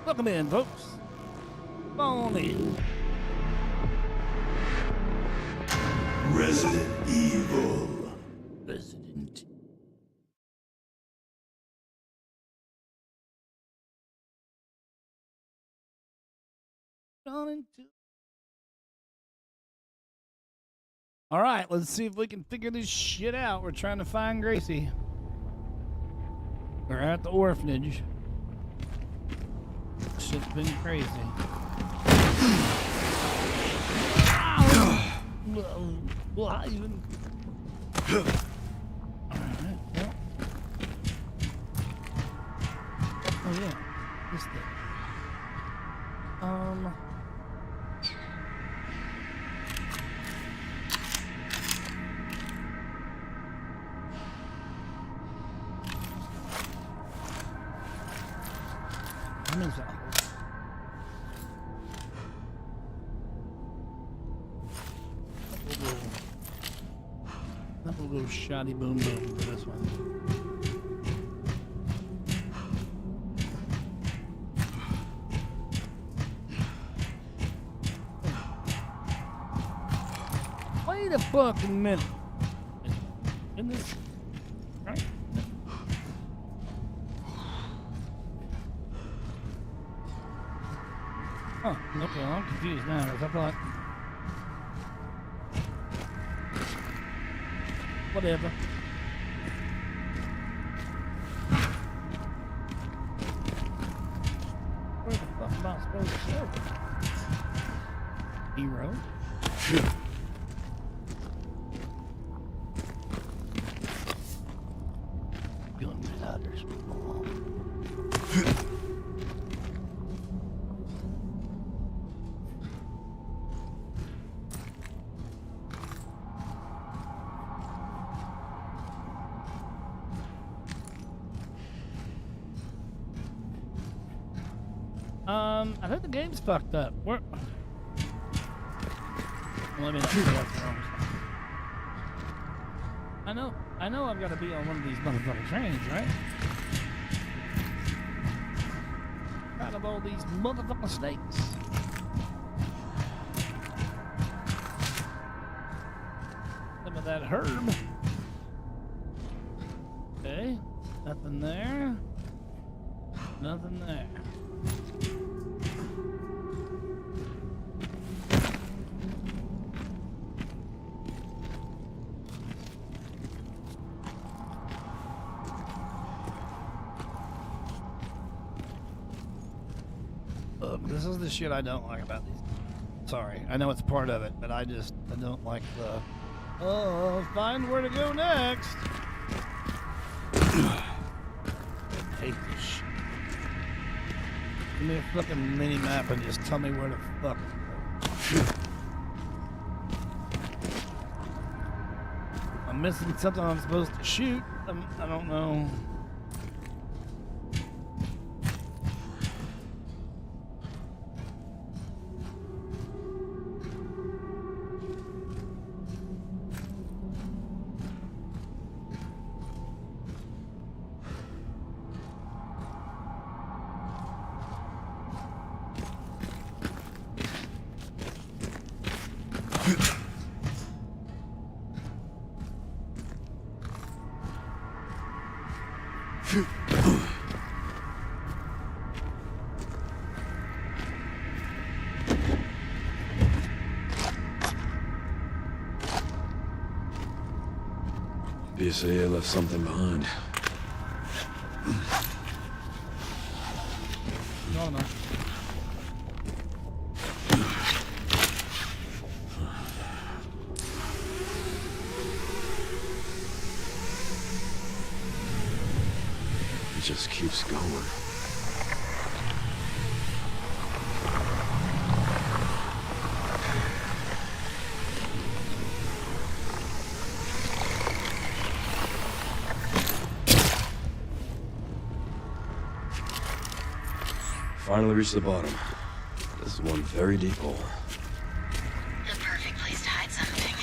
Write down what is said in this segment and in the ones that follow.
Welcome in, folks. Come on in. Resident Evil. Resident. All right, let's see if we can figure this shit out. We're trying to find Gracie. We're at the orphanage. Shit's been crazy. Well, even. Alright, well. Oh, yeah. This thing. What is that? That will go shoddy boom boom for this one. Wait a fucking minute. Isn't this right? Oh, okay, well, I'm confused now, because I thought... Whatever. Where the fuck am I supposed to go? Hero? Gun ladders. I think the game's fucked up. Well, I mean, that's wrong. I know I've got to be on one of these motherfucking trains, right? Out of all these motherfucking snakes. Some of that herb. Okay, nothing there. Nothing there. This is the shit I don't like about these. Sorry, I know it's part of it, but I don't like the... Oh, find where to go next. I hate this shit. Give me a fucking mini map and just tell me where to fuck go. I'm missing something I'm supposed to shoot. I don't know. BSAA left something behind. No. It just keeps going. Finally reached the bottom. This is one very deep hole. The perfect place to hide something.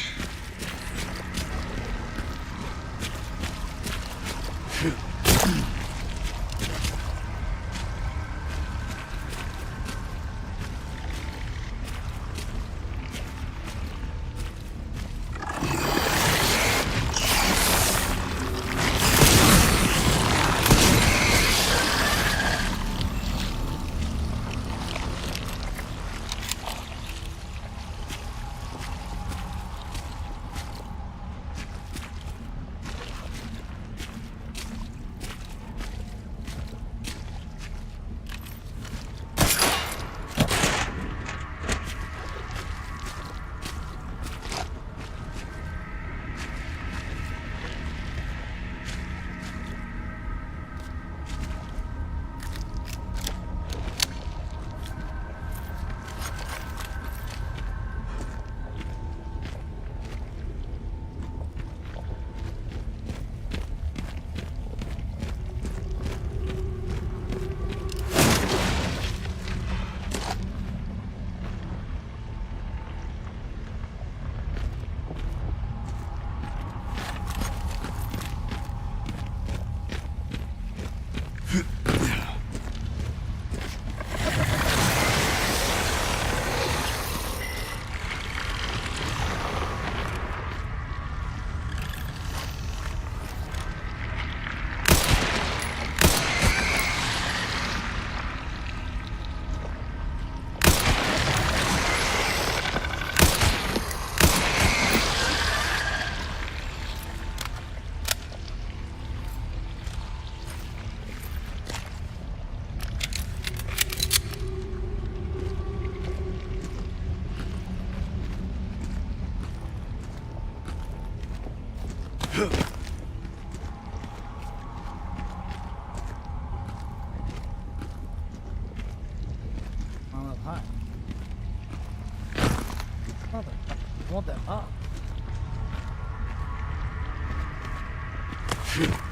Not up high. Motherfucker, I want that up. Okay.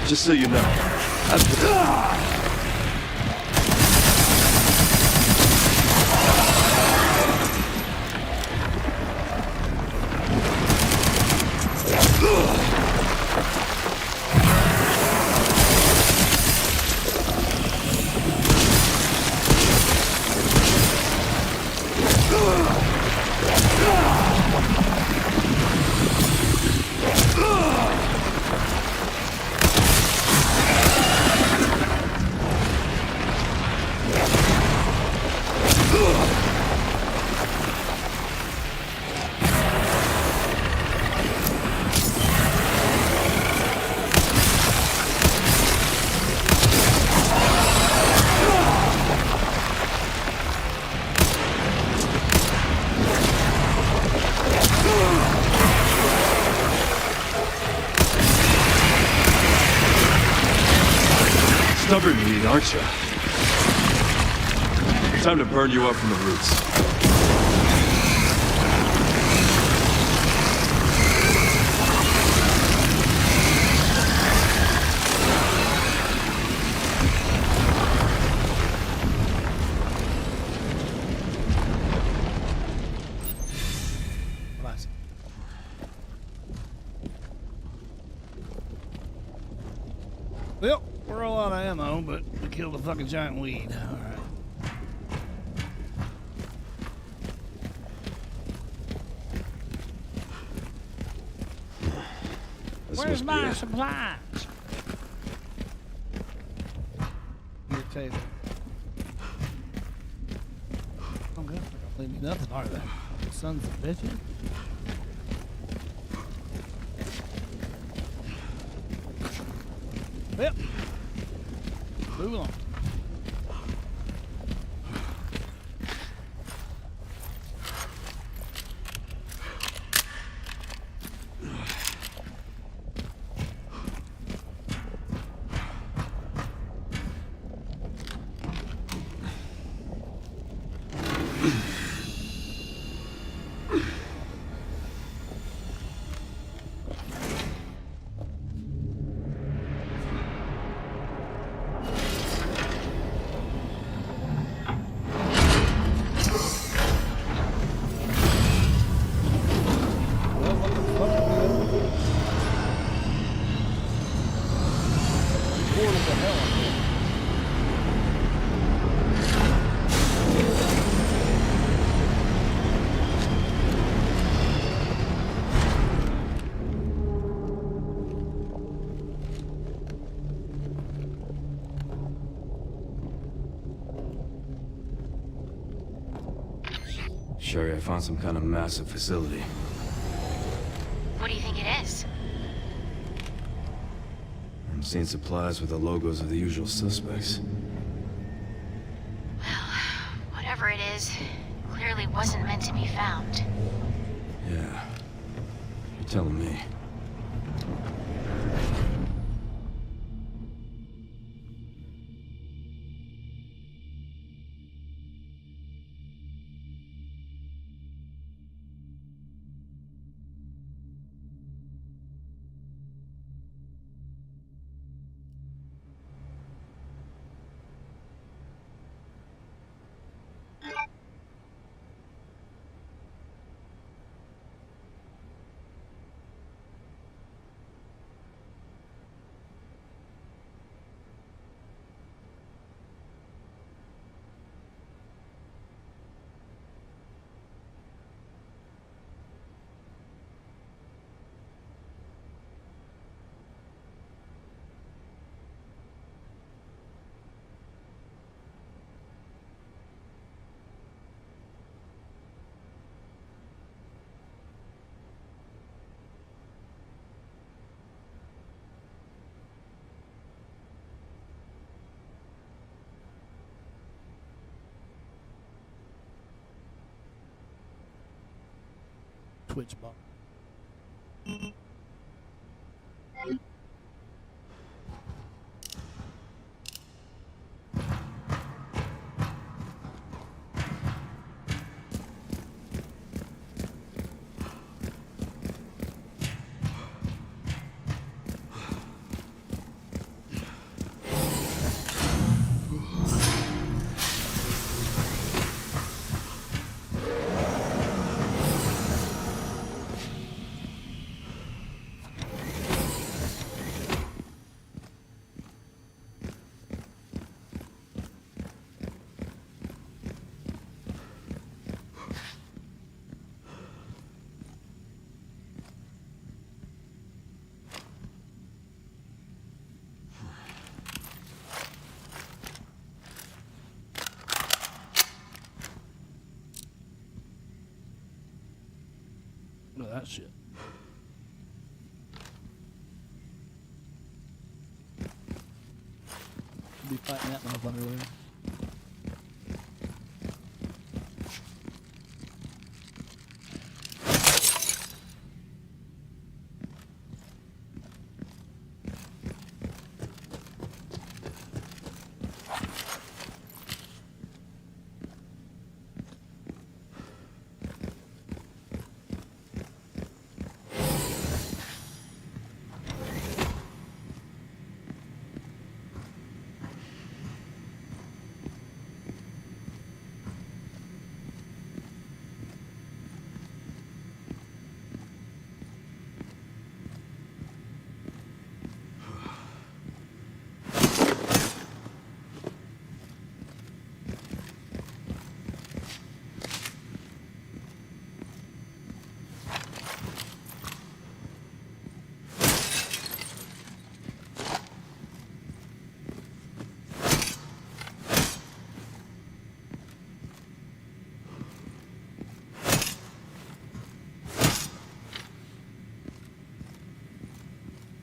Just so you know. Stubborn meat, aren't you? Time to burn you up from the roots. Nice. Well, we're all out of ammo, but we killed a fucking giant weed. All right. This Where's must be my it. supplies? Your table. Oh, good. They're gonna leave me nothing, are they? Sons of bitches. Yep. Move on. Sherry, I found some kind of massive facility. What do you think it is? I'm seeing supplies with the logos of the usual suspects. Well, whatever it is, clearly wasn't meant to be found. Yeah. You're telling me. Twitch bot. that shit. Be fighting that motherfucker later.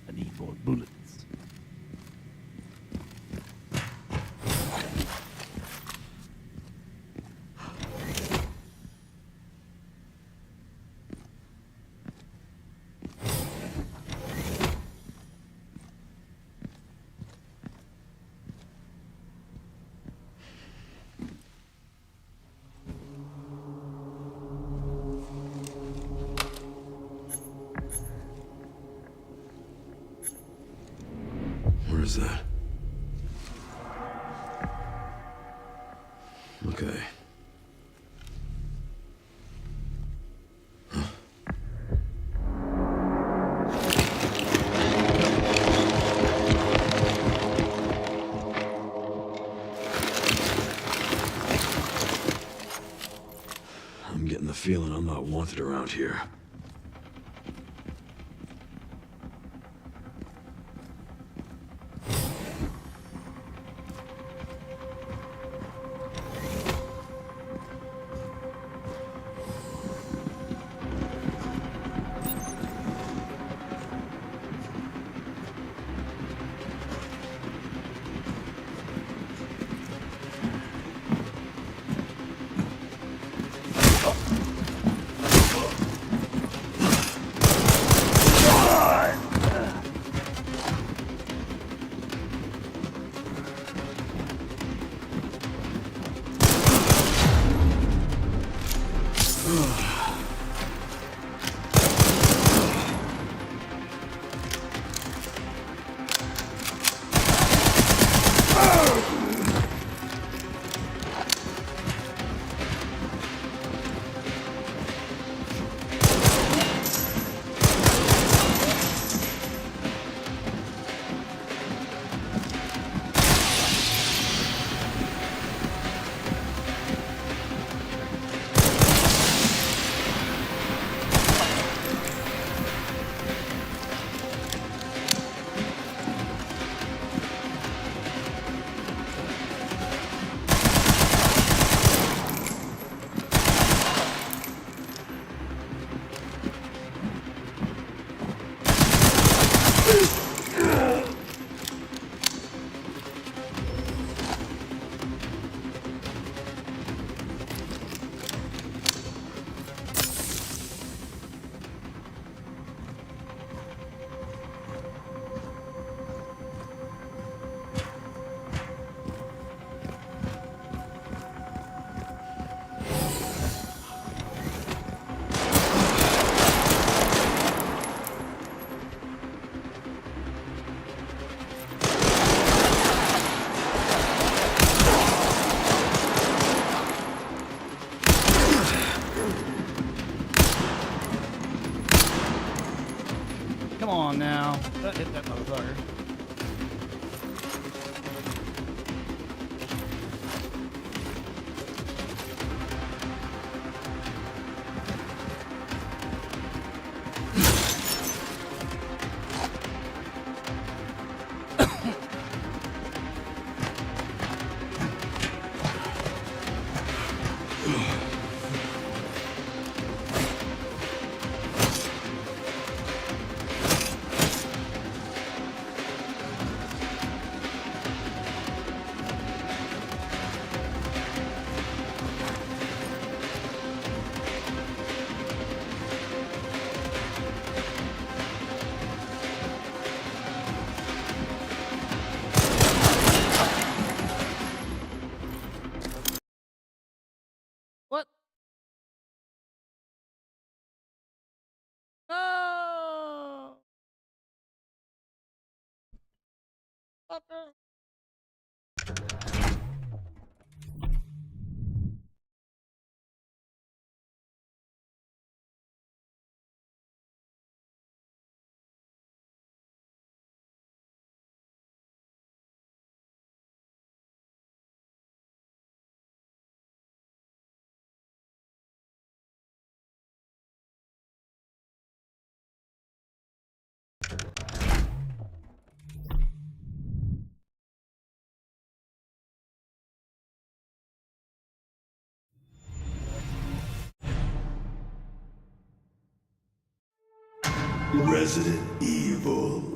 I need more bullets. Where is that? Okay. I'm getting the feeling I'm not wanted around here. Come on now. That hit that motherfucker. motherfucker. Resident Evil.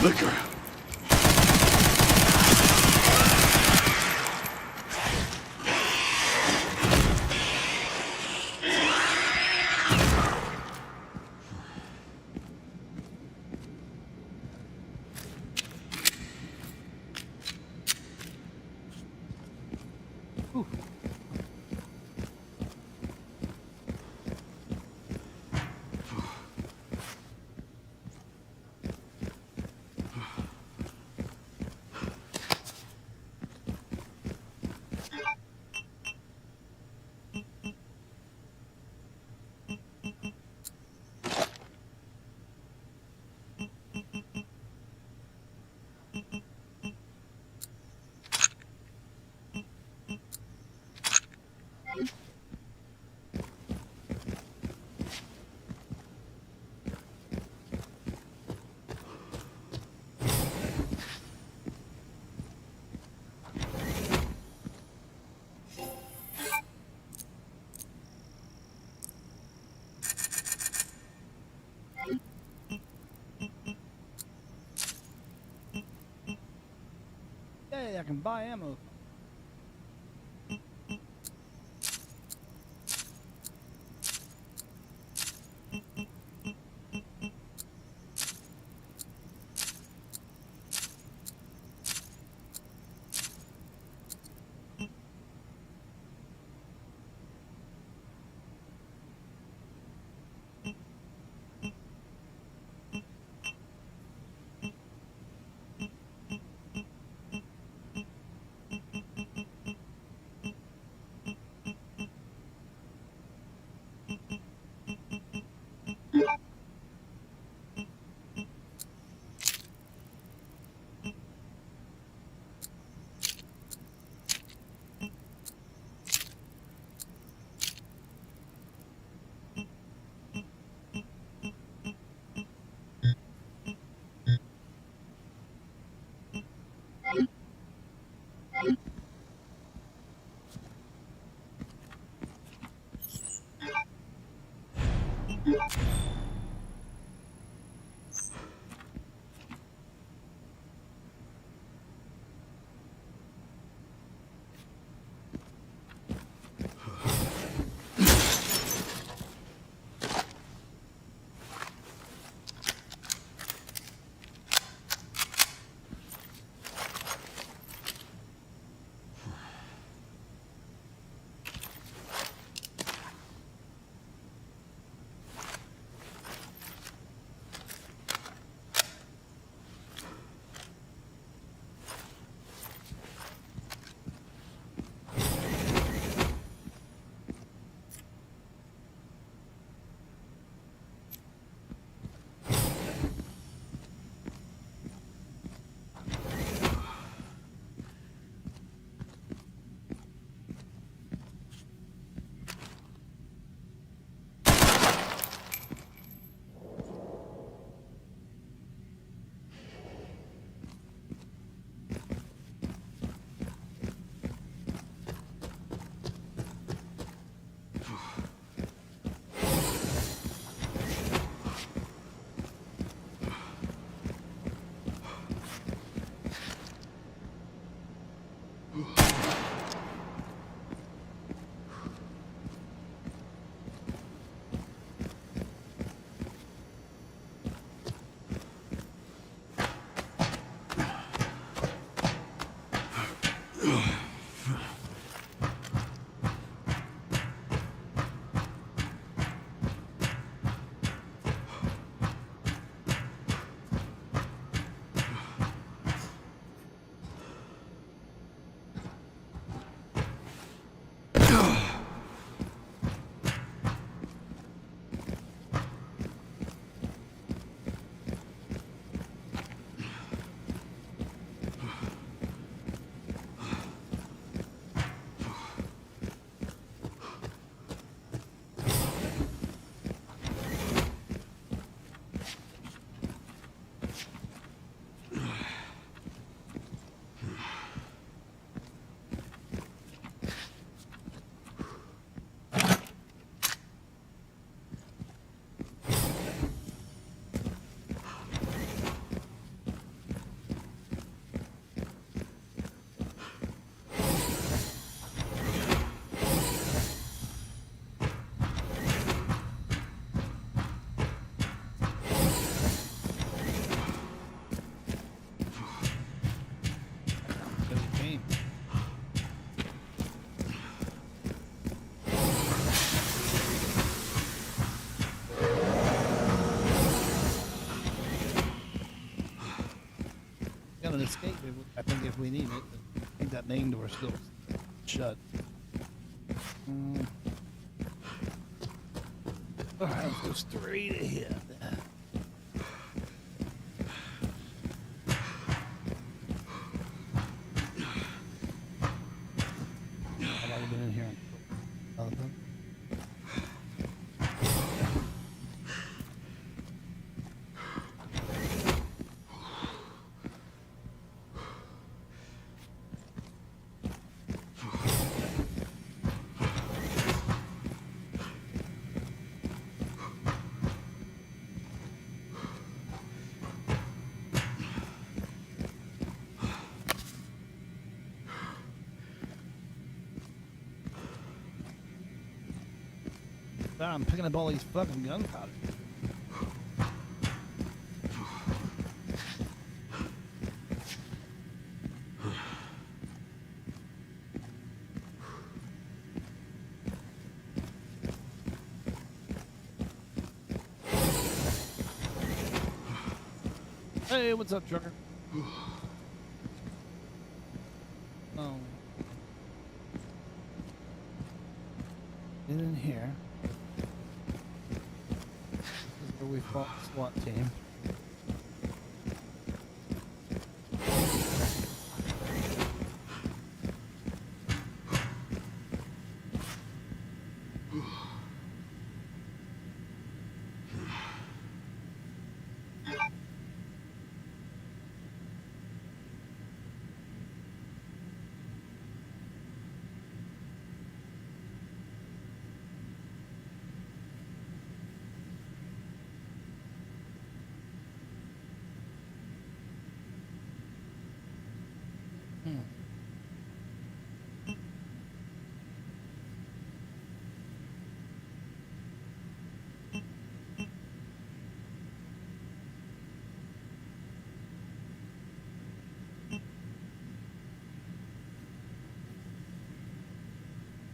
flicker. Hey, I can buy ammo. an escape, I think, if we need it. But I think that main door's still shut. Alright, let's go straight ahead. How long have you been in here? God, I'm picking up all these fucking gunpowder. Hey, what's up, trucker? Oh. Get in here. This is where we fought the SWAT team.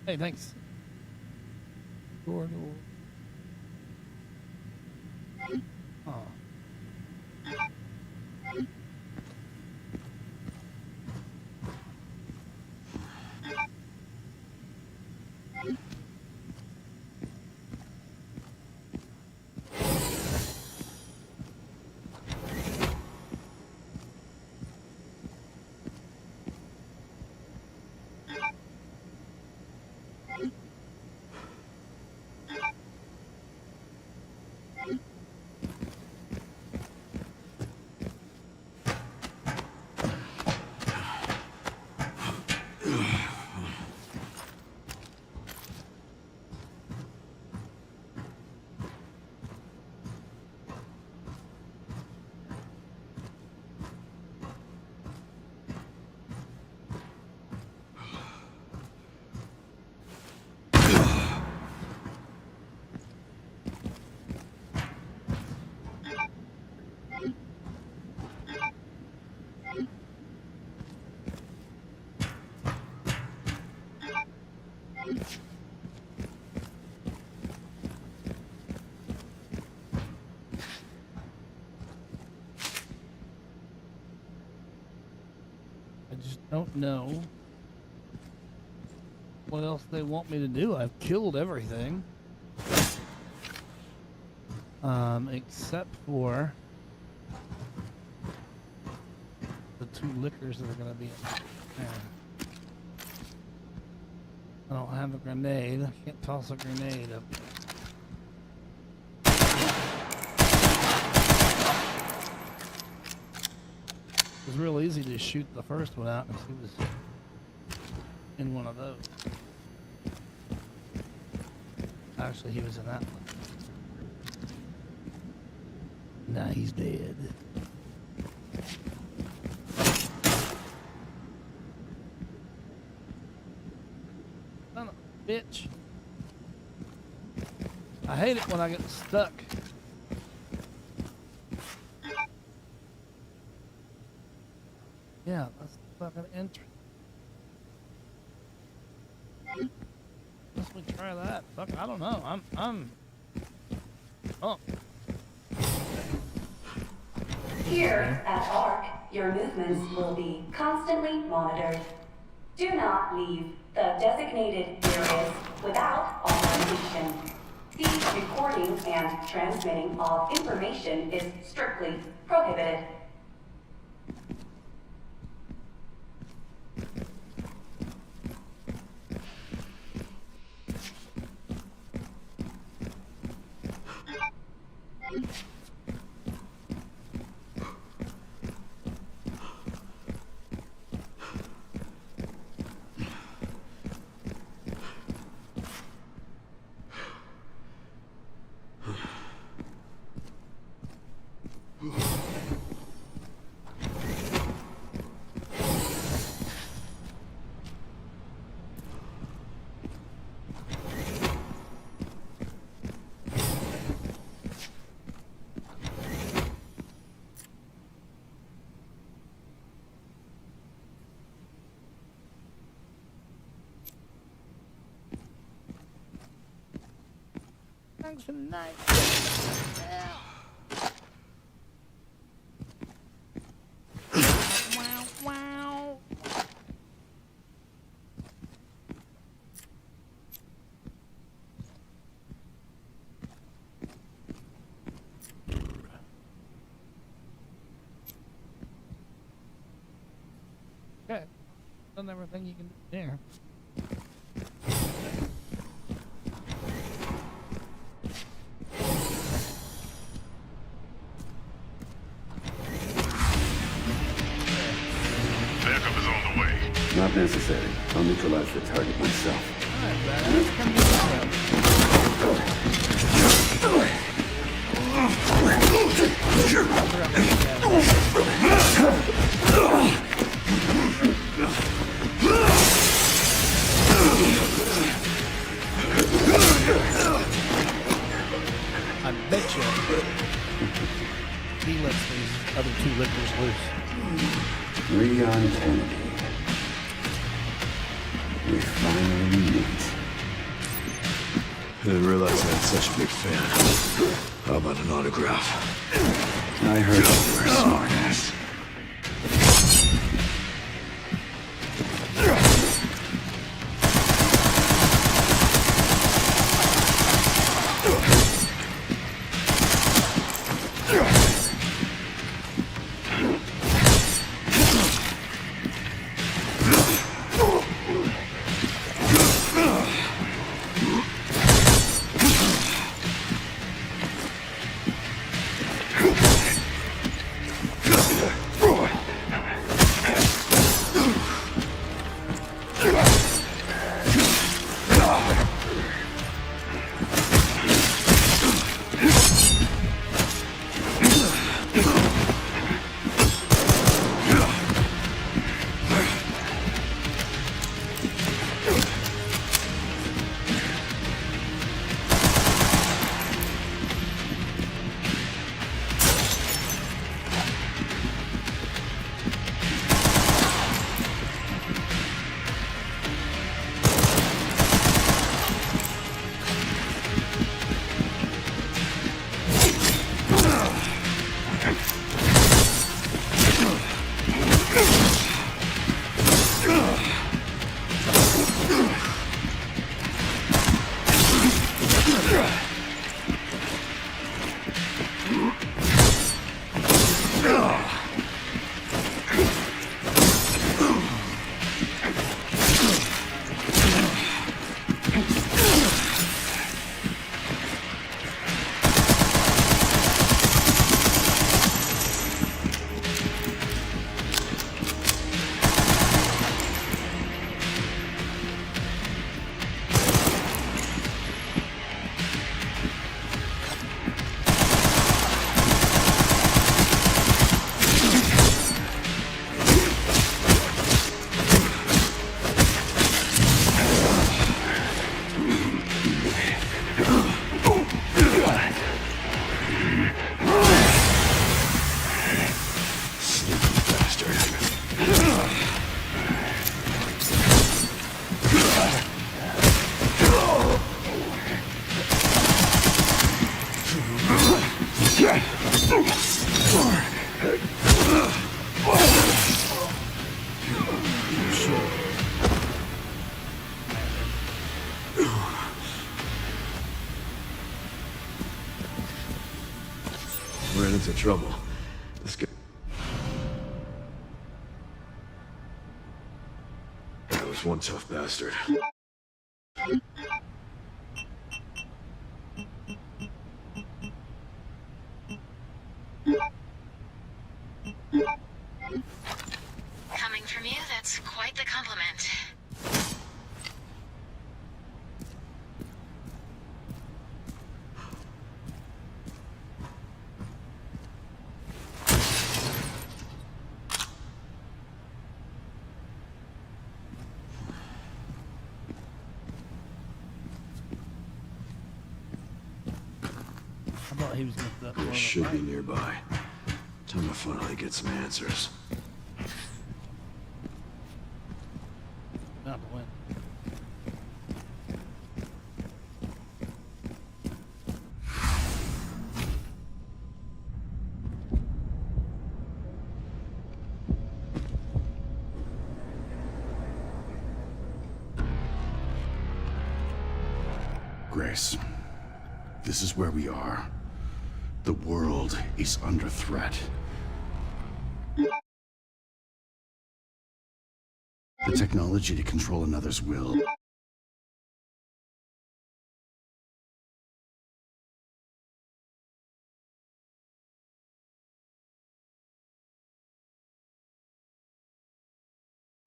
Hey, thanks. Door. Oh. I just don't know what else they want me to do. I've killed everything. Except for the two liquors that are gonna be in there. I don't have a grenade. I can't toss a grenade up. It was real easy to shoot the first one out because he was in one of those. Actually, he was in that one. Now he's dead. Son of a bitch. I hate it when I get stuck. Yeah, that's the fucking entrance. Let's we try that. Fuck, I don't know. Oh. Here at ARC, Your movements will be constantly monitored. Do not leave the designated areas without authorization. The recording and transmitting of information is strictly prohibited. Thanks for the night. Wow, wow. Okay. Done everything you can do there. Backup is on the way. Not necessary. I'll neutralize the target myself. Alright, badass. Come to the I bet you he lets these other two lickers loose. Leon Kennedy. We finally meet. I didn't realize I had such a big fan. How about an autograph? I heard you were a smartass. ran into trouble. This guy... That was one tough bastard. Coming from you, that's quite the compliment. I thought he was going to that Chris should be nearby. Time to finally get some answers. Not to win. Grace, this is where we are. The world is under threat. The technology to control another's will.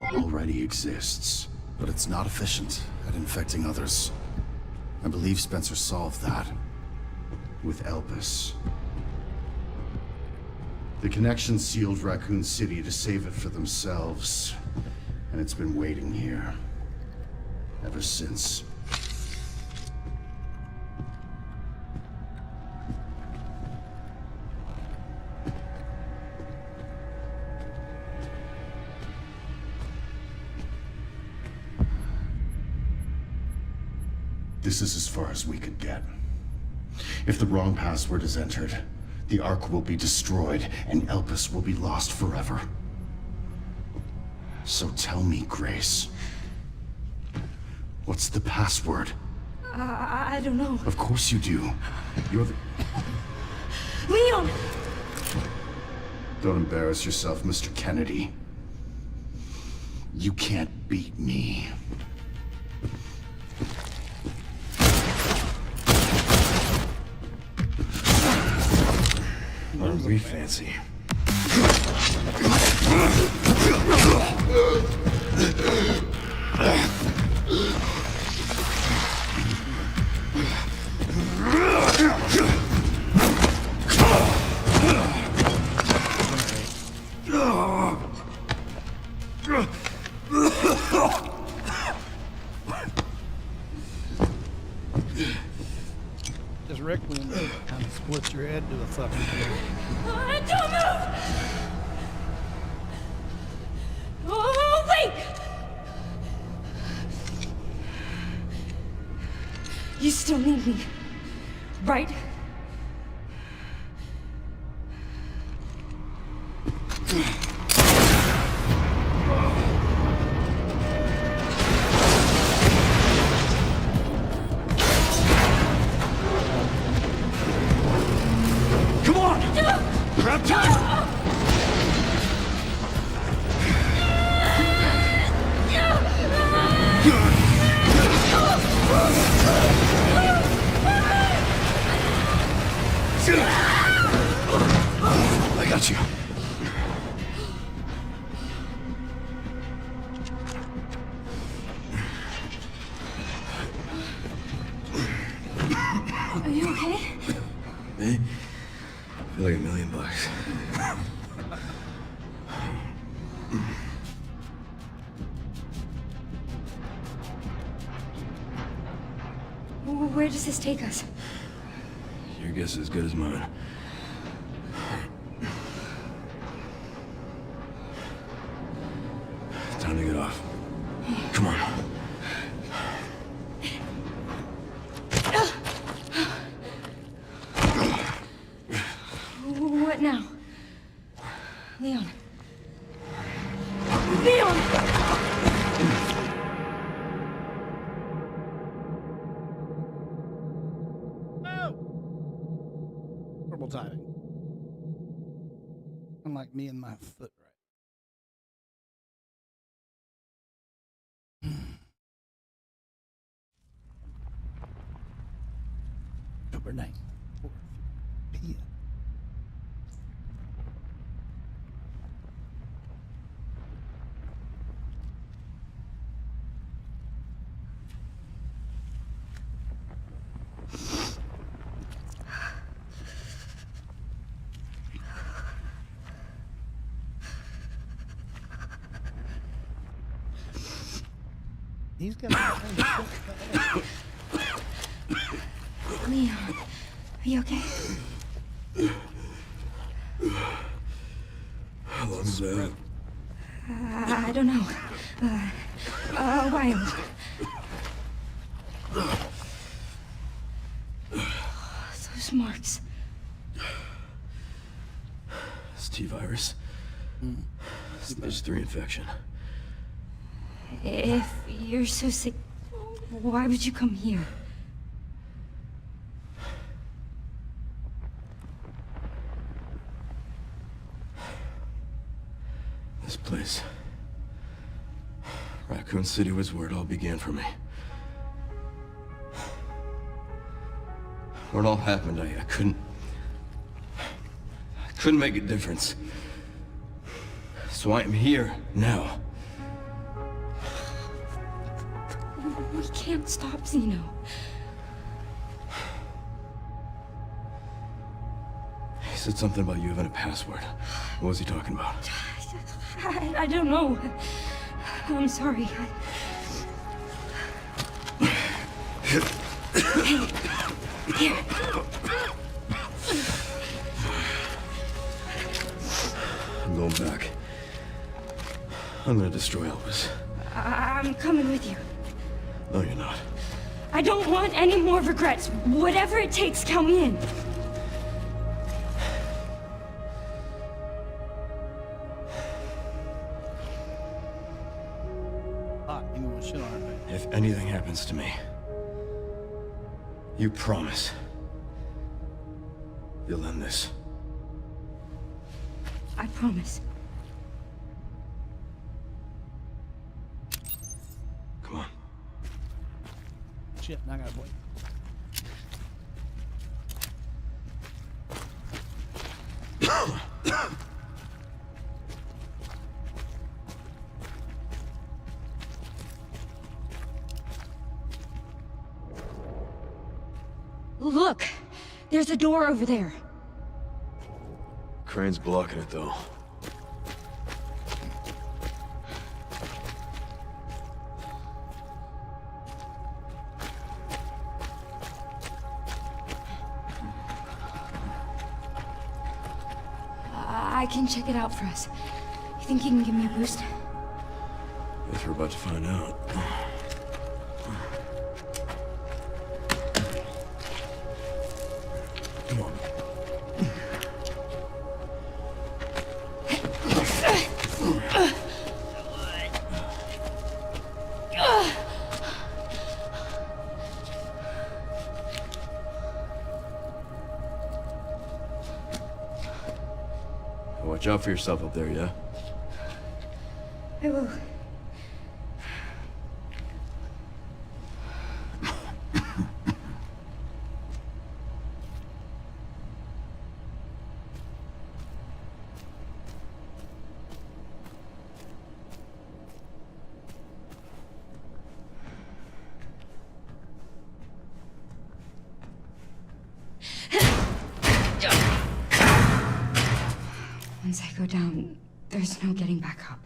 Already exists, but it's not efficient at infecting others. I believe Spencer solved that with Elpis. The connection sealed Raccoon City to save it for themselves, and it's been waiting here ever since. This is as far as we could get. If the wrong password is entered, the Ark will be destroyed and Elpis will be lost forever. So tell me, Grace. What's the password? I don't know. Of course you do. You're the... Leon! Don't embarrass yourself, Mr. Kennedy. You can't beat me. Aren't we fancy? Just Requiem kind of splits your head to a fucking deal. Don't move! Oh, wait! You still need me, right? Come on! Grab time! I got you. Are you okay? Me? I feel like $1 million. Where does this take us? Your guess is as good as mine. Time to get off. Come on. What now? Leon. Leon! No! Horrible timing. like me and my foot right. October 9th, 4 p.m. He's got Leon, are you okay? How long is that? I don't know. A while. Those marks. It's T-virus. Stage 3 infection. If you're so sick, why would you come here? This place. Raccoon City was where it all began for me. When it all happened, I couldn't make a difference. So I am here now. We can't stop Zeno. He said something about you having a password. What was he talking about? I don't know. I'm sorry. Here. I'm going back. I'm gonna destroy Elvis. I'm coming with you. No, you're not. I don't want any more regrets. Whatever it takes, count me in. Shit on it. If anything happens to me, you promise you'll end this. I promise. Come on. Shit, now I gotta wait. Look! There's a door over there. Crane's blocking it, though. I can check it out for us. You think you can give me a boost? Guess we're about to find out. Come on. Watch out for yourself up there, yeah? I will. Once I go down, there's no getting back up.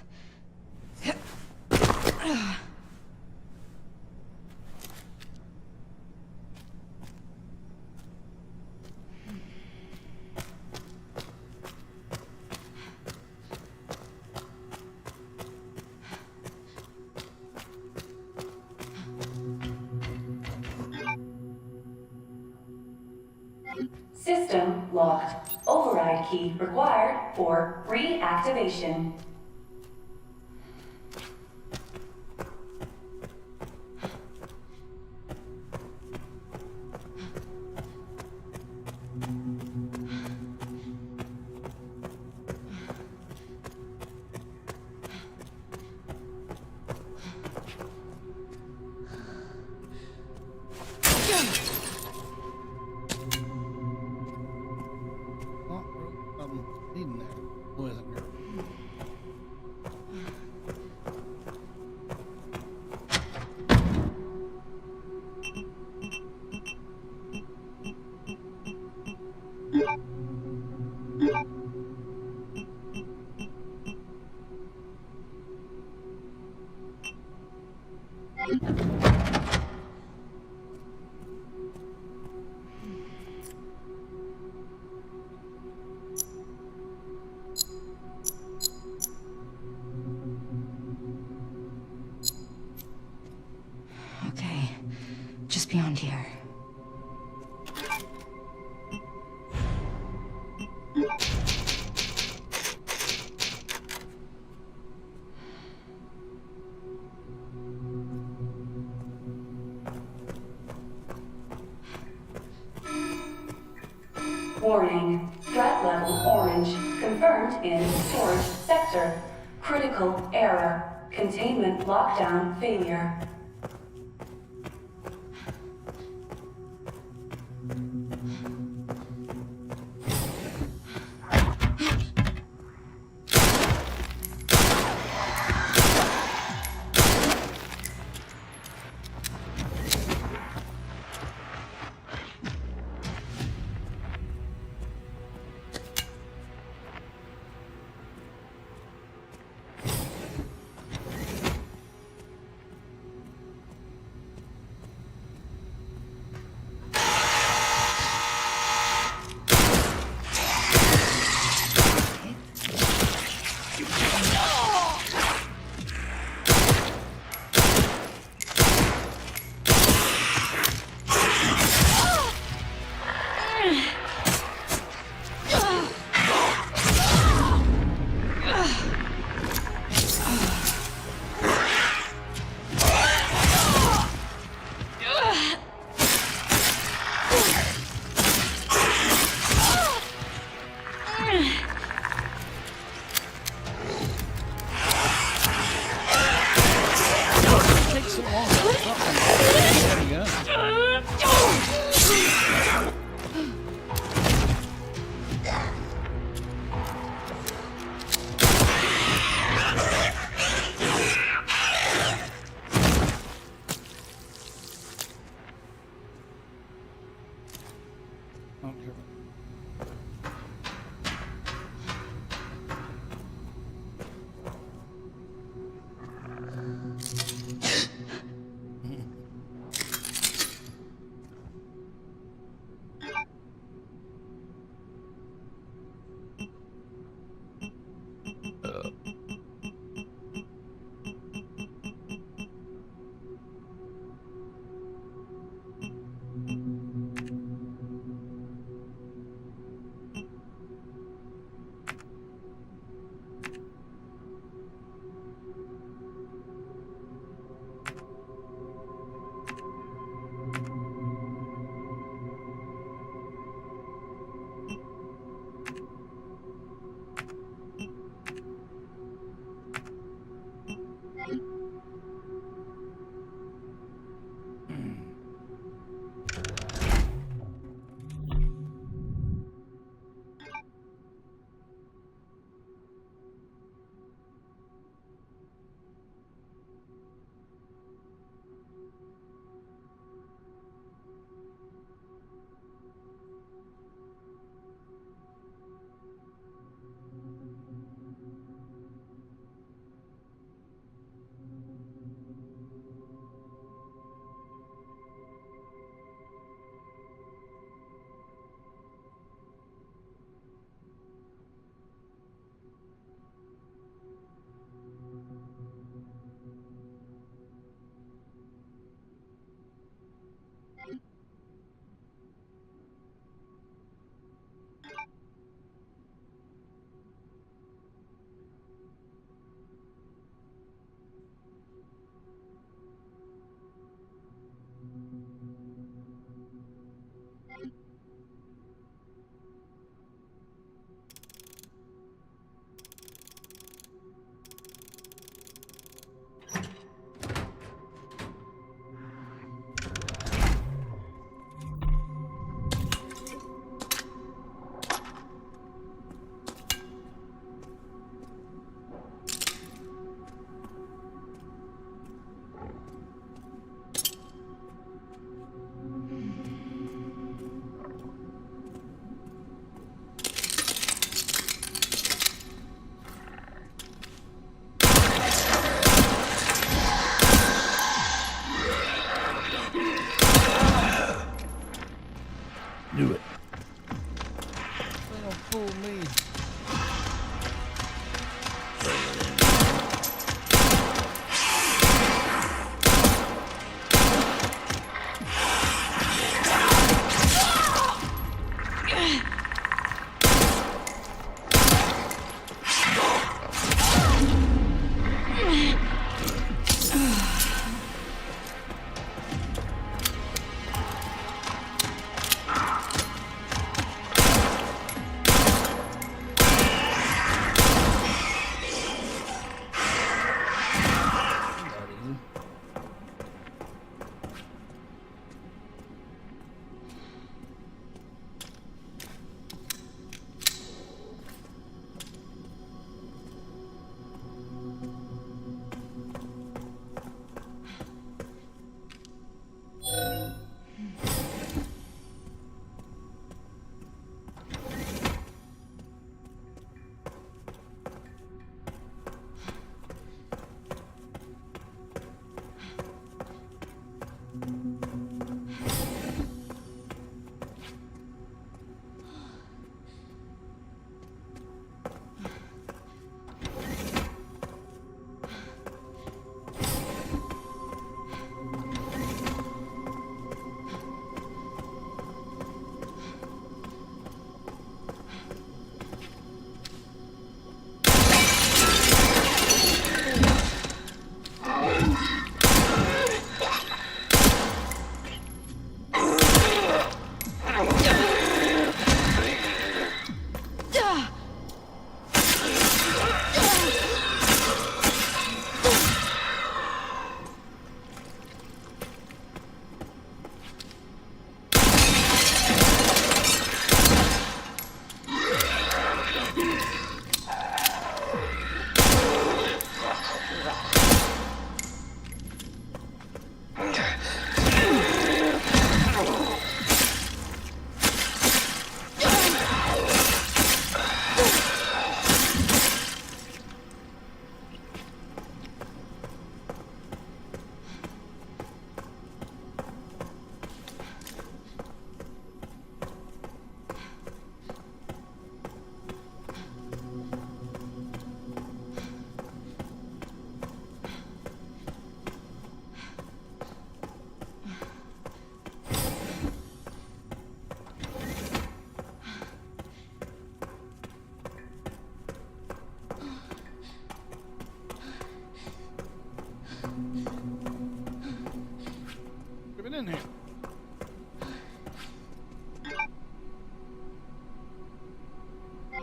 System locked. Override key required for reactivation. Warning. Threat level orange. Confirmed in storage sector. Critical error. Containment lockdown failure. Do it. They don't fool me.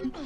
Yep.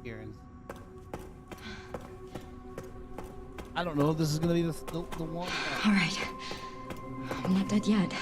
Kieran's. I don't know if this is gonna be the one. All right. I'm not dead yet.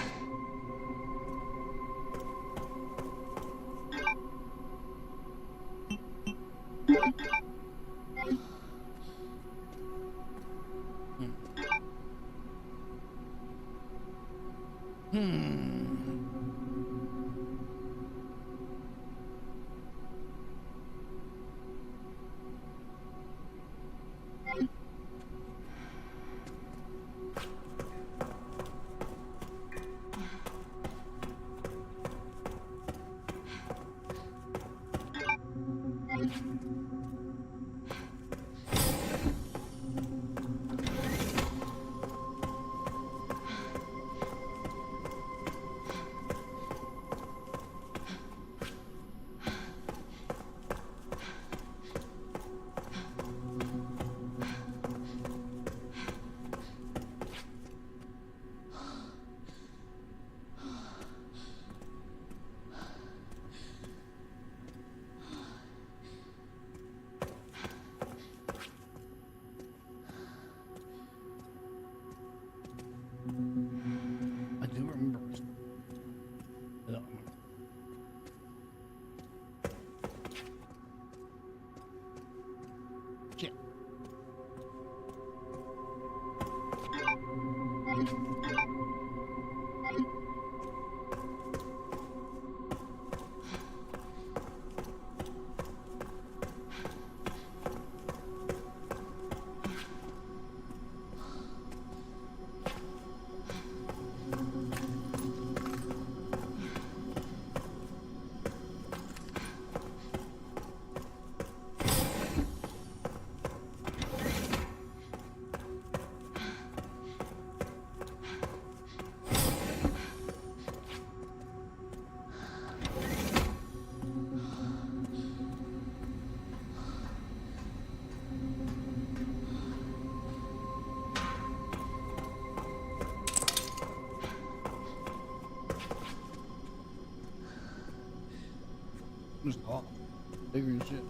Bigger than shit.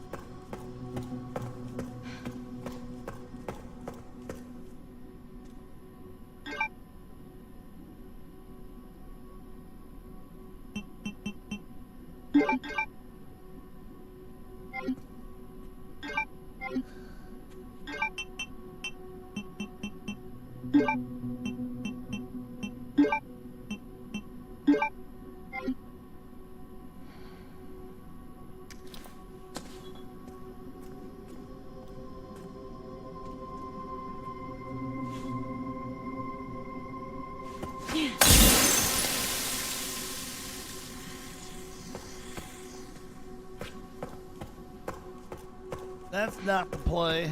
That's not the play.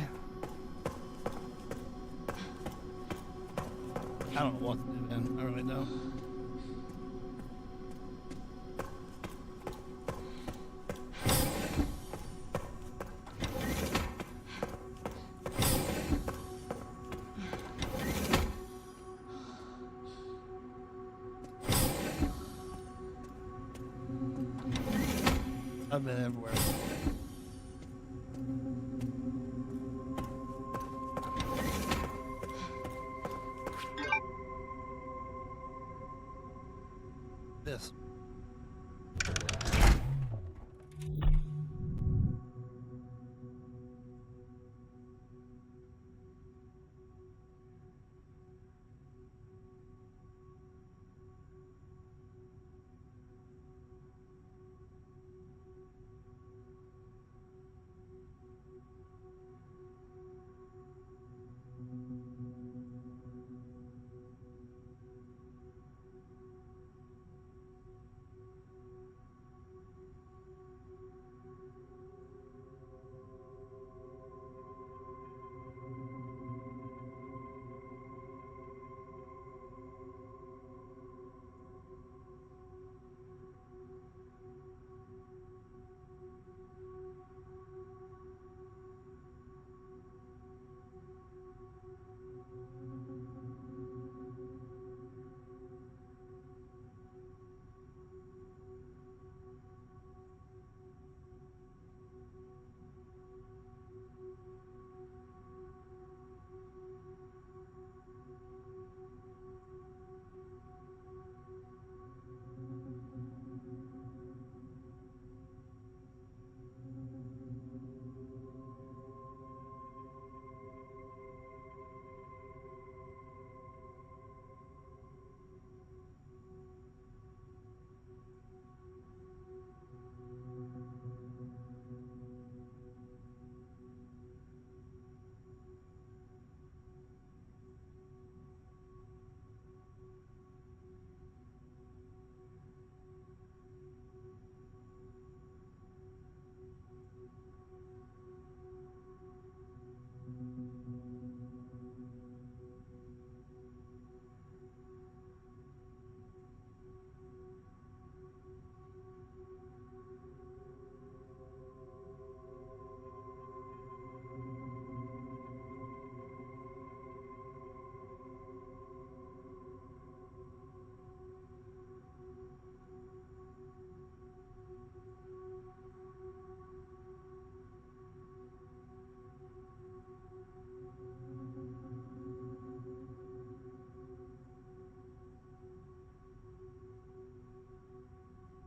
I don't know what to do, man. I really don't. I've been everywhere. This.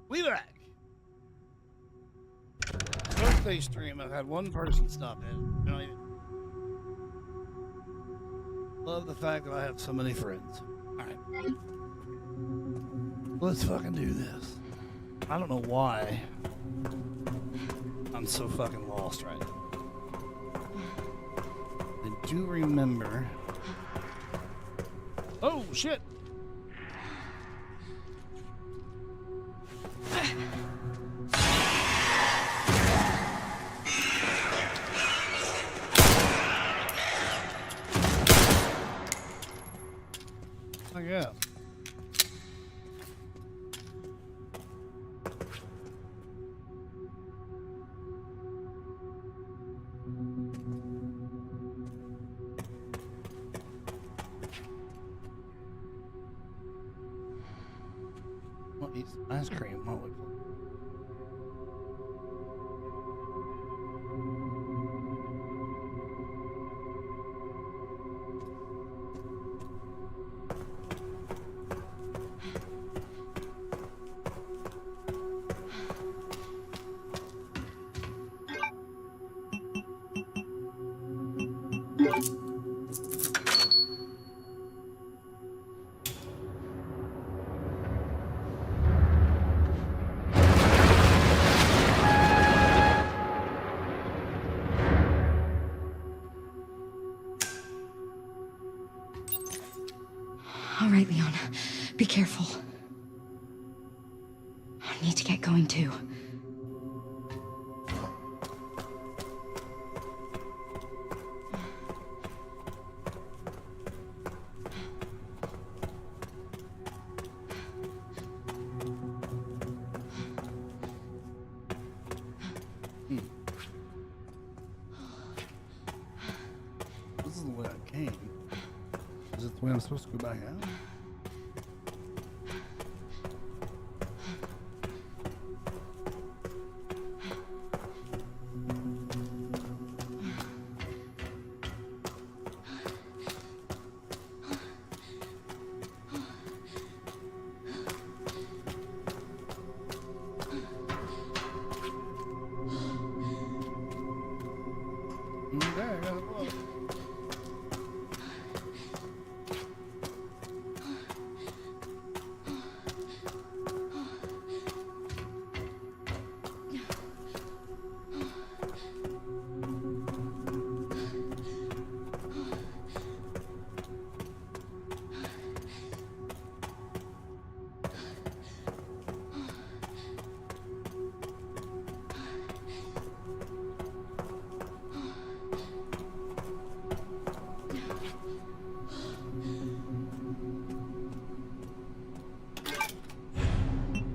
We back. Birthday stream. I've had one person stop in. I don't even love the fact that I have so many friends. All right, let's fucking do this. I don't know why I'm so fucking lost right now. I do remember. Oh shit. Yeah. What is ice cream? What would right, Leon. Be careful. I need to get going too. This is the way I came. Is it the way I'm supposed to go back out? There, I got it.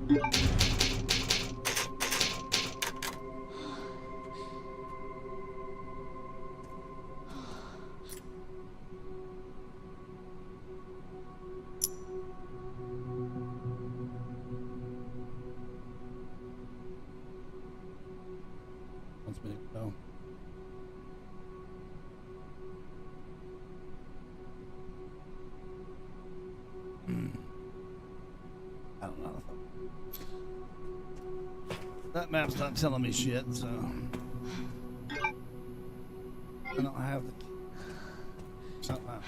Look. Wants me to go. I don't know. That map's not telling me shit, so I don't have the something.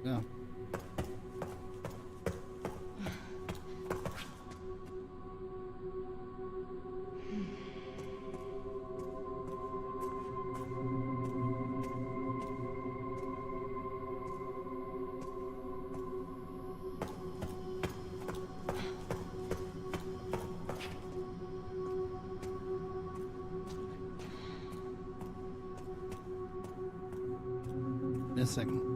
Yeah. Missing.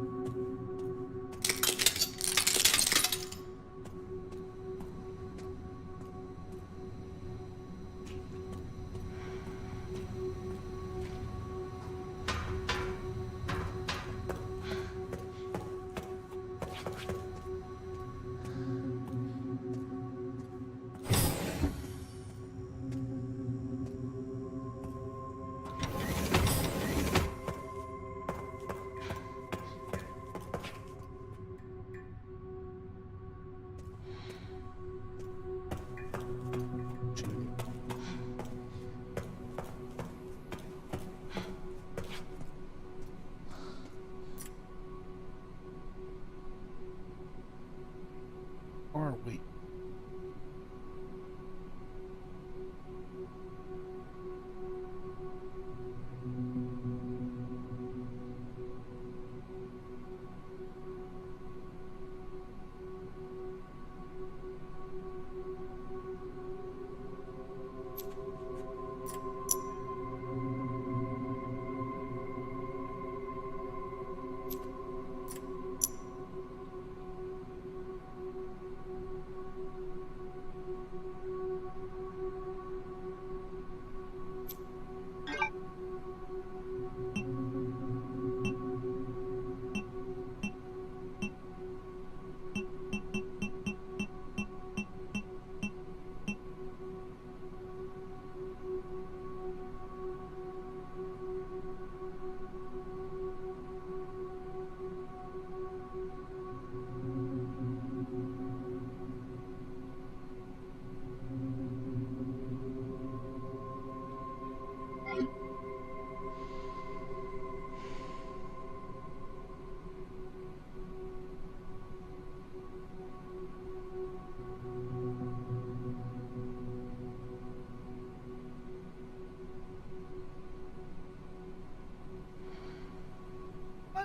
Are we?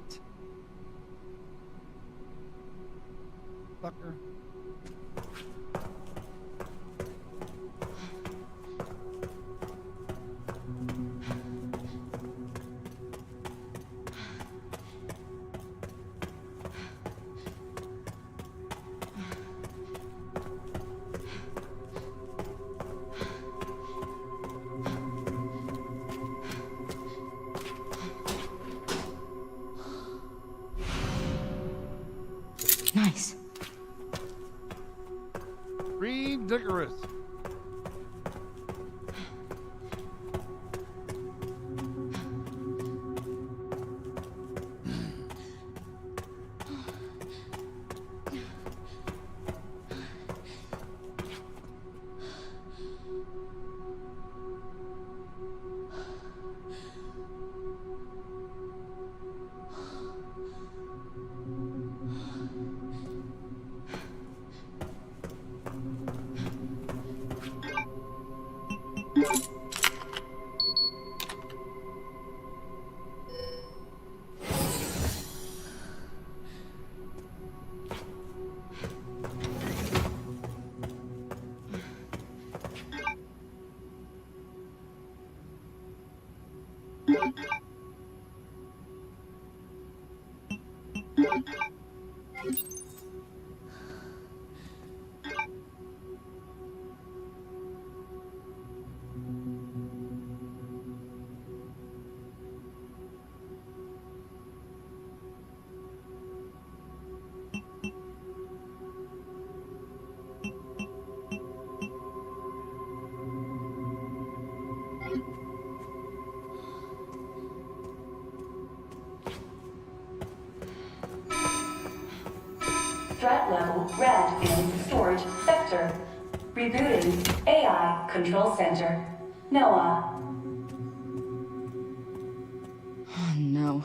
What? Fucker. Nice. Ridiculous. Threat level red in storage sector. Rebooting AI control center. Noah. Oh no.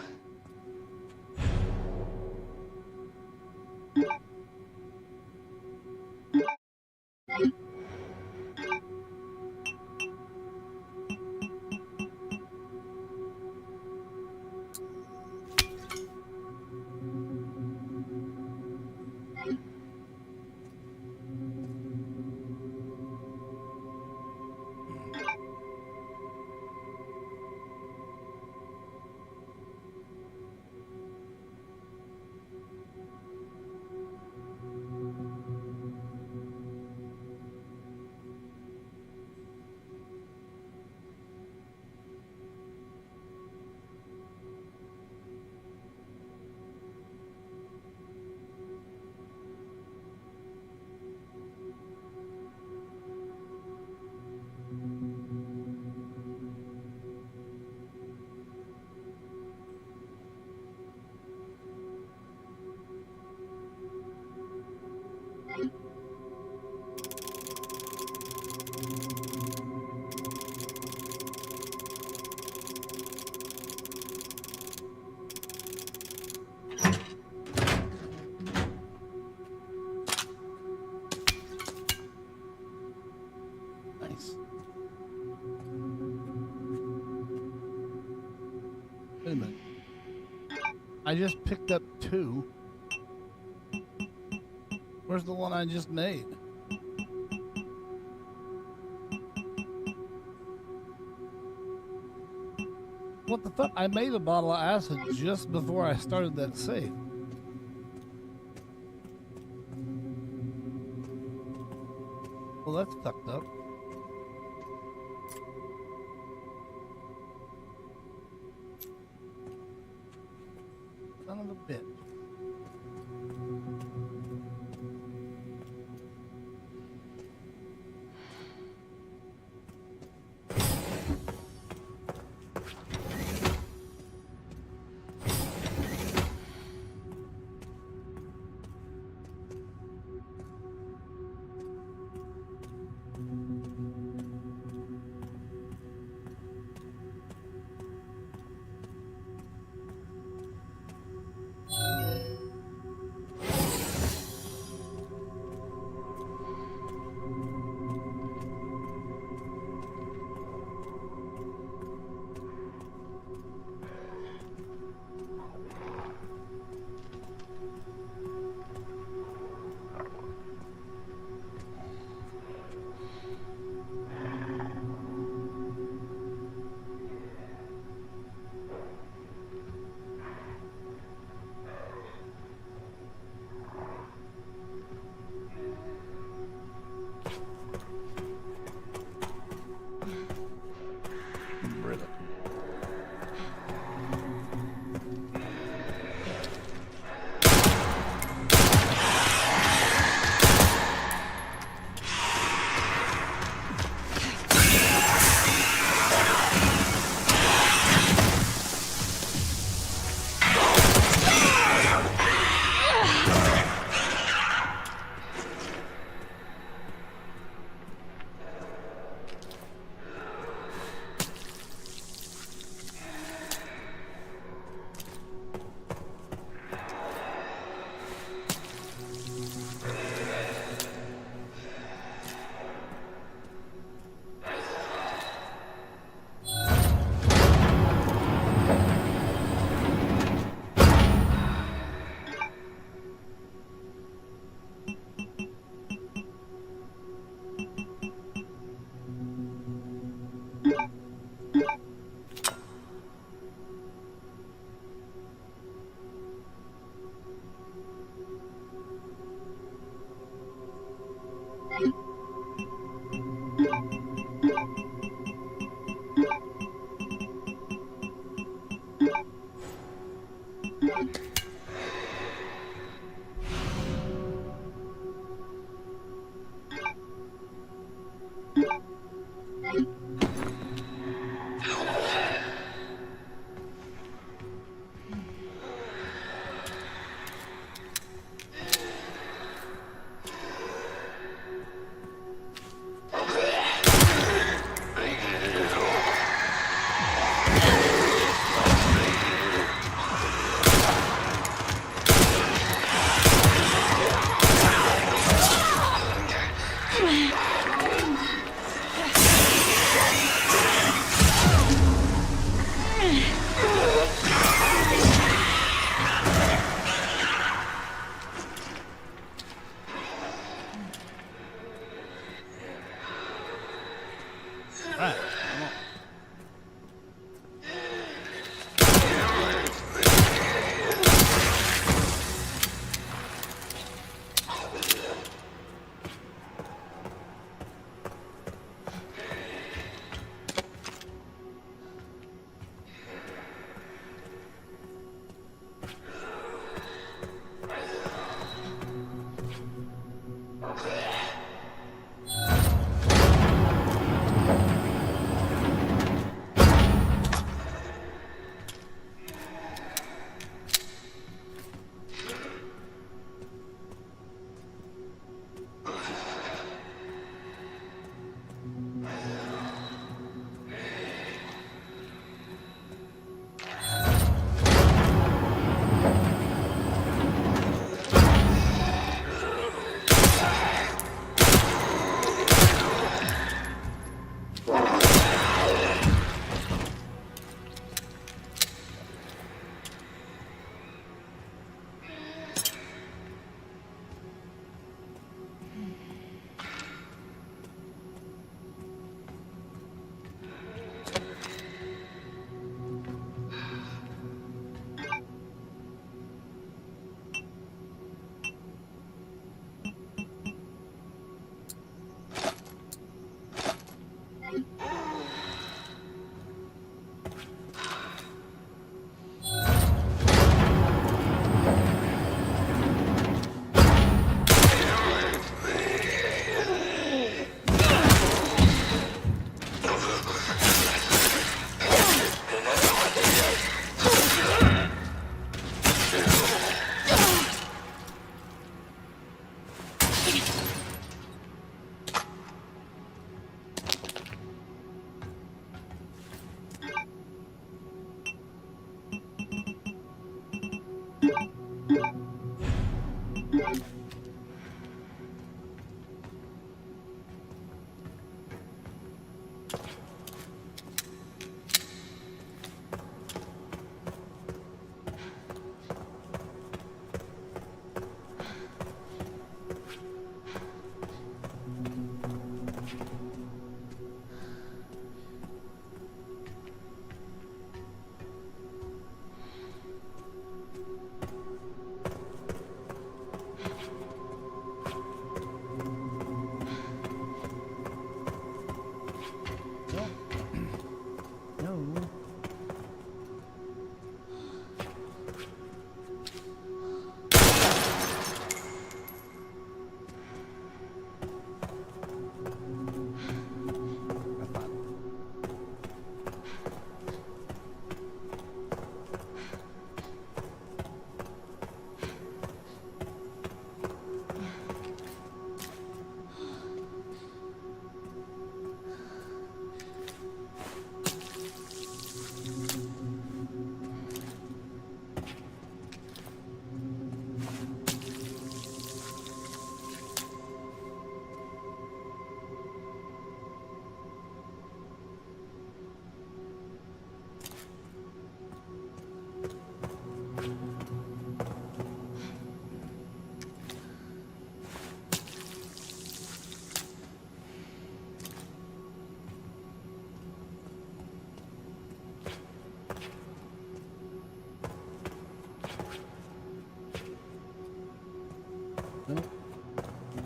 Nice. Wait a minute. I just picked up 2. Where's the one I just made? What the fuck? I made a bottle of acid just before I started that save. Well, that's fucked up. Son of a bitch. Right.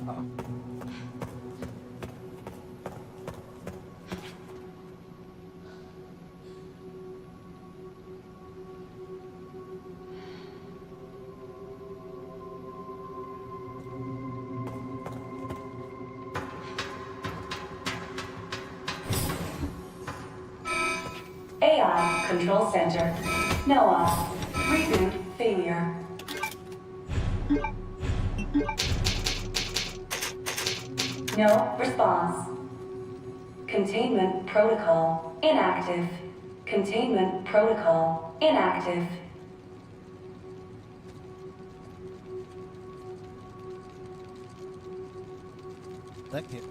Come on. Control Center. Noah. Reboot failure. No response. Containment protocol inactive. Containment protocol inactive. That kid.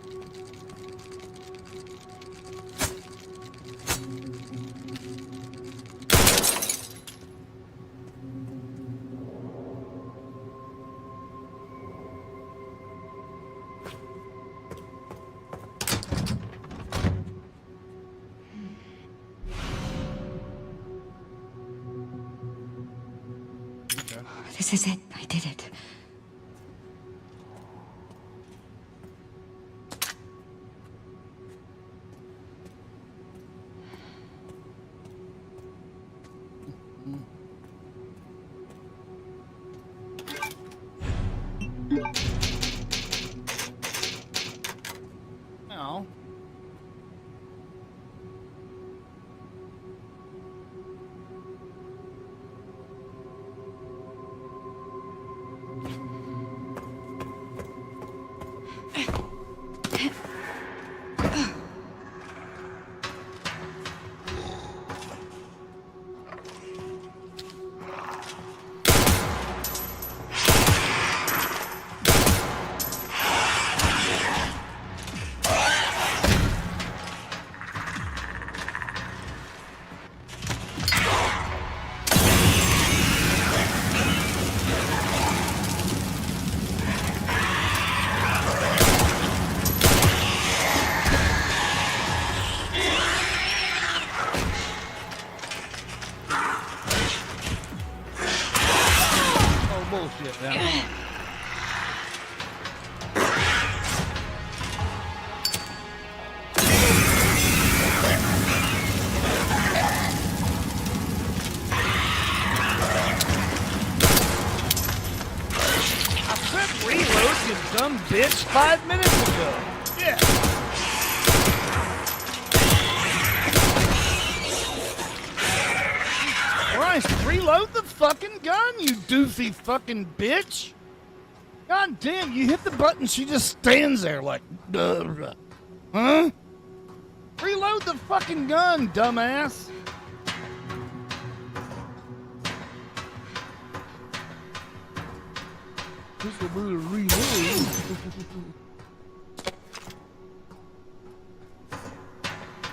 This is it. I did it. No. Oh, bullshit now. I said reload, you dumb bitch, 5 minutes ago. Yeah. Christ, reload the fucking gun, you doofy fucking bitch. God damn, you hit the button, she just stands there like, duh. Huh? Reload the fucking gun, dumbass. This will be a reload.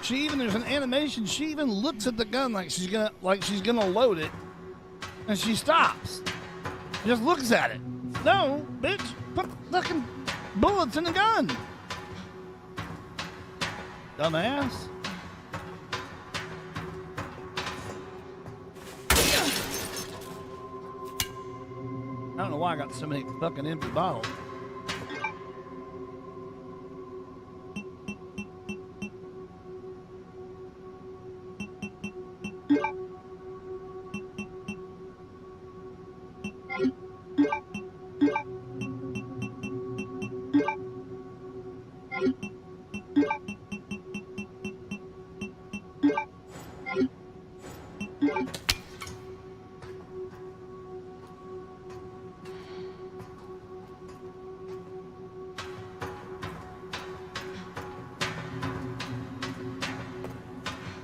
She even, there's an animation, she even looks at the gun like she's gonna load it, and she stops. Just looks at it. No, bitch, put fucking bullets in the gun. Dumbass. I don't know why I got so many fucking empty bottles.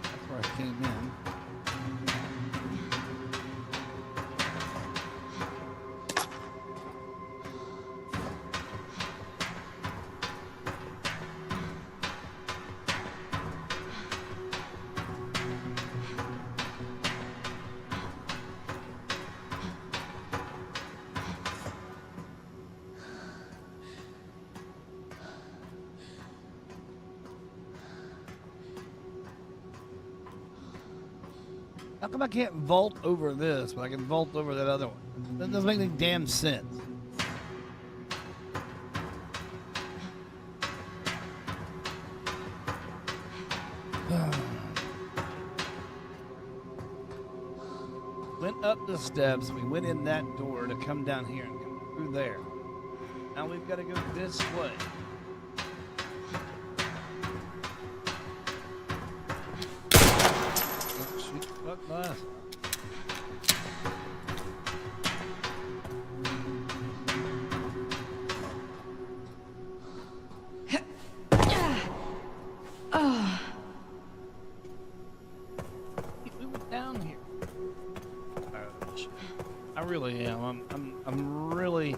That's where I came in. How come I can't vault over this, but I can vault over that other one? That doesn't make any damn sense. Went up the steps, we went in that door to come down here and come through there. Now we've got to go this way. Shoot, fuck. What? We were down here. Oh, shit. I really am. I'm really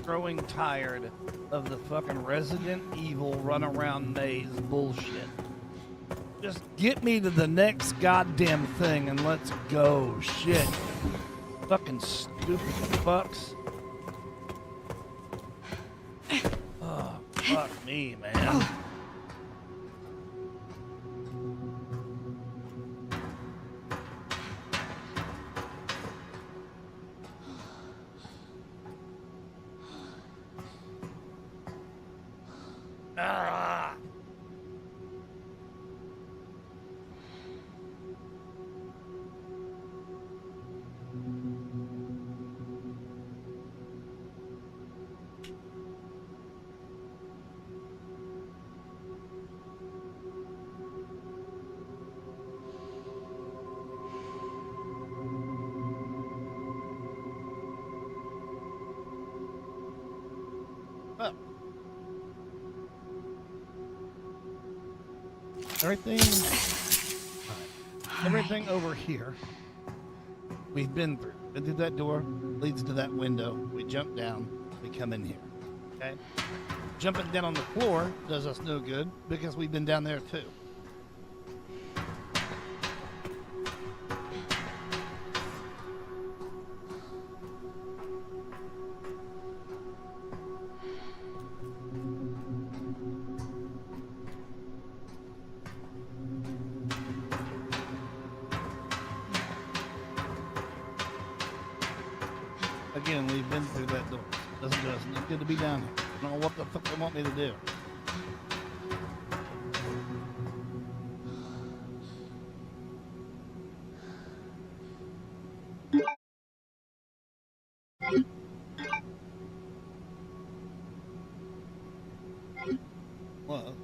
growing tired of the fucking Resident Evil run around maze bullshit. Just get me to the next goddamn thing and let's go. Shit. Fucking stupid fucks. Oh, fuck me, man. Ah. Up. Everything over here we've been through. Been through that door, leads to that window. We jump down, we come in here. Okay? Jumping down on the floor does us no good because we've been down there too. Again, we've been through that door. Doesn't do us no good to be down here. I don't know what the fuck they want me to do. What?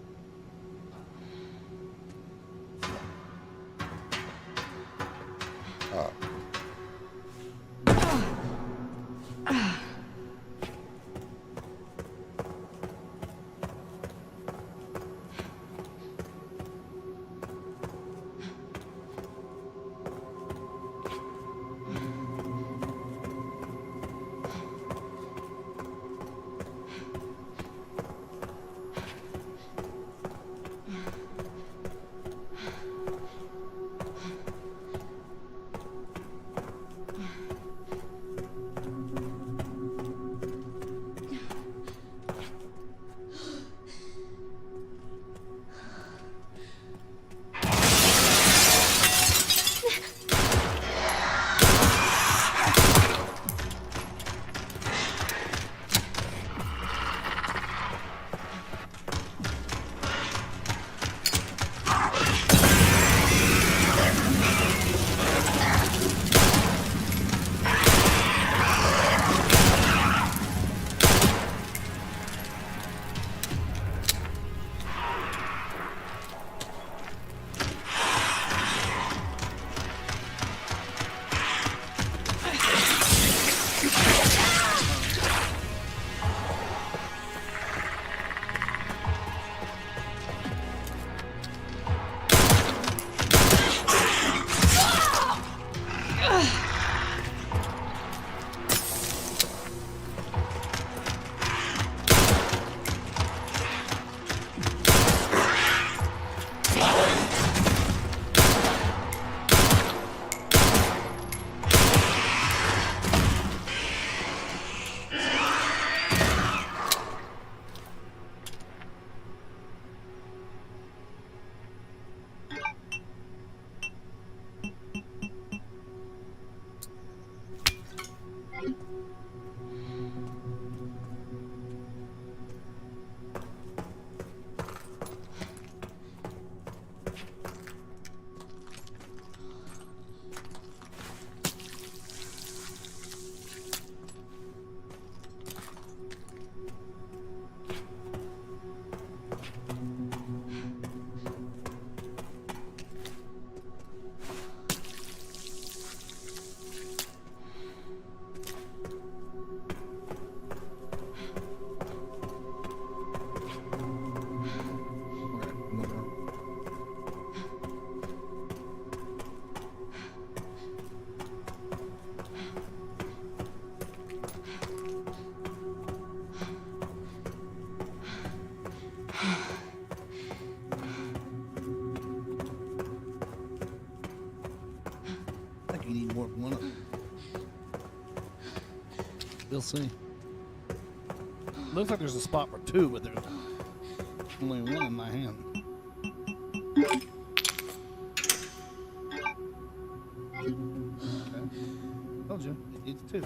We'll see. Looks like there's a spot for two, but there's only one in my hand. Okay. Told you, it needs two.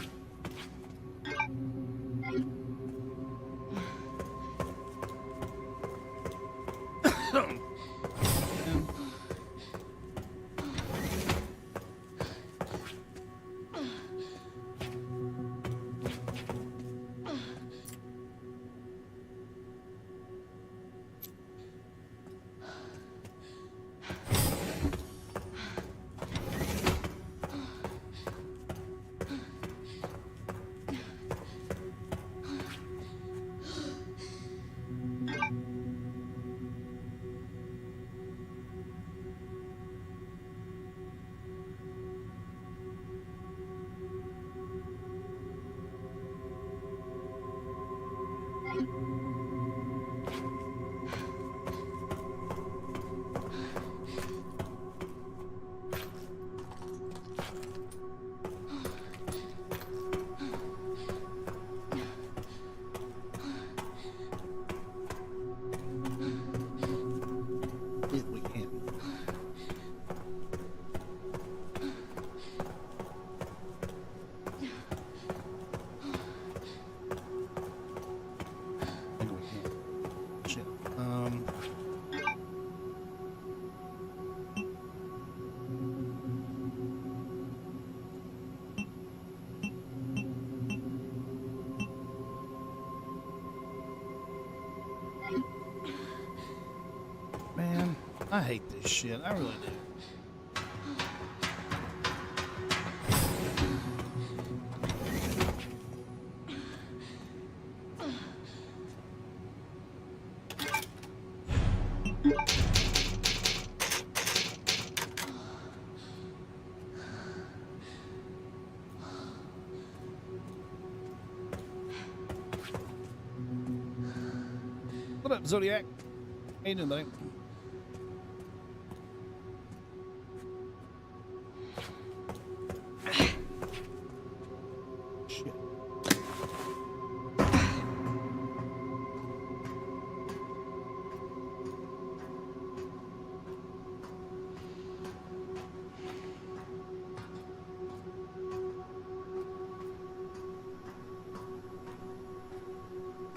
If we can. I think we can. Shit. Man, I hate this shit. I really do. What up, Zodiac? How you doing, buddy? Shit.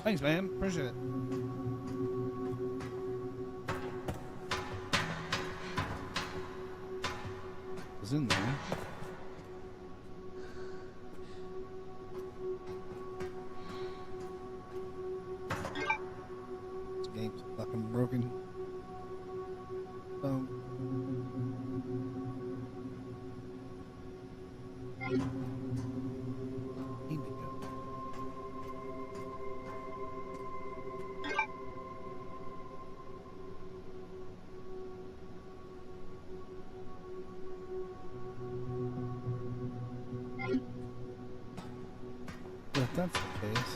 Thanks, man. Appreciate it. It's in there. This game's fucking broken. Here we go. If that's the case,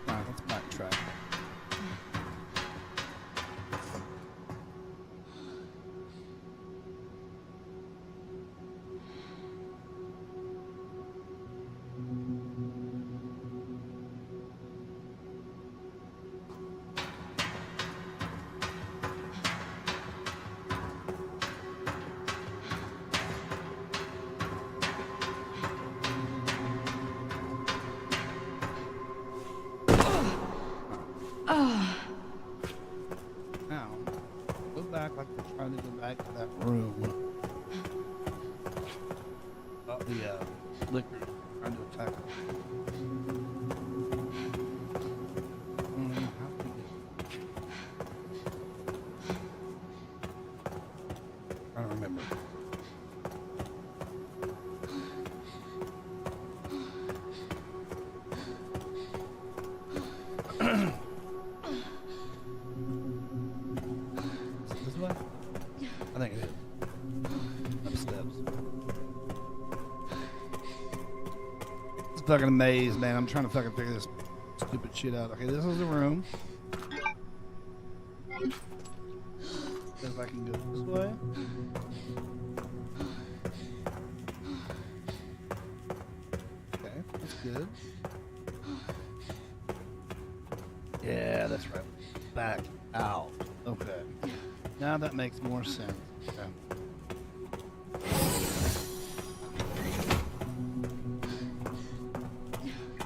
alright, let's backtrack. Now, go back like we're trying to go back to that room. About the liquor trying to attack her. How do we get I don't remember. This way? I think it is. Up steps. It's fucking a maze, man. I'm trying to fucking figure this stupid shit out. Okay, this is the room. If I can go this way. good. Yeah, that's right. Back out. Okay. Now that makes more sense. Okay.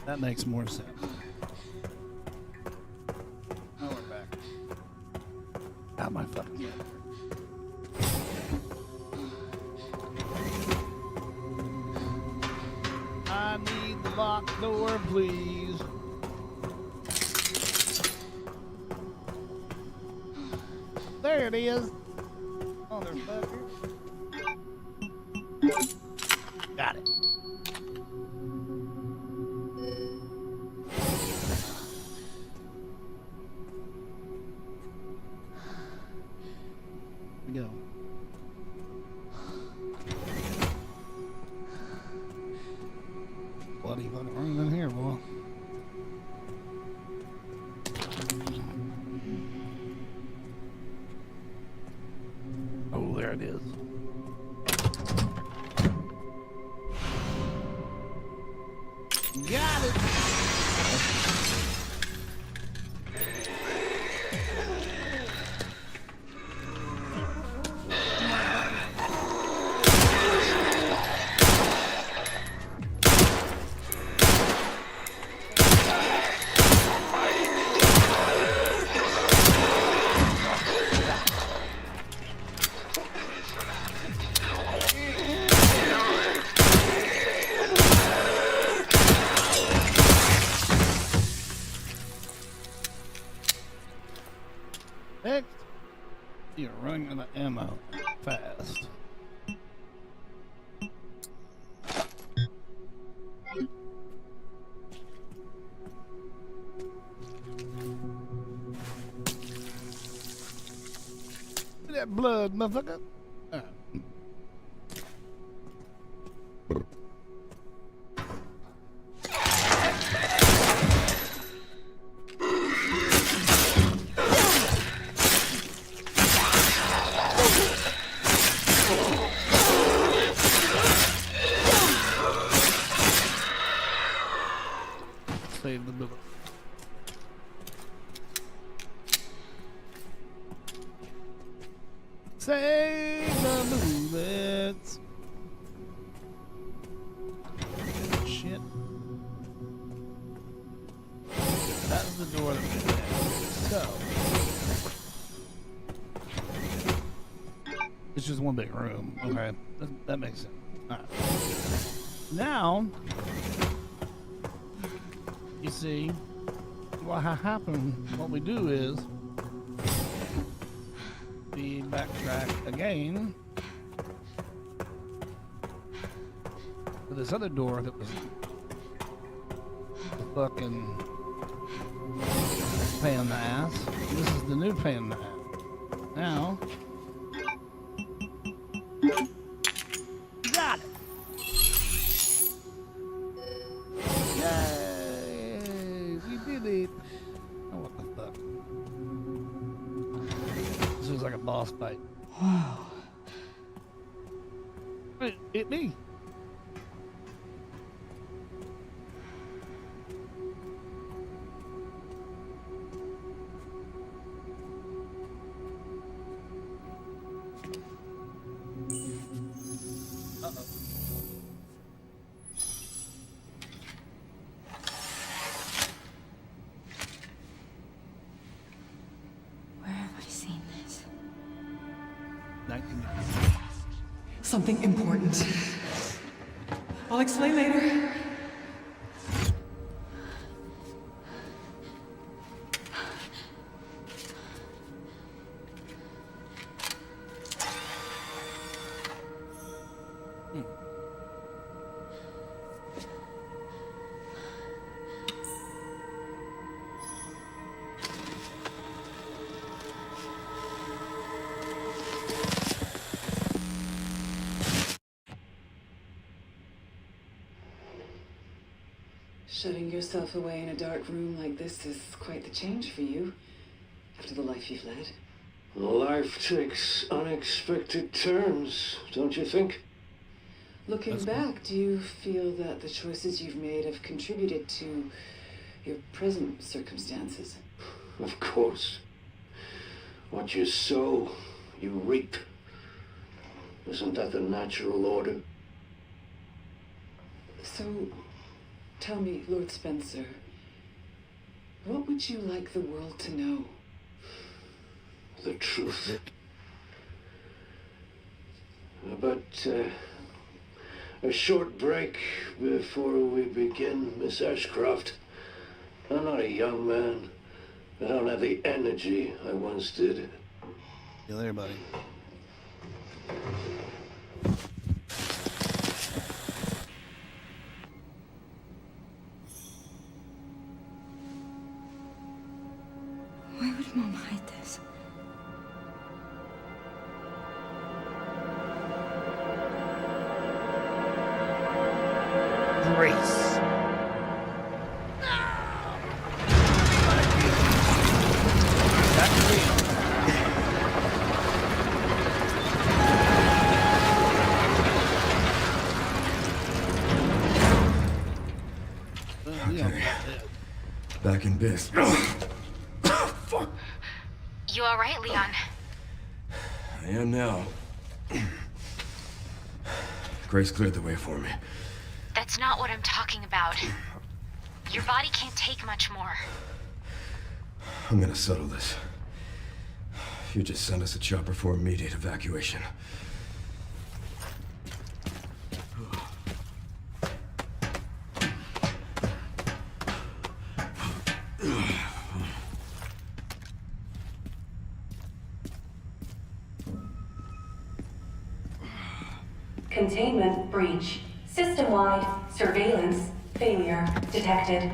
That makes more sense. Now we're back. Got my fucking head. I need the locked door, please. There it is. Motherfucker. Got it. Here we go. Bloody fucking room in here, boy. Oh, there it is. Got it. Next, you're running out of ammo fast. Look at that blood, motherfucker. Save the bullet. Save the bullets. Shit. That's the door that we went. So. It's just one big room. Okay. That makes sense. Alright. Now. You see, what happened, what we do is we backtrack again to this other door that was a fucking pain in the ass. This is the new pain in the ass. Now, got it. Yay! Oh, what the fuck? This was like a boss fight. Wow. It hit me. Uh-oh. Something important. I'll explain later. Shutting yourself away in a dark room like this is quite the change for you, after the life you've led. Life takes unexpected turns, don't you think? Looking That's back, do you feel that the choices you've made have contributed to your present circumstances? Of course. What you sow, you reap. Isn't that the natural order? So, tell me, Lord Spencer, what would you like the world to know? The truth. But a short break before we begin, Miss Ashcroft. I'm not a young man. I don't have the energy I once did. See you later, buddy. Why would Mom hide this? Grace. That's real. Okay. Back in biz. You alright, Leon? I am now. Grace cleared the way for me. That's not what I'm talking about. Your body can't take much more. I'm gonna settle this. You just send us a chopper for immediate evacuation. Containment breach. System-wide surveillance failure detected.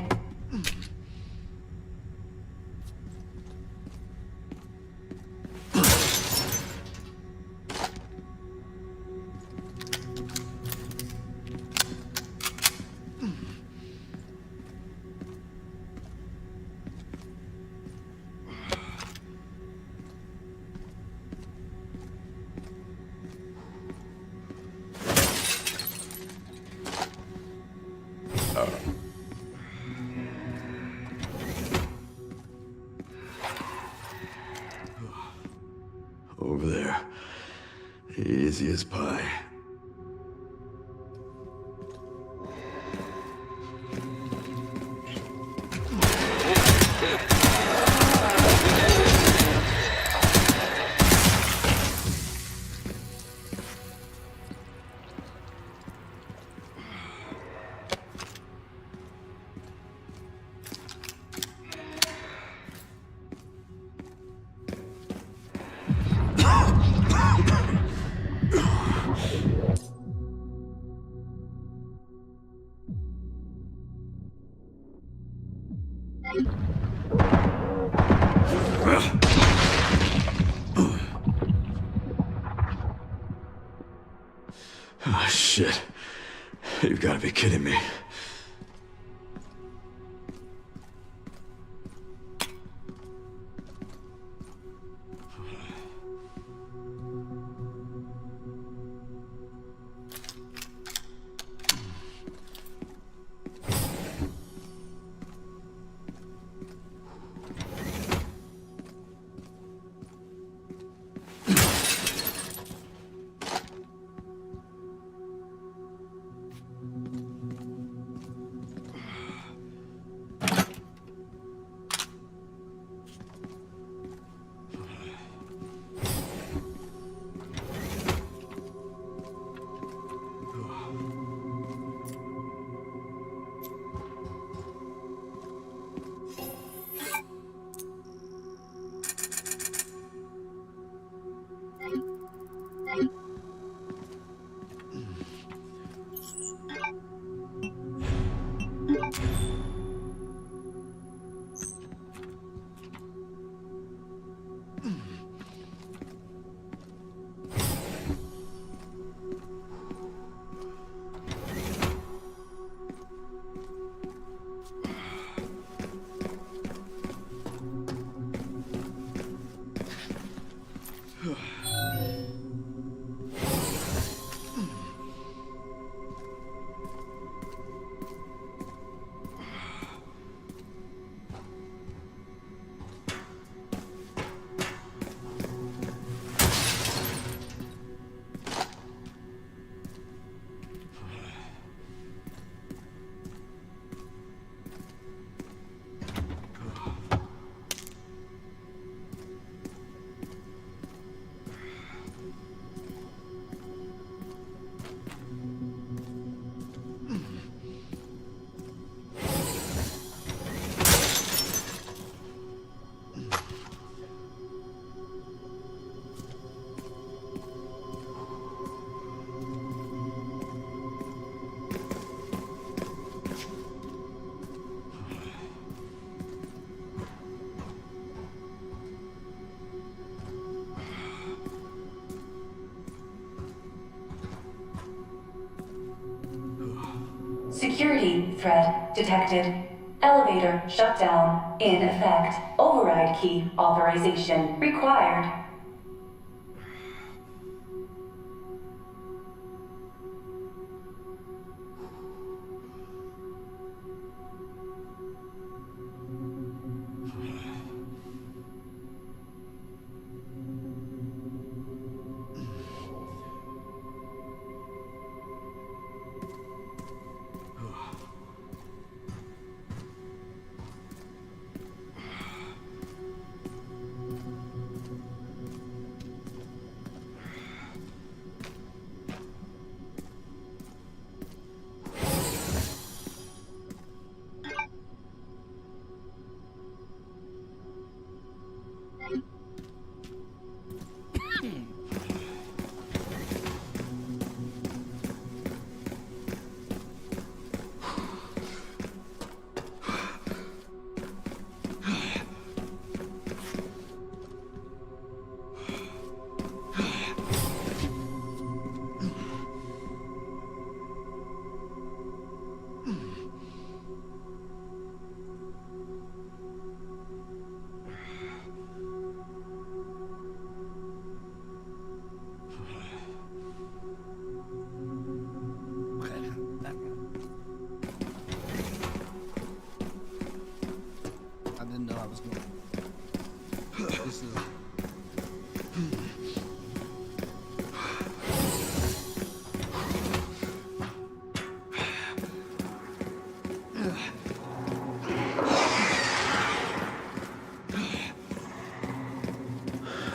Over there. Easy as pie. Oh, shit. You've got to be kidding me. Security threat detected. Elevator shutdown in effect. Override key authorization required.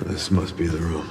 This must be the room.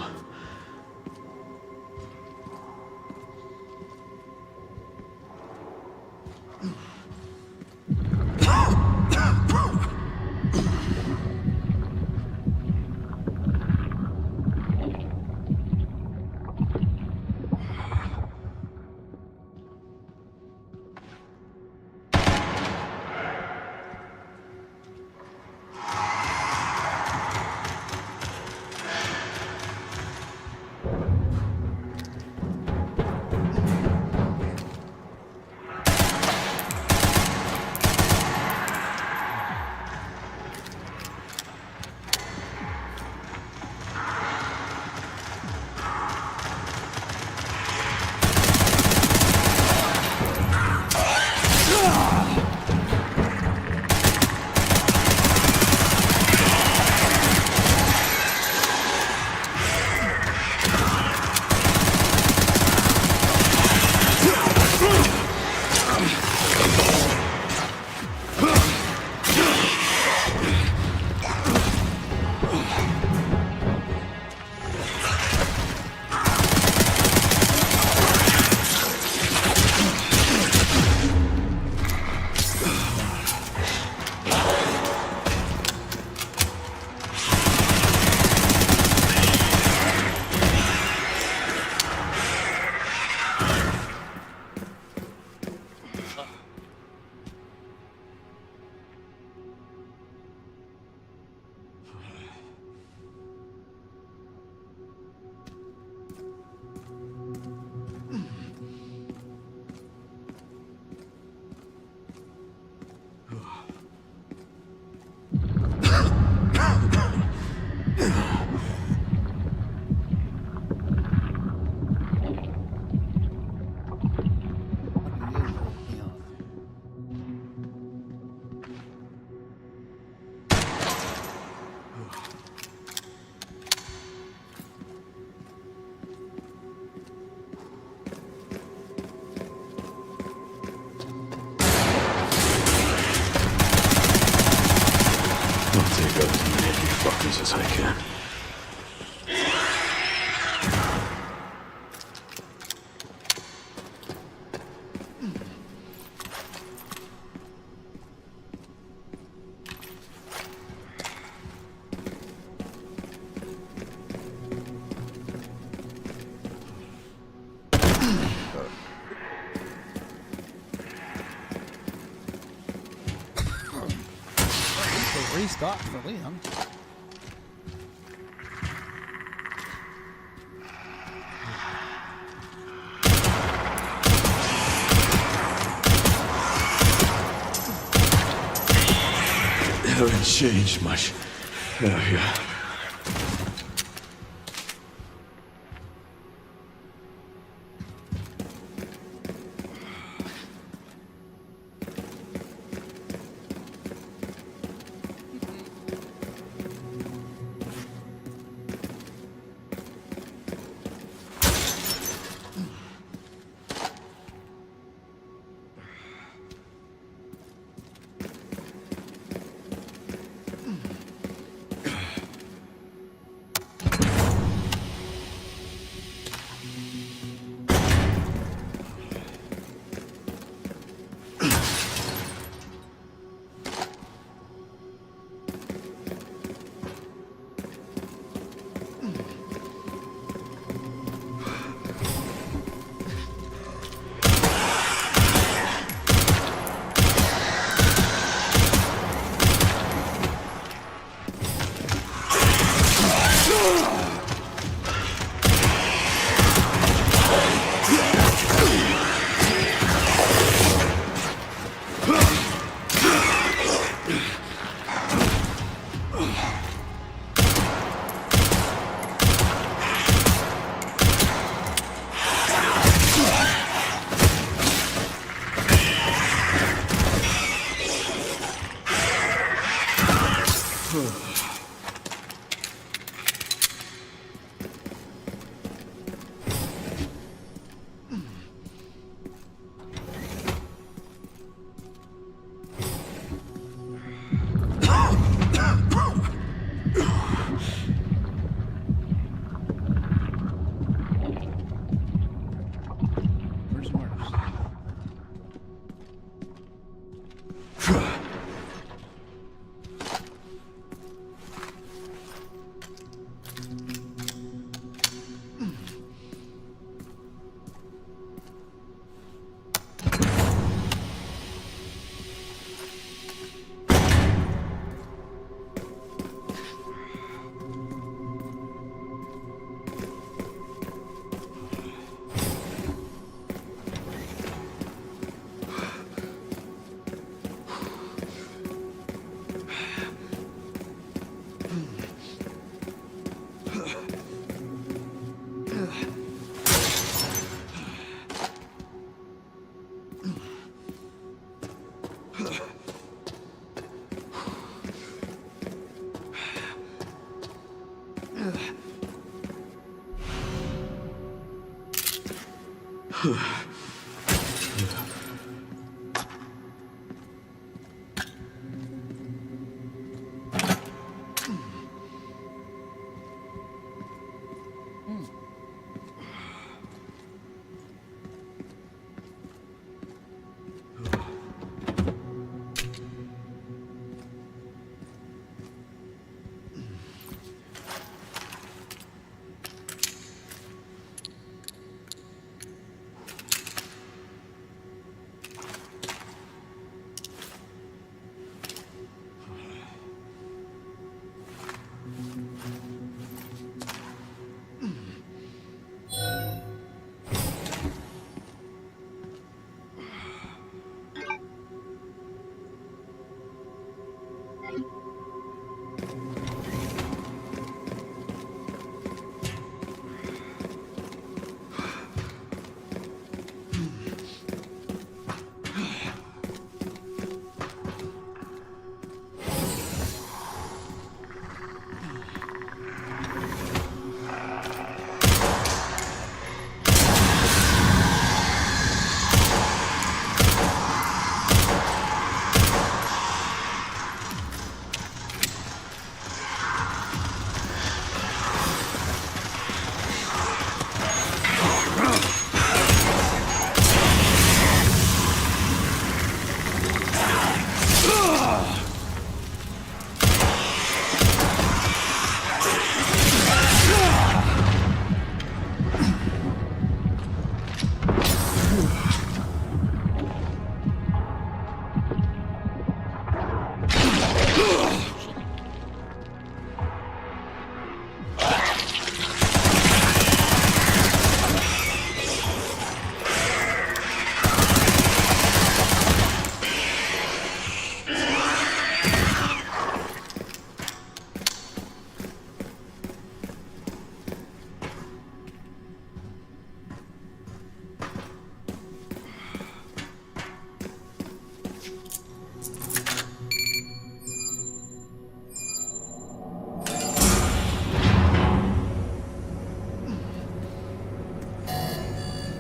As I can. Restock for Liam. haven't changed much, have you? Where's Marcus?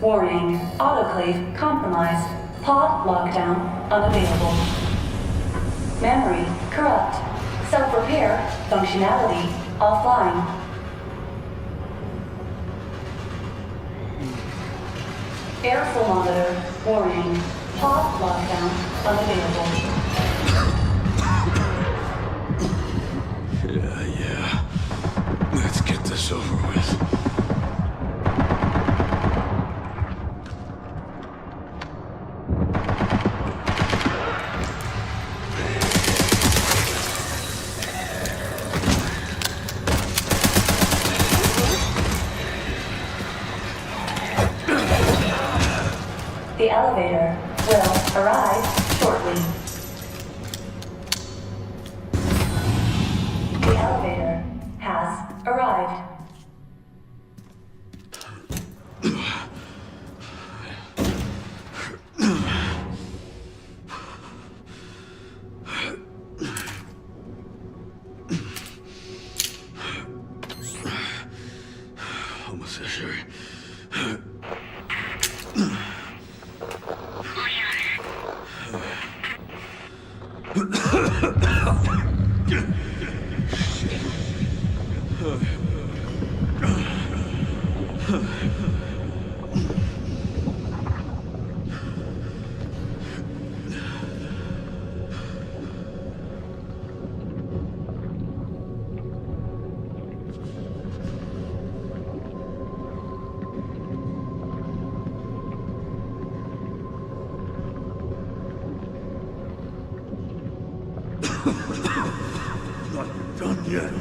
Warning, autoclave compromised. Pod lockdown unavailable. Memory corrupt. Self-repair functionality offline. Airflow monitor warning. Pod lockdown unavailable. Yeah. Let's get this over with. The elevator will arrive shortly. The elevator has arrived. Almost sure. Not done yet.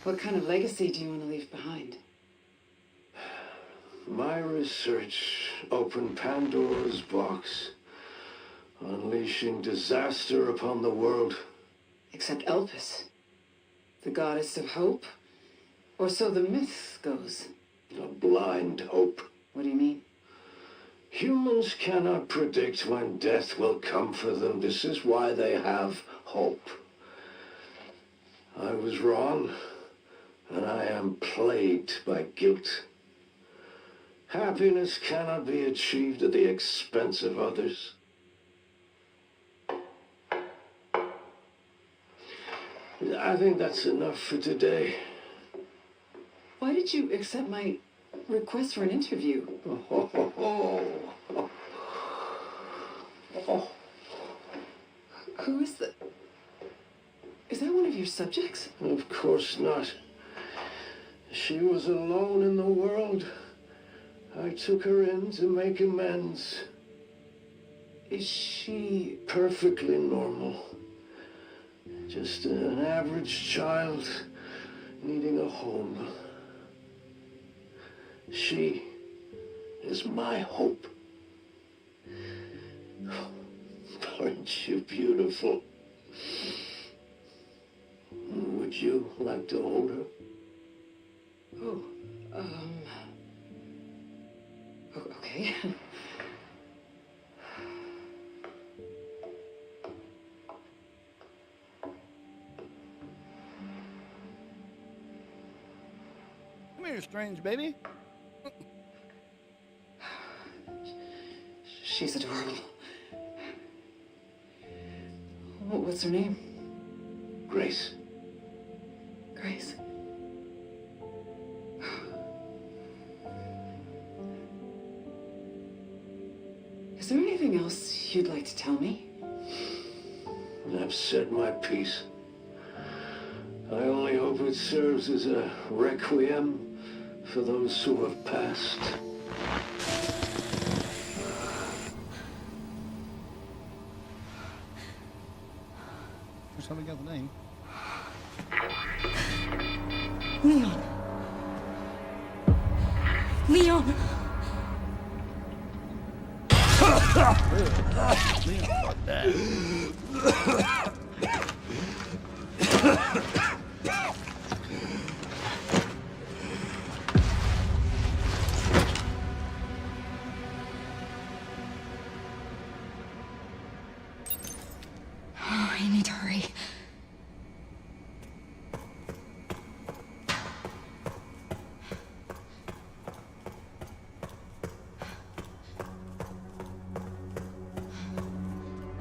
What kind of legacy do you want to leave behind? My research opened Pandora's box, unleashing disaster upon the world. Except Elpis, the goddess of hope? Or so the myth goes. A blind hope. What do you mean? Humans cannot predict when death will come for them. This is why they have hope. I was wrong, and I am plagued by guilt. Happiness cannot be achieved at the expense of others. I think that's enough for today. Why did you accept my request for an interview? Who is that? Is that one of your subjects? Of course not. She was alone in the world. I took her in to make amends. Is she... Perfectly normal. Just an average child needing a home. She is my hope. Aren't you beautiful? Would you like to hold her? Oh, okay. Come here, strange baby. She's adorable. What's her name? Grace. Grace. Is there anything else you'd like to tell me? I've said my piece. I only hope it serves as a requiem for those who have passed. That's how we got the name. Leon. Leon. Leon, fuck that. Oh, I need to hurry.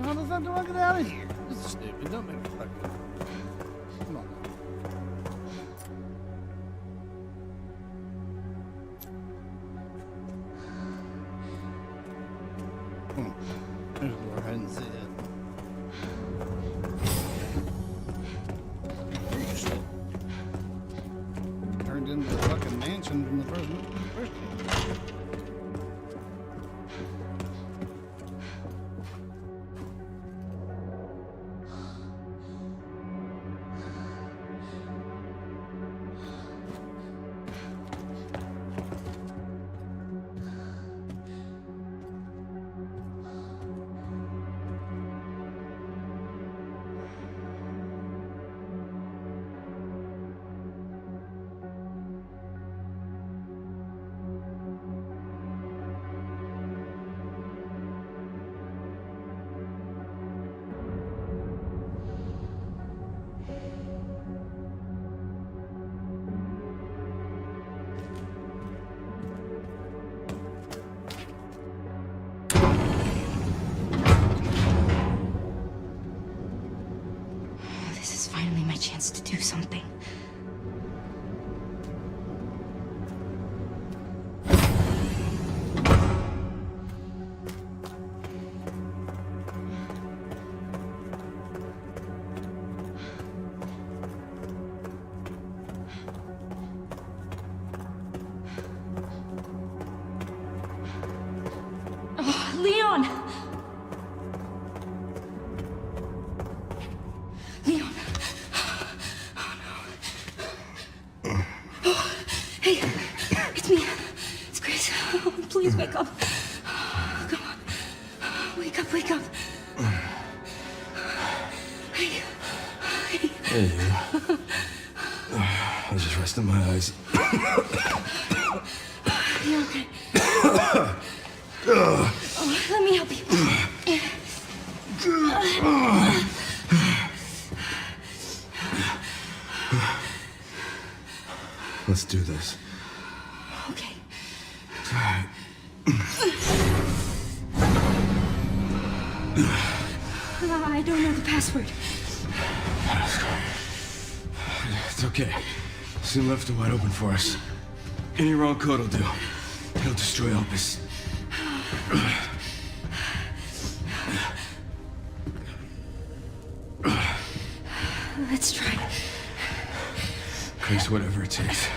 How the fuck do I get out of here? This is stupid. Don't make me fucking. Come on. There's a door. I didn't see it. Turned into the fucking mansion from the first game. This is finally my chance to do something. Oh, Leon! Leon! Oh, hey, it's me. It's Grace. Oh, please wake up. Come on. Wake up, wake up. Hey. Hey. Hey, you. I was just resting my eyes. You okay? Oh, let me help you. Let's do this. Okay. I don't know the password. It's okay. Soon left it wide open for us. Any wrong code will do. It'll destroy Elpis. Let's try. Grace, whatever it takes.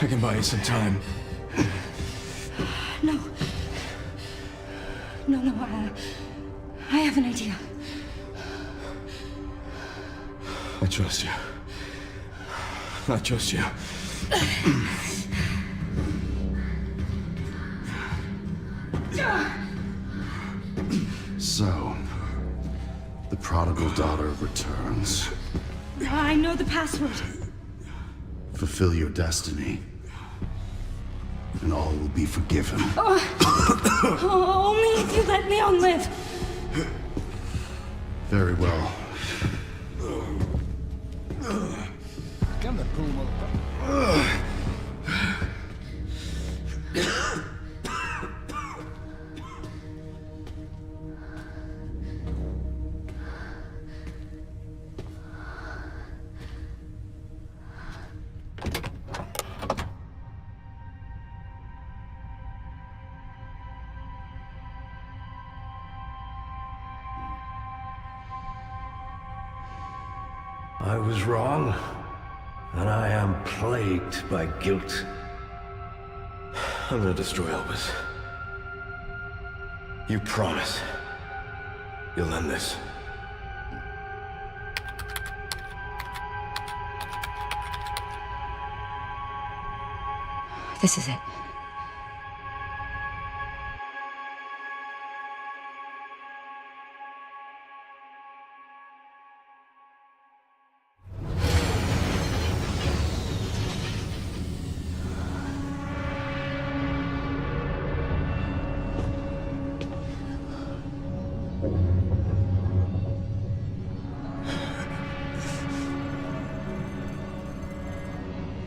I can buy you some time. No. No, I have an idea. I trust you. I trust you. So, the prodigal daughter returns. I know the password. Fulfill your destiny, and all will be forgiven. Only if you let Leon live. Very well. Come the cool motherfucker. I was wrong, and I am plagued by guilt. I'm gonna destroy Elvis. You promise you'll end this. This is it.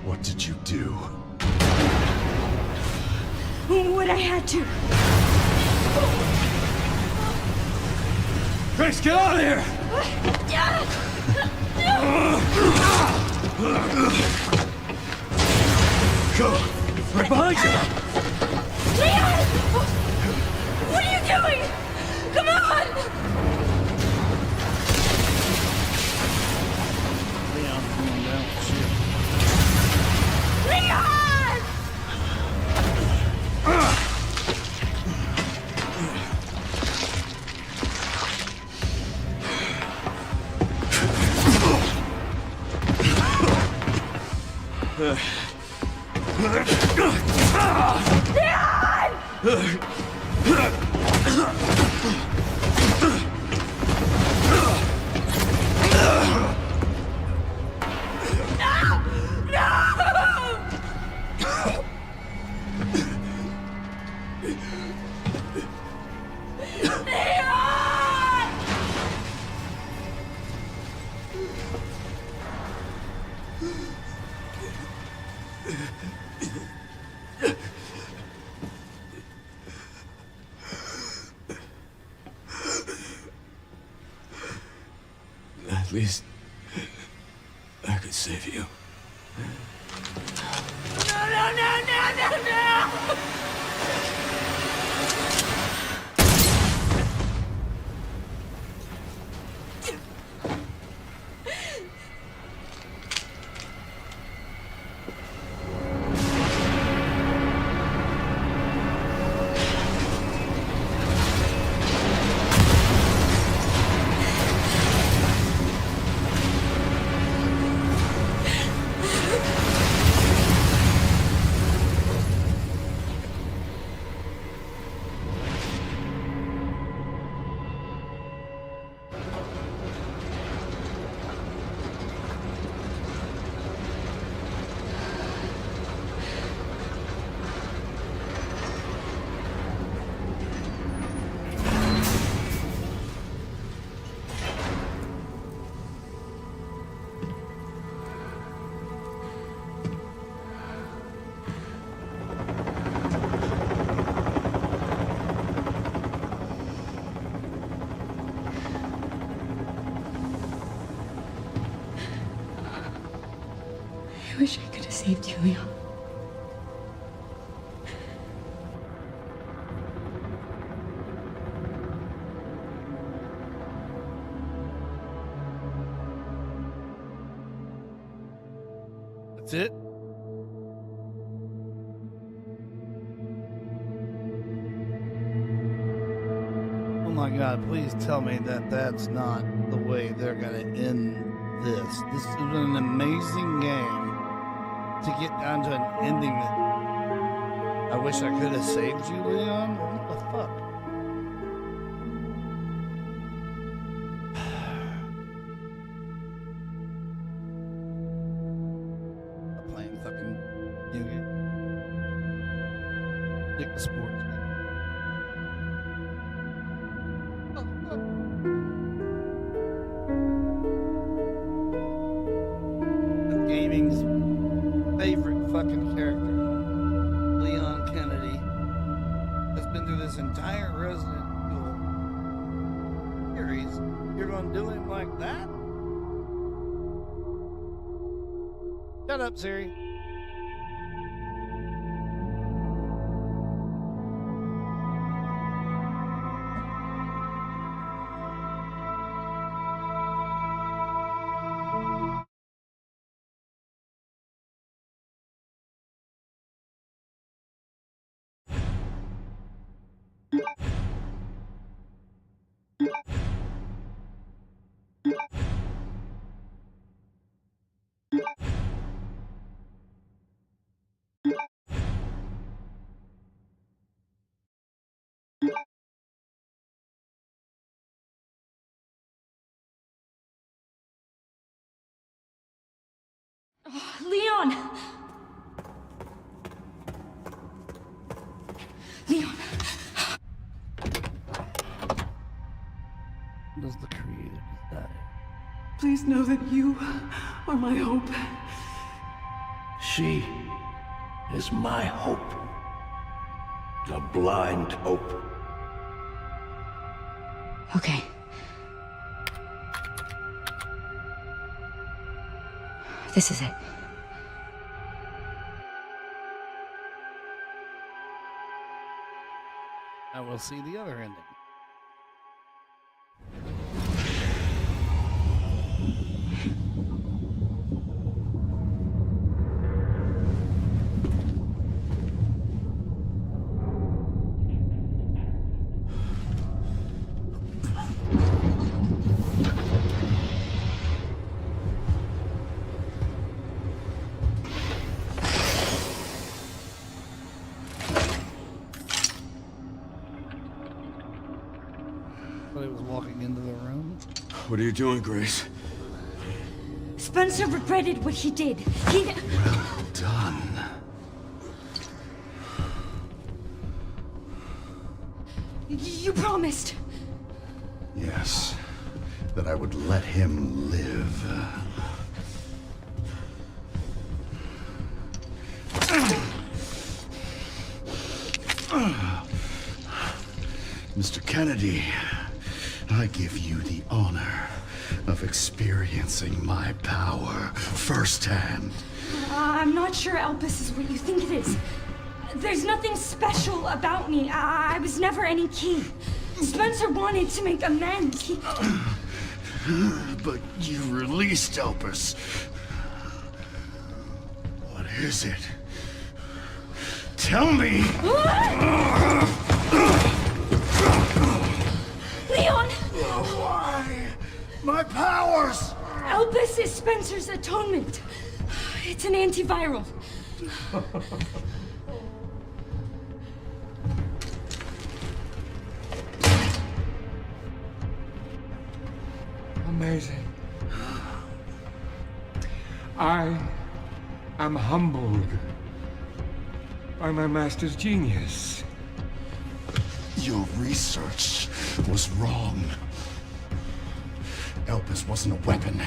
What did you do? What I had to. Grace, get out of here! Go! Right behind you! Leon! What are you doing? Come on! Leon's going down. Shit. Leon! At least I could save you. No! I wish I could have saved you, Leon. That's it? Oh my God, please tell me that that's not the way they're gonna end this. This is an amazing game to get down to an ending that I wish I could have saved you, Leon. What the fuck? I'm playing fucking video game. Dick the sports game. Gaming's favorite fucking character, Leon Kennedy, has been through this entire Resident Evil series. You're gonna do him like that? Shut up, Siri. Leon! Leon! Does the creator desire? Please know that you are my hope. She is my hope. A blind hope. Okay. This is it. I will see the other ending. But he was walking into the room. What are you doing, Grace? Spencer regretted what he did. Well done. You promised. Yes, that I would let him live. Mr. Kennedy, I give you the honor of experiencing my power firsthand. I'm not sure Elpis is what you think it is. There's nothing special about me. I was never any key. Spencer wanted to make amends. But you released Elpis. What is it? Tell me! Leon! Why? My powers! Elpis is Spencer's atonement. It's an antiviral. Amazing. I am humbled by my master's genius. Your research was wrong. Elpis wasn't a weapon.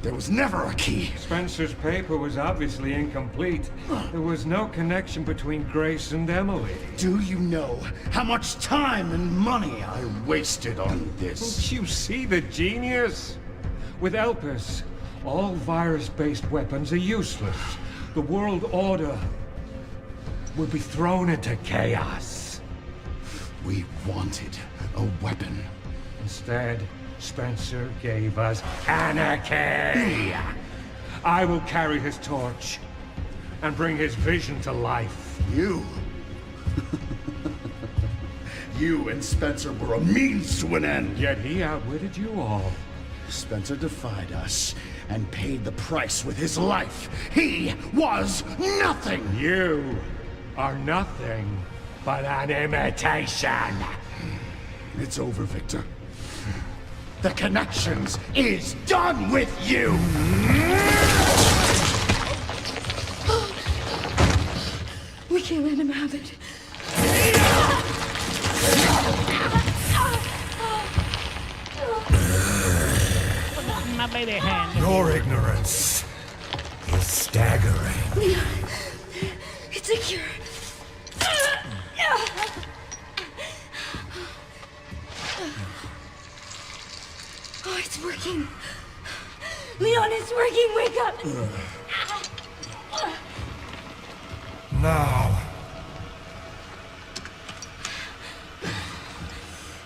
There was never a key. Spencer's paper was obviously incomplete. There was no connection between Grace and Emily. Do you know how much time and money I wasted on this? Don't you see the genius? With Elpis, all virus-based weapons are useless. The world order will be thrown into chaos. We wanted a weapon. Instead, Spencer gave us anarchy. I will carry his torch and bring his vision to life. You? You and Spencer were a means to an end. Yet he outwitted you all. Spencer defied us and paid the price with his life. He was nothing. You are nothing but an imitation. It's over, Victor. The Connections is done with you! We can't let him have it. My baby hand. Your ignorance is staggering. Leon, it's a cure. Oh, it's working. Leon, it's working. Wake up. Now,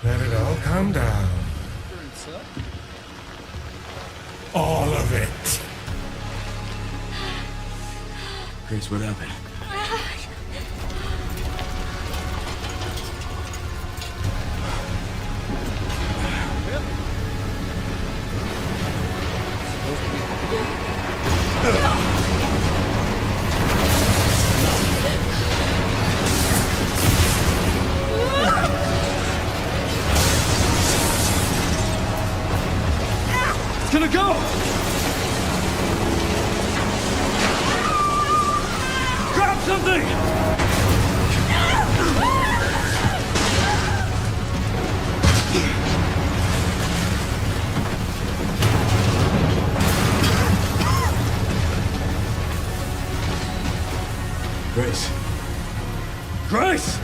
let it all come down. All of it. Grace, what happened? It's gonna go! Grab something! Grace. Grace!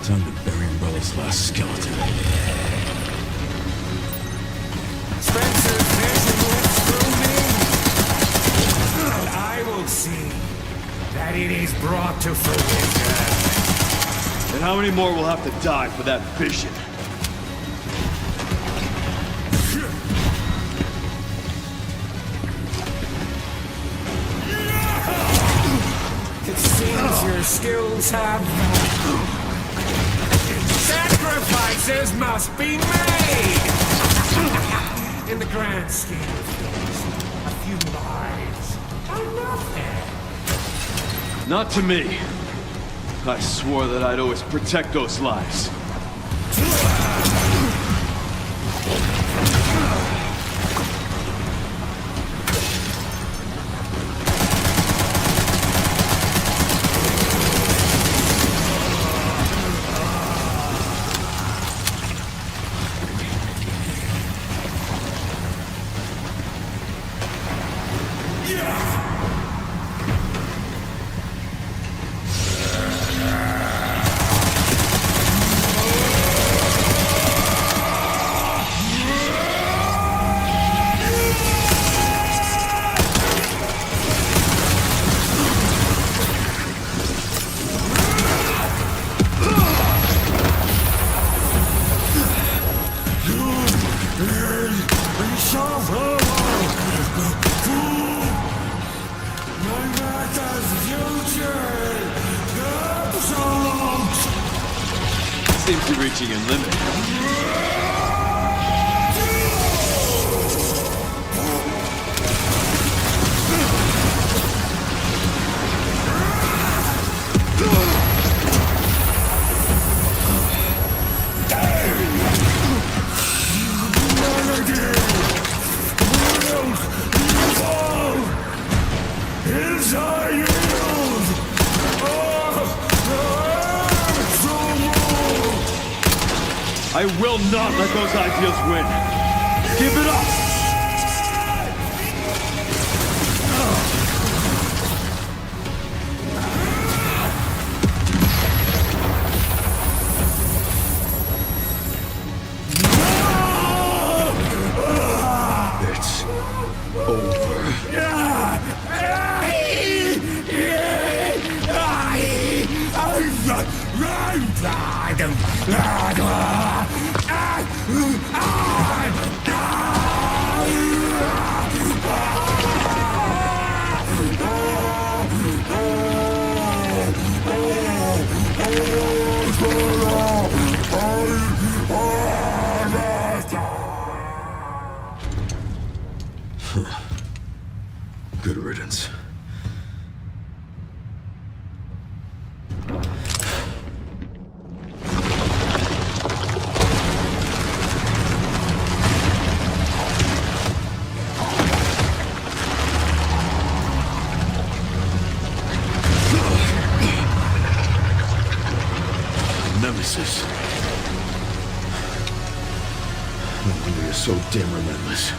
Time to bury Umbrella's last skeleton. Spencer's vision lives through me. And I will see that it is brought to fruition. And how many more will have to die for that vision? It seems your skills have sacrifices must be made! In the grand scheme of things, a few lives are nothing. Not to me. I swore that I'd always protect those lives. Seems to be reaching a limit. I will not let those ideals win. Give it up! It's over. Good riddance. Nemesis. No wonder you're so damn relentless.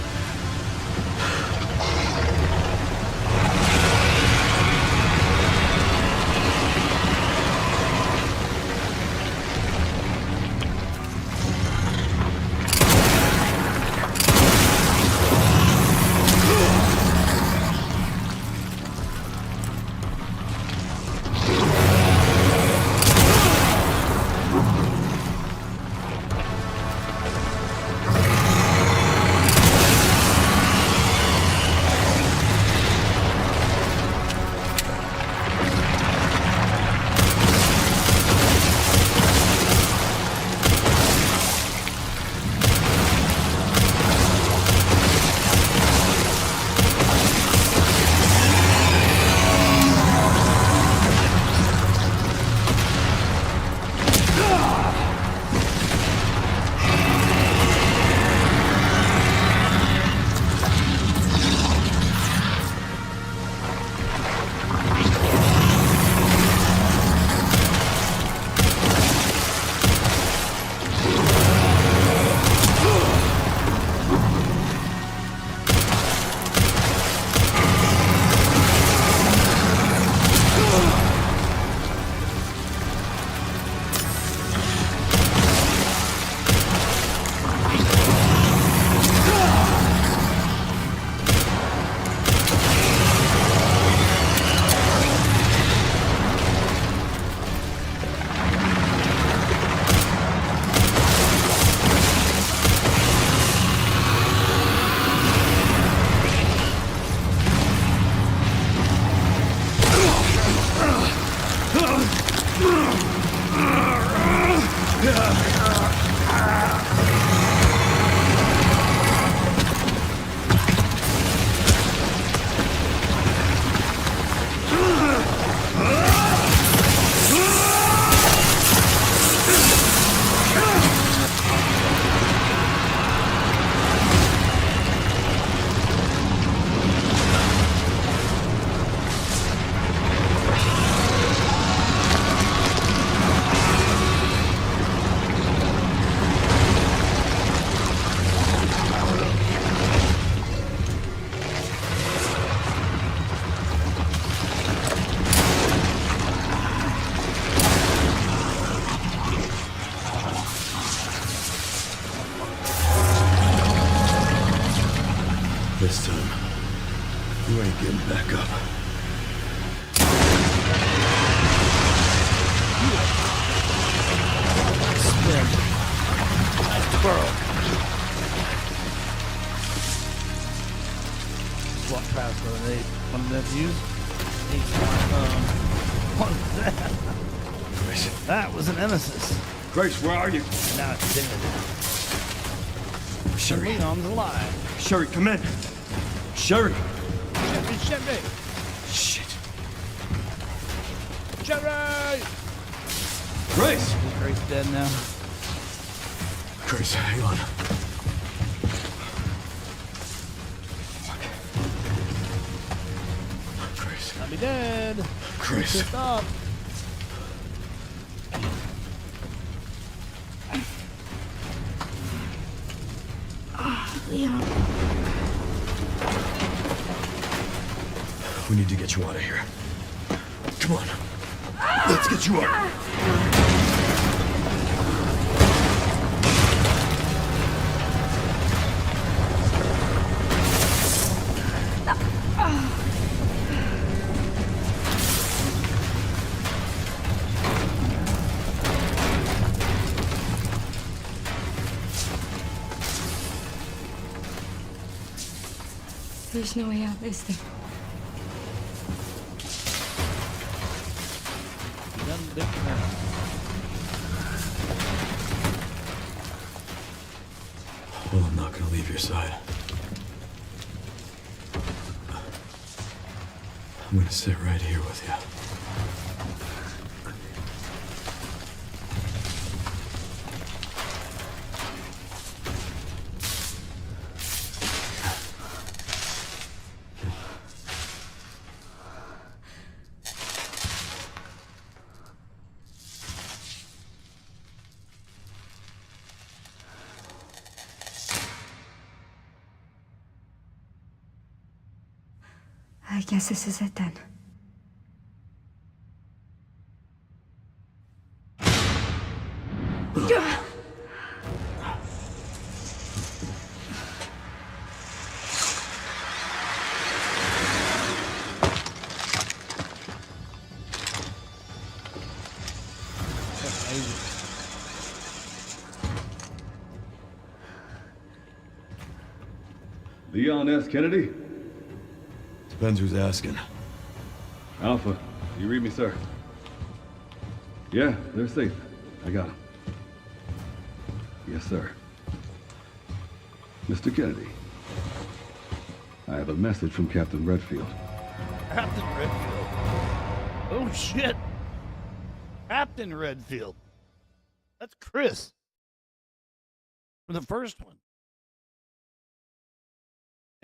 This time, you ain't getting back up. Spin. Nice twirl. Walk past one of them views. What is that? Grace. That was an Nemesis. Grace, where are you? Now it's dead. Sherry. Leon's alive. Sherry, come in. Sherry. Sherry. Shit. Sherry. Grace. Is Grace dead now? Grace, hang on. Grace. I'll be dead. Grace. Stop. Leon. We need to get you out of here. Come on. Let's get you out. There's no way out, is there? Well, I'm not gonna leave your side. I'm gonna sit right here with you. I guess this is it then. Leon S. Kennedy? Depends who's asking. Alpha, you read me, sir? Yeah, they're safe. I got them. Yes, sir. Mr. Kennedy, I have a message from Captain Redfield. Captain Redfield. Oh shit. Captain Redfield. That's Chris. For the first one.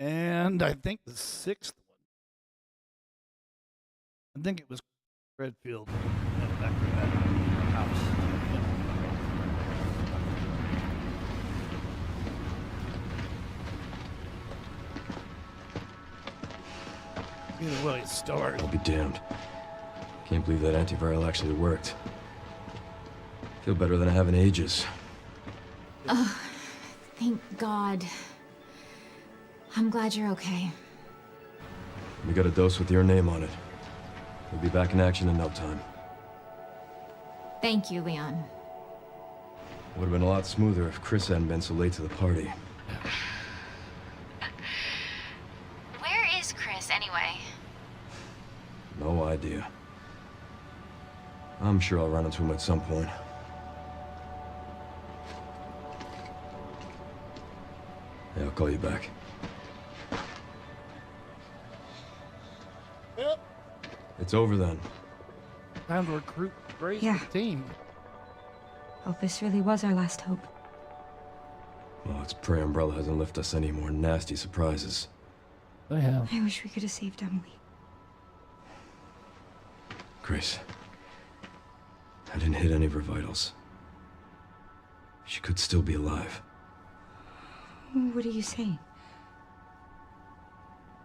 And I think the sixth one. I think it was Redfield. Back to that house. Either way, it started. I'll be damned. Can't believe that antiviral actually worked. Feel better than I have in ages. Oh, thank God. I'm glad you're okay. We got a dose with your name on it. We'll be back in action in no time. Thank you, Leon. Would have been a lot smoother if Chris hadn't been so late to the party. Where is Chris, anyway? No idea. I'm sure I'll run into him at some point. call you back. Yep. It's over then. Time to recruit Grace Yeah. to the team. Elpis really was our last hope. Well, let's pray Umbrella hasn't left us any more nasty surprises. They have. I wish we could have saved Emily. Grace, I didn't hit any of her vitals. She could still be alive. What are you saying?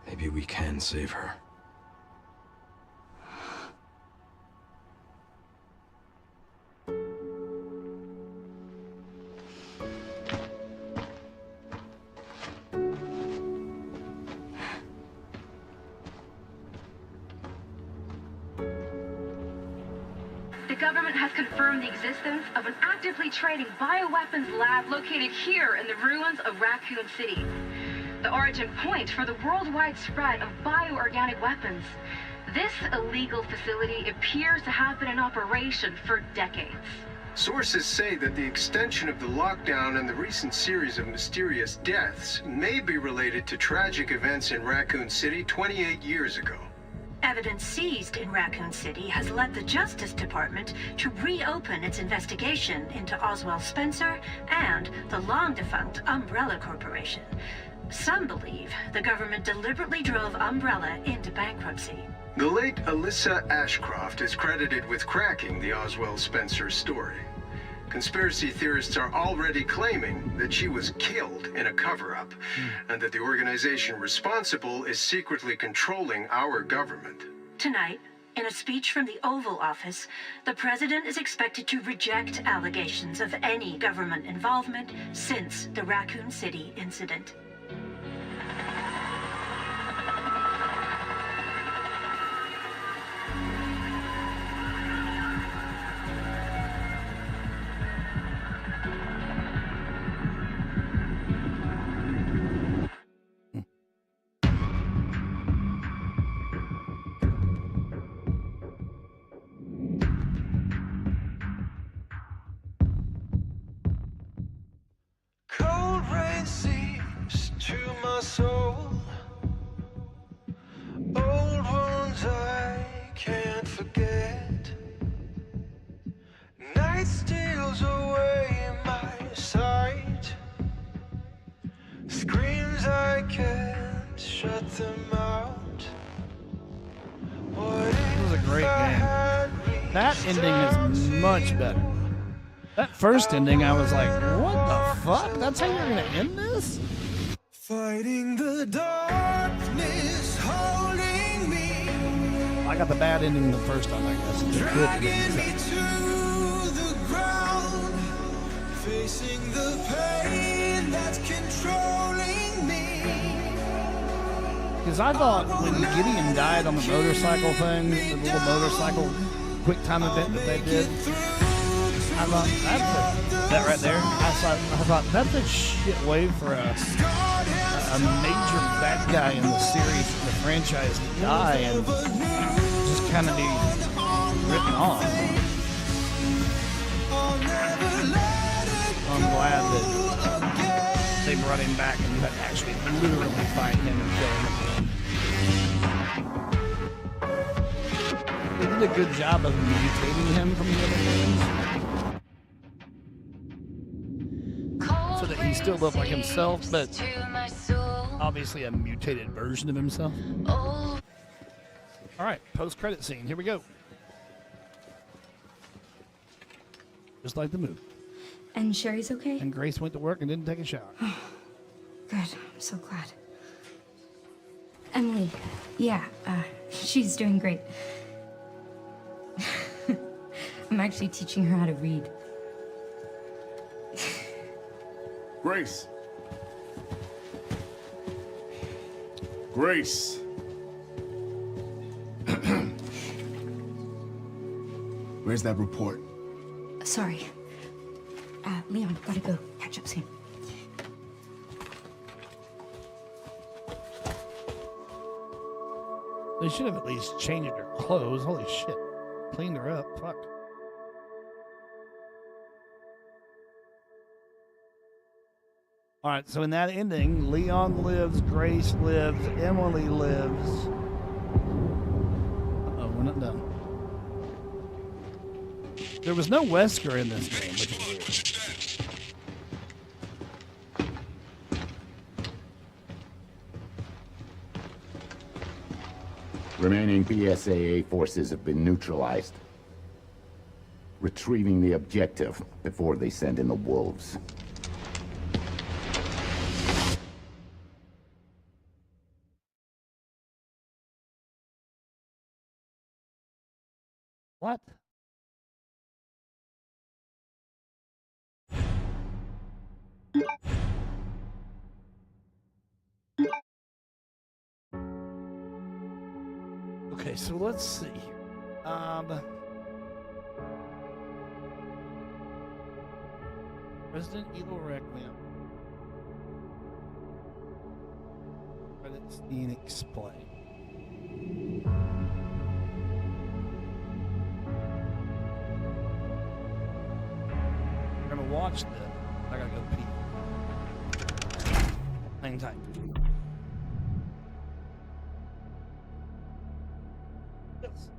Maybe we can save her. The government has confirmed the existence of an actively trading bioweapons lab located here in the ruins of Raccoon City. The origin point for the worldwide spread of bioorganic weapons. This illegal facility appears to have been in operation for decades. Sources say that the extension of the lockdown and the recent series of mysterious deaths may be related to tragic events in Raccoon City 28 years ago. Evidence seized in Raccoon City has led the Justice Department to reopen its investigation into Oswald Spencer and the long-defunct Umbrella Corporation. Some believe the government deliberately drove Umbrella into bankruptcy. The late Alyssa Ashcroft is credited with cracking the Oswald Spencer story. Conspiracy theorists are already claiming that she was killed in a cover-up, and that the organization responsible is secretly controlling our government. Tonight, in a speech from the Oval Office, the president is expected to reject allegations of any government involvement since the Raccoon City incident. Cold rain seeps to my soul. Old wounds I can't forget. Night steals away my sight. Screams I can't shut them out. This is a great game. That ending is much better. That first ending, I was like, what the fuck? That's how you're gonna end this? Fighting the darkness, holding me. I got the bad ending the first time, I guess. The good Dragging ending. me to the ground, facing the pain that's controlling me. Because I thought when Gideon died on the motorcycle thing, the little motorcycle quick time event that they did, I thought, that right there, I thought that's a shit way for a major bad guy in the series, in the franchise, to die and just kind of be written off. I'm glad that they brought him back and actually literally fight him and kill him. They did a good job of mutating him from the other games, so that he still looked like himself, but obviously a mutated version of himself. All right, post-credit scene. Here we go. Just like the movie. And Sherry's okay? And Grace went to work and didn't take a shower. Good. I'm so glad. Emily, yeah, she's doing great. I'm actually teaching her how to read. Grace. Grace. Where's that report? Sorry. Leon, gotta go. Catch up soon. They should have at least changed her clothes. Holy shit. Cleaned her up. Fuck. All right, so in that ending, Leon lives, Grace lives, Emily lives. Uh-oh, we're not done. There was no Wesker in this game, which is weird. Remaining BSAA forces have been neutralized. Retrieving the objective before they send in the wolves. What? Okay, so let's see here. Resident Evil Requiem. Credits scene explain. We're gonna watch this. I gotta go pee. Hang tight. Yes.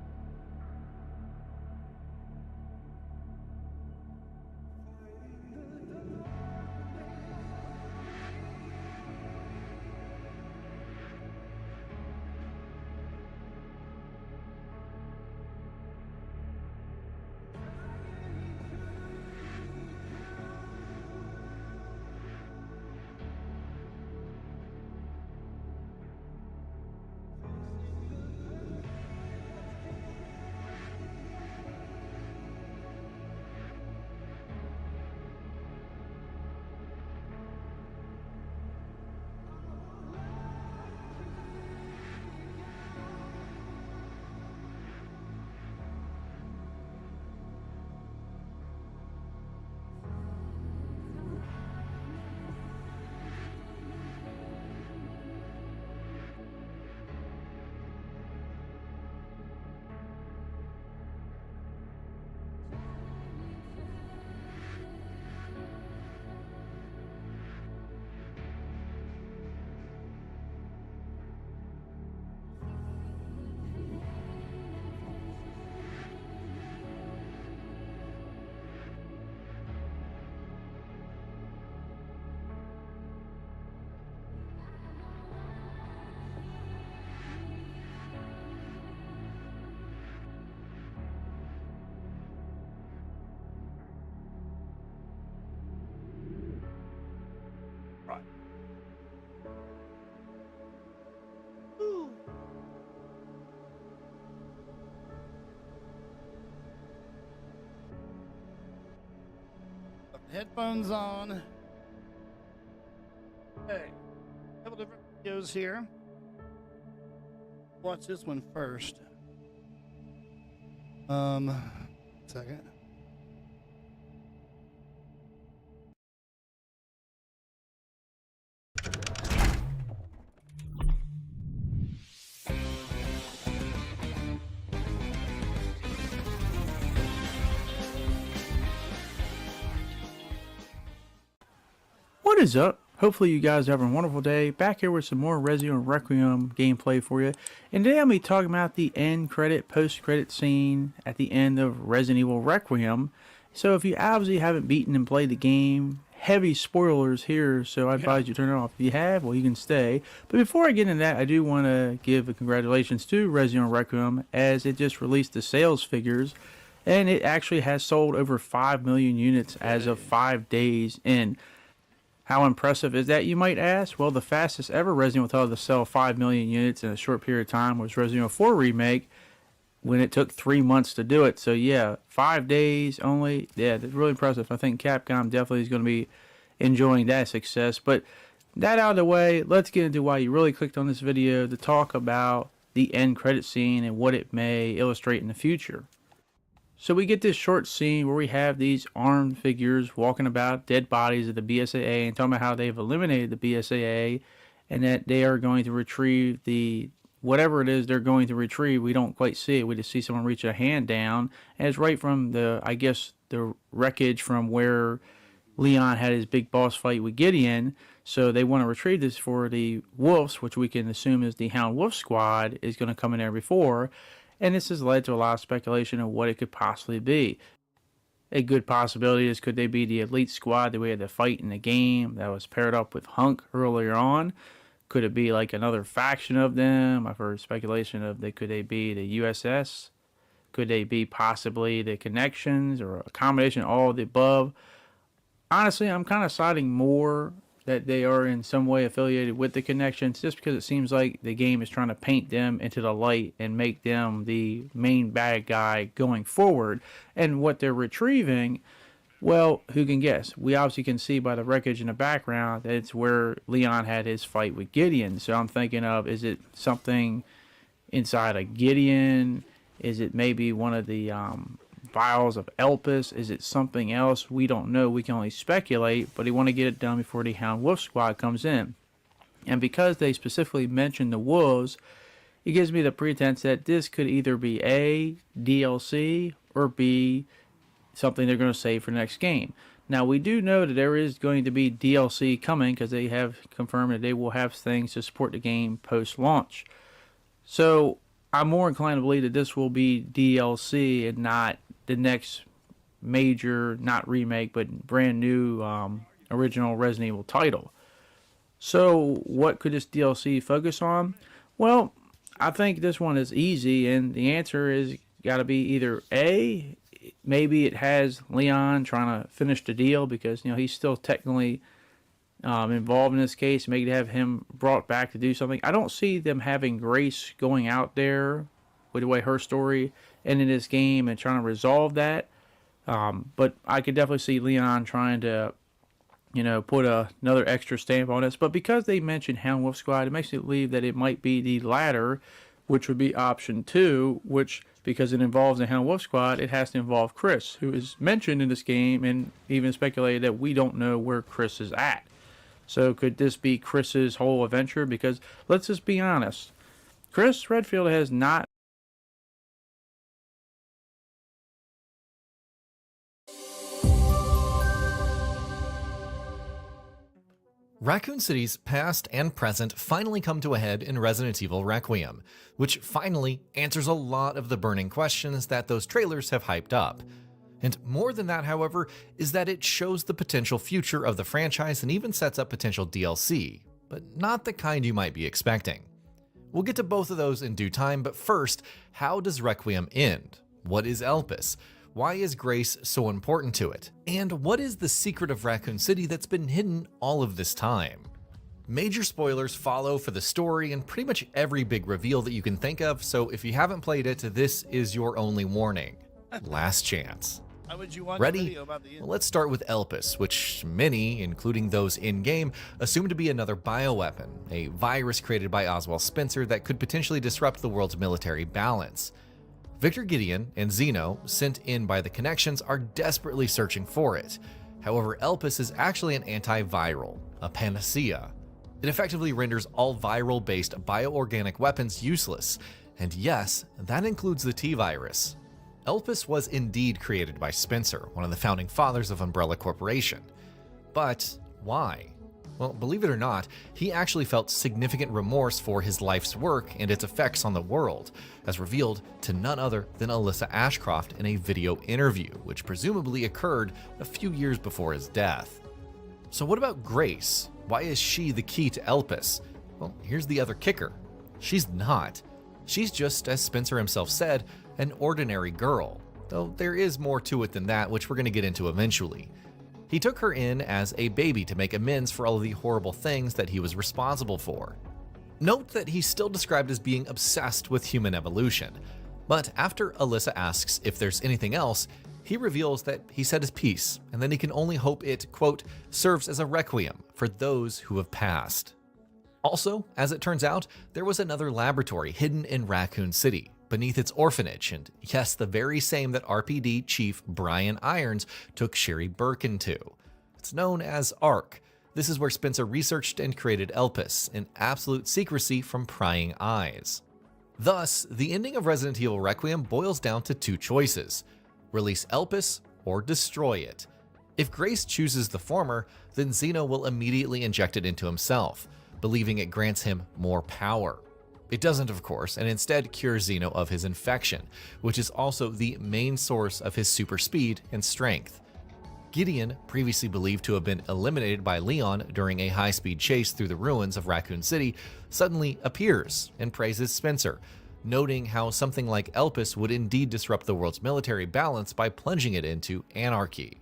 Headphones on. Okay, a couple different videos here. Watch this one first. Second. What is up? Hopefully you guys are having a wonderful day. Back here with some more Resident Evil Requiem gameplay for you. And today I'm going to be talking about the end credit, post-credit scene at the end of Resident Evil Requiem. So if you obviously haven't beaten and played the game, heavy spoilers here, so I advise you turn it off. If you have, well, you can stay. But before I get into that, I do want to give a congratulations to Resident Evil Requiem, as it just released the sales figures. And it actually has sold over 5 million units as of 5 days in. How impressive is that, you might ask? Well, the fastest ever Resident Evil title to sell 5 million units in a short period of time was Resident Evil 4 Remake, when it took 3 months to do it. So yeah, 5 days only. Yeah, that's really impressive. I think Capcom definitely is going to be enjoying that success. But that out of the way, let's get into why you really clicked on this video, to talk about the end credit scene and what it may illustrate in the future. So we get this short scene where we have these armed figures walking about dead bodies of the BSAA and talking about how they've eliminated the BSAA and that they are going to retrieve the whatever it is they're going to retrieve. We don't quite see it. We just see someone reach a hand down, and it's right from the, I guess, the wreckage from where Leon had his big boss fight with Gideon, so they want to retrieve this for the Wolves, which we can assume is the Hound Wolf Squad, is going to come in there before, and this has led to a lot of speculation of what it could possibly be. A good possibility is, could they be the Elite Squad that we had to fight in the game that was paired up with Hunk earlier on? Could it be like another faction of them? I've heard speculation of could they be the USS? Could they be possibly the Connections, or a combination of all of the above? Honestly, I'm kind of siding more that they are in some way affiliated with the Connections, just because it seems like the game is trying to paint them into the light and make them the main bad guy going forward. And what they're retrieving, well, who can guess? We obviously can see by the wreckage in the background that it's where Leon had his fight with Gideon. So I'm thinking of, is it something inside of Gideon? Is it maybe one of the vials of Elpis? Is it something else? We don't know. We can only speculate, but they want to get it done before the Hound Wolf Squad comes in. And because they specifically mentioned the wolves, it gives me the pretense that this could either be A, DLC, or B, something they're going to save for the next game. Now, we do know that there is going to be DLC coming, because they have confirmed that they will have things to support the game post-launch. So I'm more inclined to believe that this will be DLC and not the next major, not remake, but brand new original Resident Evil title. So what could this DLC focus on? Well, I think this one is easy, and the answer is got to be either A, maybe it has Leon trying to finish the deal, because he's still technically involved in this case. Maybe have him brought back to do something. I don't see them having Grace going out there with the way her story ended this game and trying to resolve that. But I could definitely see Leon trying to, put another extra stamp on this. But because they mentioned Hound Wolf Squad, it makes me believe that it might be the latter, which would be option 2, which, because it involves the Hound Wolf Squad, it has to involve Chris, who is mentioned in this game, and even speculated that we don't know where Chris is at. So could this be Chris's whole adventure? Because let's just be honest, Chris Redfield has not Raccoon City's past and present finally come to a head in Resident Evil Requiem, which finally answers a lot of the burning questions that those trailers have hyped up. And more than that, however, is that it shows the potential future of the franchise and even sets up potential DLC, but not the kind you might be expecting. We'll get to both of those in due time, but first, how does Requiem end? What is Elpis? Why is Grace so important to it? And what is the secret of Raccoon City that's been hidden all of this time? Major spoilers follow for the story and pretty much every big reveal that you can think of, so if you haven't played it, this is your only warning. Last chance. Why would you watch Ready? a video about the end? Well, let's start with Elpis, which many, including those in-game, assume to be another bioweapon, a virus created by Oswald Spencer that could potentially disrupt the world's military balance. Victor Gideon and Zeno, sent in by the Connections, are desperately searching for it. However, Elpis is actually an antiviral, a panacea. It effectively renders all viral-based bioorganic weapons useless, and yes, that includes the T-virus. Elpis was indeed created by Spencer, one of the founding fathers of Umbrella Corporation. But why? Well, believe it or not, he actually felt significant remorse for his life's work and its effects on the world, as revealed to none other than Alyssa Ashcroft in a video interview, which presumably occurred a few years before his death. So what about Grace? Why is she the key to Elpis? Well, here's the other kicker. She's not. She's just, as Spencer himself said, an ordinary girl, though there is more to it than that, which we're going to get into eventually. He took her in as a baby to make amends for all of the horrible things that he was responsible for. Note that he's still described as being obsessed with human evolution, but after Alyssa asks if there's anything else, he reveals that he said his piece, and then he can only hope it, quote, serves as a requiem for those who have passed. Also, as it turns out, there was another laboratory hidden in Raccoon City, beneath its orphanage, and yes, the very same that RPD Chief Brian Irons took Sherry Birkin to. It's known as ARC. This is where Spencer researched and created Elpis, in absolute secrecy from prying eyes. Thus, the ending of Resident Evil Requiem boils down to two choices: release Elpis or destroy it. If Grace chooses the former, then Zeno will immediately inject it into himself, believing it grants him more power. It doesn't, of course, and instead cures Zeno of his infection, which is also the main source of his super speed and strength. Gideon, previously believed to have been eliminated by Leon during a high-speed chase through the ruins of Raccoon City, suddenly appears and praises Spencer, noting how something like Elpis would indeed disrupt the world's military balance by plunging it into anarchy.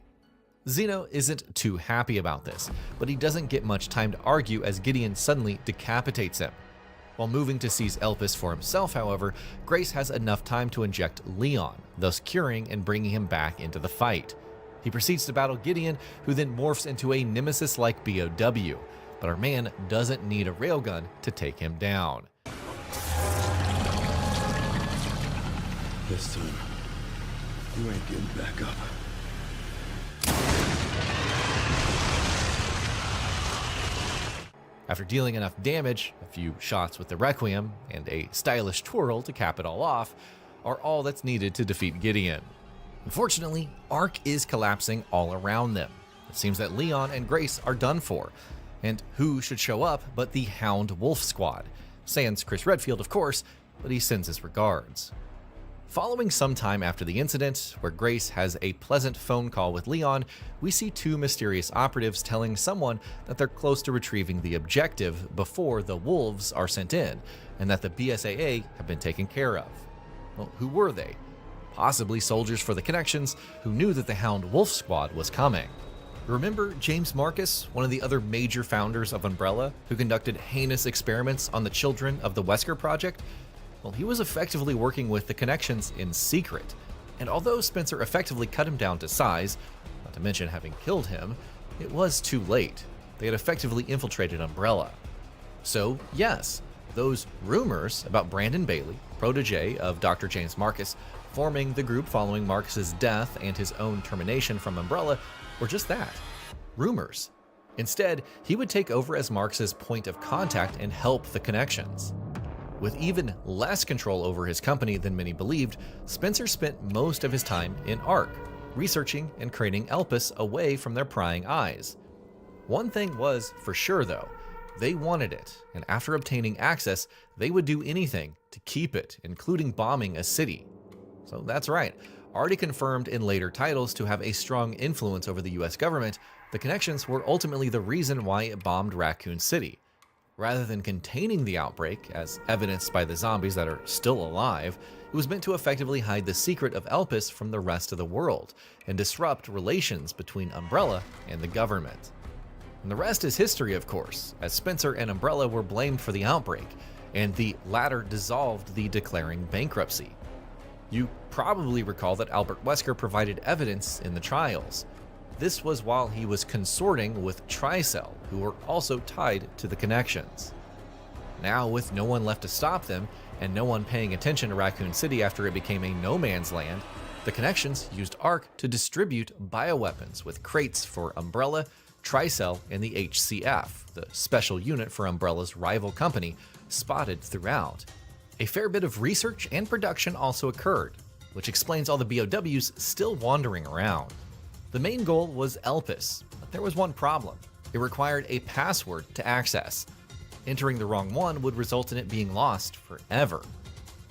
Zeno isn't too happy about this, but he doesn't get much time to argue as Gideon suddenly decapitates him. While moving to seize Elpis for himself, however, Grace has enough time to inject Leon, thus curing and bringing him back into the fight. He proceeds to battle Gideon, who then morphs into a nemesis-like BOW, but our man doesn't need a railgun to take him down. This time, you ain't getting back up. After dealing enough damage, a few shots with the Requiem, and a stylish twirl to cap it all off, are all that's needed to defeat Gideon. Unfortunately, Ark is collapsing all around them. It seems that Leon and Grace are done for, and who should show up but the Hound Wolf Squad? Sans Chris Redfield, of course, but he sends his regards. Following some time after the incident, where Grace has a pleasant phone call with Leon, we see two mysterious operatives telling someone that they're close to retrieving the objective before the wolves are sent in, and that the BSAA have been taken care of. Well, who were they? Possibly soldiers for the Connections who knew that the Hound Wolf Squad was coming. Remember James Marcus, one of the other major founders of Umbrella, who conducted heinous experiments on the children of the Wesker Project? Well, he was effectively working with the Connections in secret, and although Spencer effectively cut him down to size, not to mention having killed him, it was too late. They had effectively infiltrated Umbrella. So, yes, those rumors about Brandon Bailey, protege of Dr. James Marcus, forming the group following Marcus's death and his own termination from Umbrella were just that, rumors. Instead, he would take over as Marcus's point of contact and help the Connections. With even less control over his company than many believed, Spencer spent most of his time in Ark, researching and creating Elpis away from their prying eyes. One thing was for sure though, they wanted it, and after obtaining access, they would do anything to keep it, including bombing a city. So that's right, already confirmed in later titles to have a strong influence over the US government, the Connections were ultimately the reason why it bombed Raccoon City. Rather than containing the outbreak, as evidenced by the zombies that are still alive, it was meant to effectively hide the secret of Elpis from the rest of the world and disrupt relations between Umbrella and the government. And the rest is history, of course, as Spencer and Umbrella were blamed for the outbreak, and the latter dissolved the declaring bankruptcy. You probably recall that Albert Wesker provided evidence in the trials. This was while he was consorting with Tricell, who were also tied to the Connections. Now, with no one left to stop them, and no one paying attention to Raccoon City after it became a no-man's land, the Connections used Ark to distribute bioweapons with crates for Umbrella, Tricell, and the HCF, the special unit for Umbrella's rival company, spotted throughout. A fair bit of research and production also occurred, which explains all the BOWs still wandering around. The main goal was Elpis, but there was one problem. It required a password to access. Entering the wrong one would result in it being lost forever.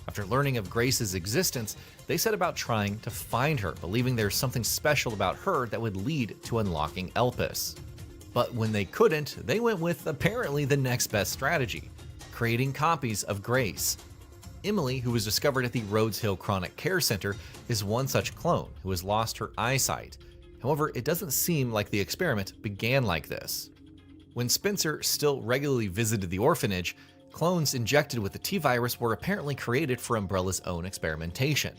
After learning of Grace's existence, they set about trying to find her, believing there's something special about her that would lead to unlocking Elpis. But when they couldn't, they went with apparently the next best strategy, creating copies of Grace. Emily, who was discovered at the Rhodes Hill Chronic Care Center, is one such clone who has lost her eyesight. However, it doesn't seem like the experiment began like this. When Spencer still regularly visited the orphanage, clones injected with the T-virus were apparently created for Umbrella's own experimentation.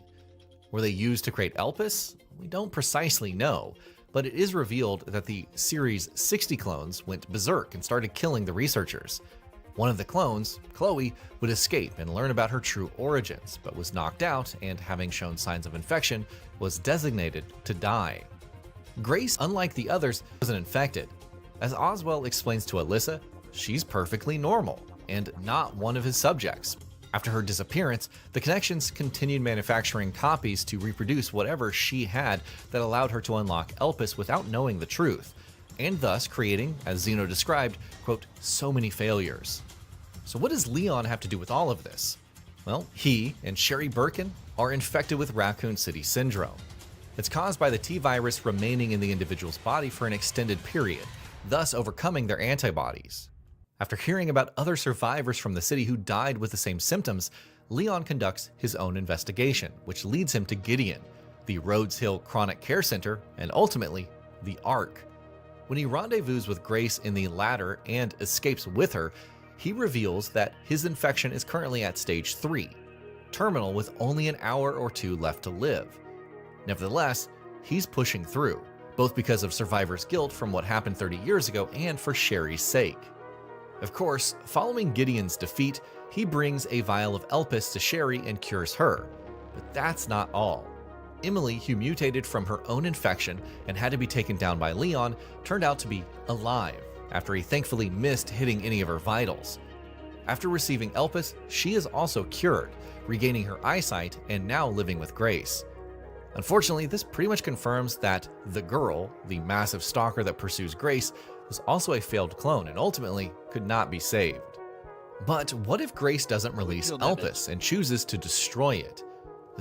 Were they used to create Elpis? We don't precisely know, but it is revealed that the Series 60 clones went berserk and started killing the researchers. One of the clones, Chloe, would escape and learn about her true origins, but was knocked out and, having shown signs of infection, was designated to die. Grace, unlike the others, wasn't infected. As Oswell explains to Alyssa, she's perfectly normal and not one of his subjects. After her disappearance, the Connections continued manufacturing copies to reproduce whatever she had that allowed her to unlock Elpis without knowing the truth, and thus creating, as Zeno described, quote, so many failures. So what does Leon have to do with all of this? Well, he and Sherry Birkin are infected with Raccoon City Syndrome. It's caused by the T-virus remaining in the individual's body for an extended period, thus overcoming their antibodies. After hearing about other survivors from the city who died with the same symptoms, Leon conducts his own investigation, which leads him to Gideon, the Rhodes Hill Chronic Care Center, and ultimately, the Ark. When he rendezvous with Grace in the latter and escapes with her, he reveals that his infection is currently at stage 3, terminal with only an hour or two left to live. Nevertheless, he's pushing through, both because of survivor's guilt from what happened 30 years ago and for Sherry's sake. Of course, following Gideon's defeat, he brings a vial of Elpis to Sherry and cures her. But that's not all. Emily, who mutated from her own infection and had to be taken down by Leon, turned out to be alive after he thankfully missed hitting any of her vitals. After receiving Elpis, she is also cured, regaining her eyesight and now living with Grace. Unfortunately, this pretty much confirms that the girl, the massive stalker that pursues Grace, was also a failed clone and ultimately could not be saved. But what if Grace doesn't release Elpis and chooses to destroy it?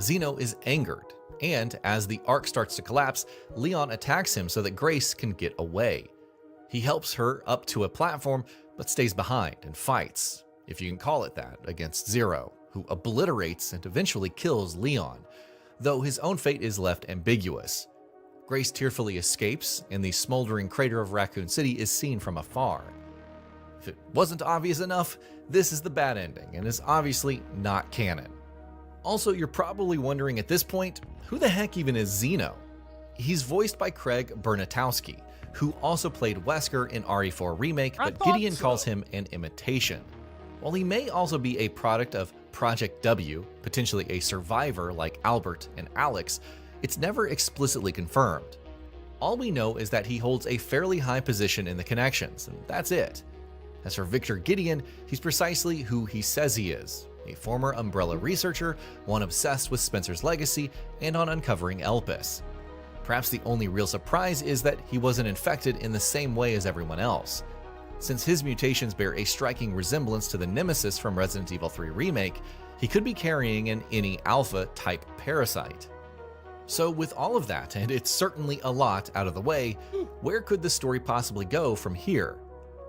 Zeno is angered, and as the Ark starts to collapse, Leon attacks him so that Grace can get away. He helps her up to a platform, but stays behind and fights, if you can call it that, against Zero, who obliterates and eventually kills Leon, though his own fate is left ambiguous. Grace tearfully escapes, and the smoldering crater of Raccoon City is seen from afar. If it wasn't obvious enough, this is the bad ending, and is obviously not canon. Also, you're probably wondering at this point, who the heck even is Zeno? He's voiced by Craig Bernatowski, who also played Wesker in RE4 Remake, but Gideon calls him an imitation. While he may also be a product of Project W, potentially a survivor like Albert and Alex, it's never explicitly confirmed. All we know is that he holds a fairly high position in the Connections, and that's it. As for Victor Gideon, he's precisely who he says he is, a former Umbrella researcher, one obsessed with Spencer's legacy and on uncovering Elpis. Perhaps the only real surprise is that he wasn't infected in the same way as everyone else. Since his mutations bear a striking resemblance to the Nemesis from Resident Evil 3 Remake, he could be carrying an Ini Alpha-type parasite. So with all of that, and it's certainly a lot out of the way, where could the story possibly go from here?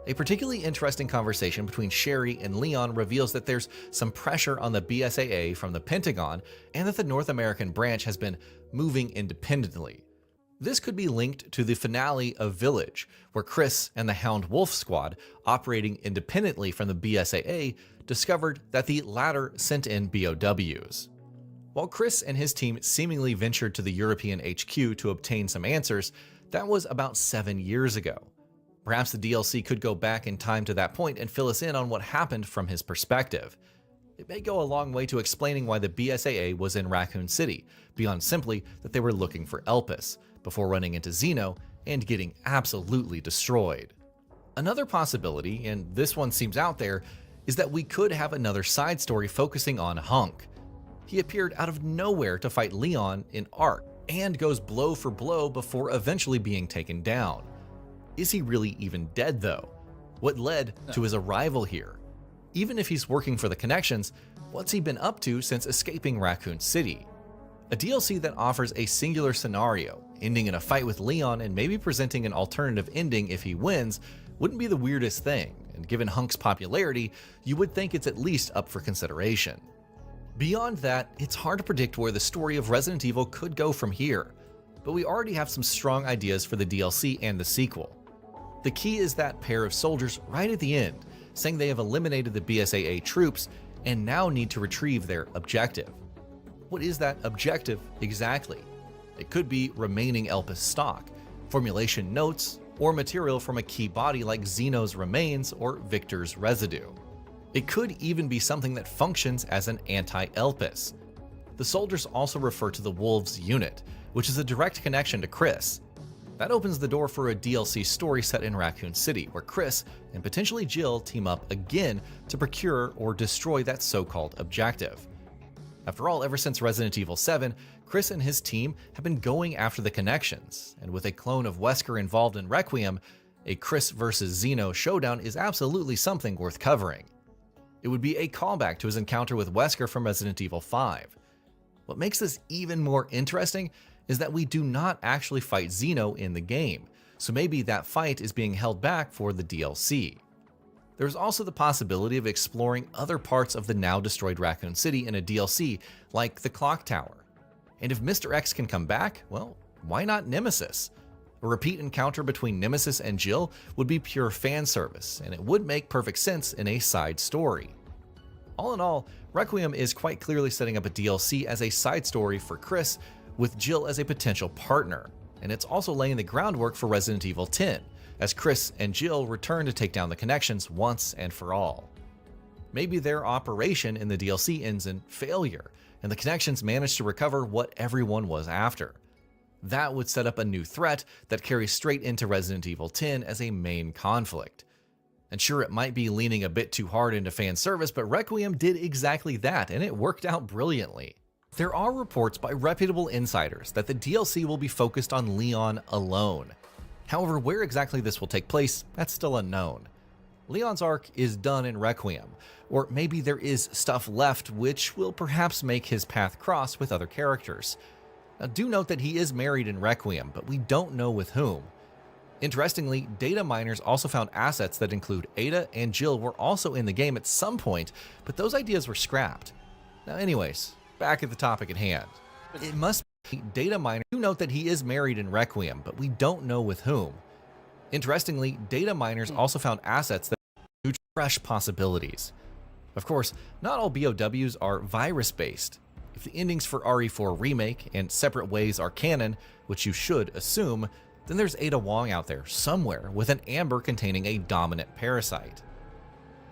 A particularly interesting conversation between Sherry and Leon reveals that there's some pressure on the BSAA from the Pentagon and that the North American branch has been moving independently. This could be linked to the finale of Village, where Chris and the Hound Wolf Squad, operating independently from the BSAA, discovered that the latter sent in BOWs. While Chris and his team seemingly ventured to the European HQ to obtain some answers, that was about 7 years ago. Perhaps the DLC could go back in time to that point and fill us in on what happened from his perspective. It may go a long way to explaining why the BSAA was in Raccoon City, beyond simply that they were looking for Elpis, before running into Zeno and getting absolutely destroyed. Another possibility, and this one seems out there, is that we could have another side story focusing on Hunk. He appeared out of nowhere to fight Leon in Ark, and goes blow for blow before eventually being taken down. Is he really even dead though? What led to his arrival here? Even if he's working for the Connections, what's he been up to since escaping Raccoon City? A DLC that offers a singular scenario, ending in a fight with Leon and maybe presenting an alternative ending if he wins, wouldn't be the weirdest thing, and given Hunk's popularity, you would think it's at least up for consideration. Beyond that, it's hard to predict where the story of Resident Evil could go from here, but we already have some strong ideas for the DLC and the sequel. The key is that pair of soldiers right at the end, saying they have eliminated the BSAA troops and now need to retrieve their objective. What is that objective exactly? It could be remaining Elpis stock, formulation notes, or material from a key body like Zeno's remains or Victor's residue. It could even be something that functions as an anti-Elpis. The soldiers also refer to the Wolves unit, which is a direct connection to Chris. That opens the door for a DLC story set in Raccoon City, where Chris and potentially Jill team up again to procure or destroy that so-called objective. After all, ever since Resident Evil 7, Chris and his team have been going after the connections, and with a clone of Wesker involved in Requiem, a Chris versus Xeno showdown is absolutely something worth covering. It would be a callback to his encounter with Wesker from Resident Evil 5. What makes this even more interesting is that we do not actually fight Xeno in the game, so maybe that fight is being held back for the DLC. There's also the possibility of exploring other parts of the now destroyed Raccoon City in a DLC, like the Clock Tower. And if Mr. X can come back, well, why not Nemesis? A repeat encounter between Nemesis and Jill would be pure fan service, and it would make perfect sense in a side story. All in all, Requiem is quite clearly setting up a DLC as a side story for Chris, with Jill as a potential partner, and it's also laying the groundwork for Resident Evil 10, as Chris and Jill return to take down the connections once and for all. Maybe their operation in the DLC ends in failure, and the connections manage to recover what everyone was after. That would set up a new threat that carries straight into Resident Evil 10 as a main conflict. And sure, it might be leaning a bit too hard into fan service, but Requiem did exactly that, and it worked out brilliantly. There are reports by reputable insiders that the DLC will be focused on Leon alone. However, where exactly this will take place, that's still unknown. Leon's arc is done in Requiem, or maybe there is stuff left which will perhaps make his path cross with other characters. Now, do note that he is married in Requiem, but we don't know with whom. Interestingly, data miners also found assets that include Ada and Jill were also in the game at some point, but those ideas were scrapped. Now anyways, back at the topic at hand. It must be data miners. Do note that he is married in Requiem, but we don't know with whom. Interestingly, data miners also found assets that include fresh possibilities. Of course, not all BOWs are virus-based. If the endings for RE4 Remake and Separate Ways are canon, which you should assume, then there's Ada Wong out there somewhere with an amber containing a dominant parasite.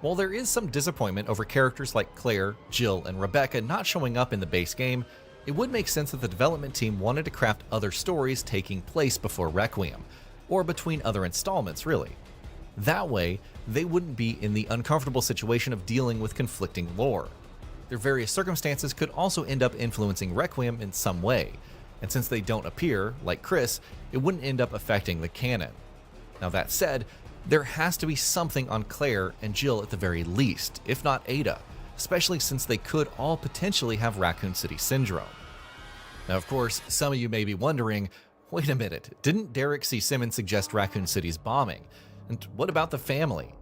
While there is some disappointment over characters like Claire, Jill, and Rebecca not showing up in the base game, it would make sense that the development team wanted to craft other stories taking place before Requiem, or between other installments really. That way, they wouldn't be in the uncomfortable situation of dealing with conflicting lore. Their various circumstances could also end up influencing Requiem in some way, and since they don't appear, like Chris, it wouldn't end up affecting the canon. Now that said, there has to be something on Claire and Jill at the very least, if not Ada, especially since they could all potentially have Raccoon City Syndrome. Now of course, some of you may be wondering, wait a minute, didn't Derek C. Simmons suggest Raccoon City's bombing? And what about the family?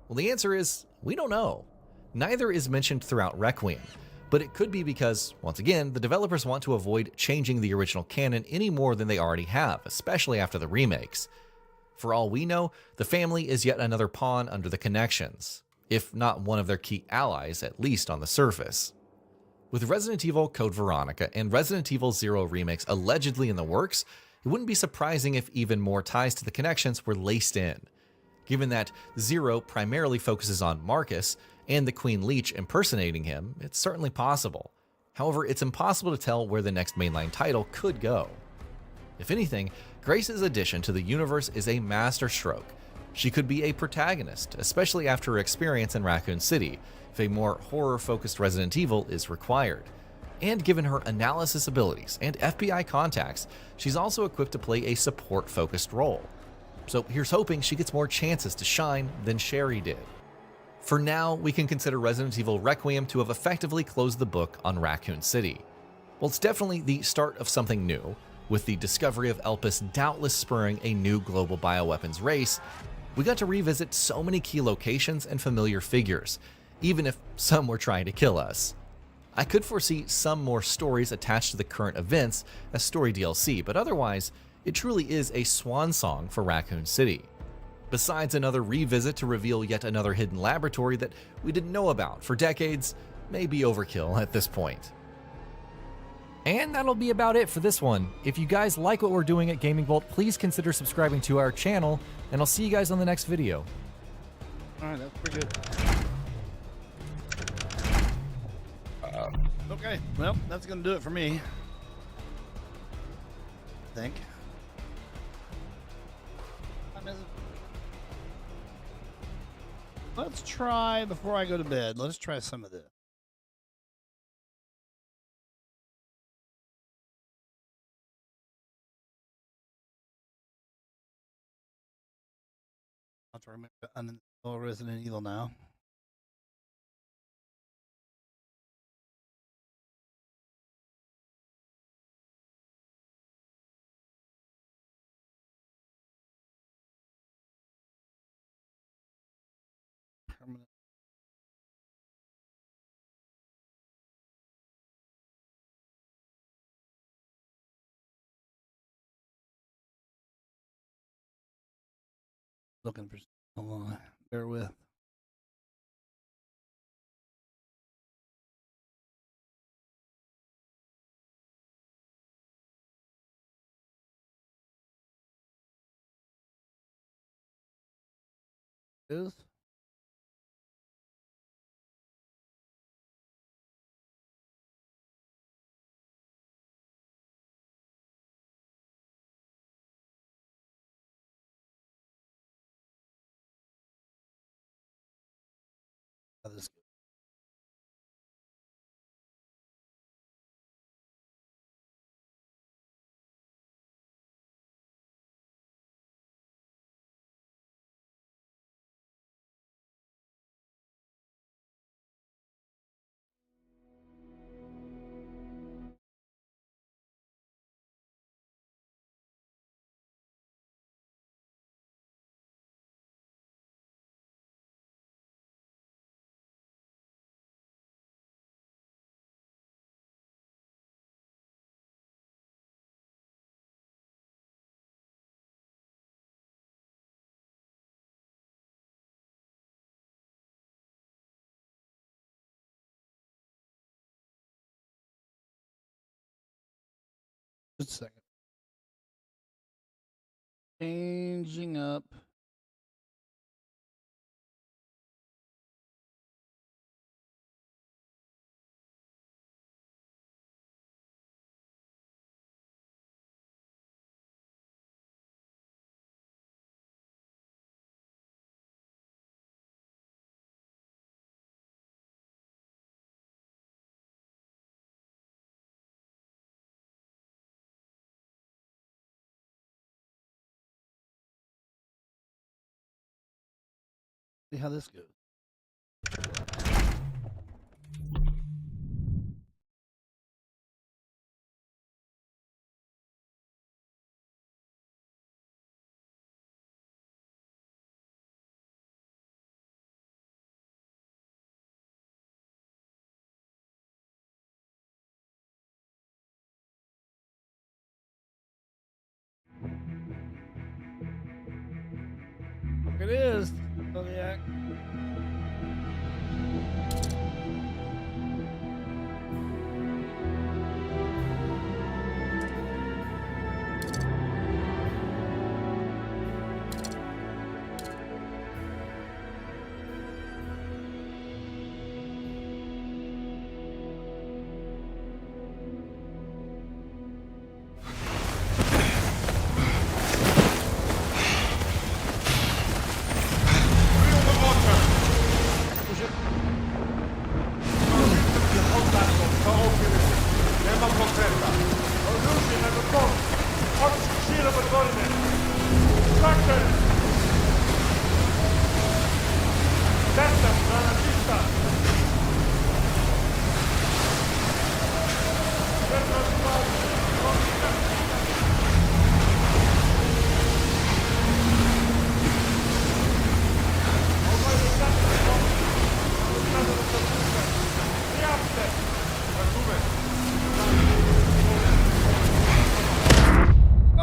Well, the answer is, we don't know. Neither is mentioned throughout Requiem, but it could be because, once again, the developers want to avoid changing the original canon any more than they already have, especially after the remakes. For all we know, the family is yet another pawn under the connections, if not one of their key allies, at least on the surface. With Resident Evil Code Veronica and Resident Evil 0 remakes allegedly in the works, it wouldn't be surprising if even more ties to the connections were laced in. Given that 0 primarily focuses on Marcus, and the Queen Leech impersonating him, it's certainly possible. However, it's impossible to tell where the next mainline title could go. If anything, Grace's addition to the universe is a masterstroke. She could be a protagonist, especially after her experience in Raccoon City, if a more horror-focused Resident Evil is required. And given her analysis abilities and FBI contacts, she's also equipped to play a support-focused role. So here's hoping she gets more chances to shine than Sherry did. For now, we can consider Resident Evil Requiem to have effectively closed the book on Raccoon City. Well, it's definitely the start of something new, with the discovery of Elpis doubtless spurring a new global bioweapons race. We got to revisit so many key locations and familiar figures, even if some were trying to kill us. I could foresee some more stories attached to the current events as story DLC, but otherwise, it truly is a swan song for Raccoon City. Besides another revisit to reveal yet another hidden laboratory that we didn't know about for decades, may be overkill at this point. And that'll be about it for this one. If you guys like what we're doing at Gaming Vault, please consider subscribing to our channel, and I'll see you guys on the next video. Alright, that's pretty good. Okay, well, that's gonna do it for me. I think. time is it? Let's try, before I go to bed, let's try some of this. I have to remember to uninstall Resident Evil now. Permanent. Looking for. Hold on. Bear with. Is. How this goes. Just a second. Changing up. See how this goes. It is. Zodiac.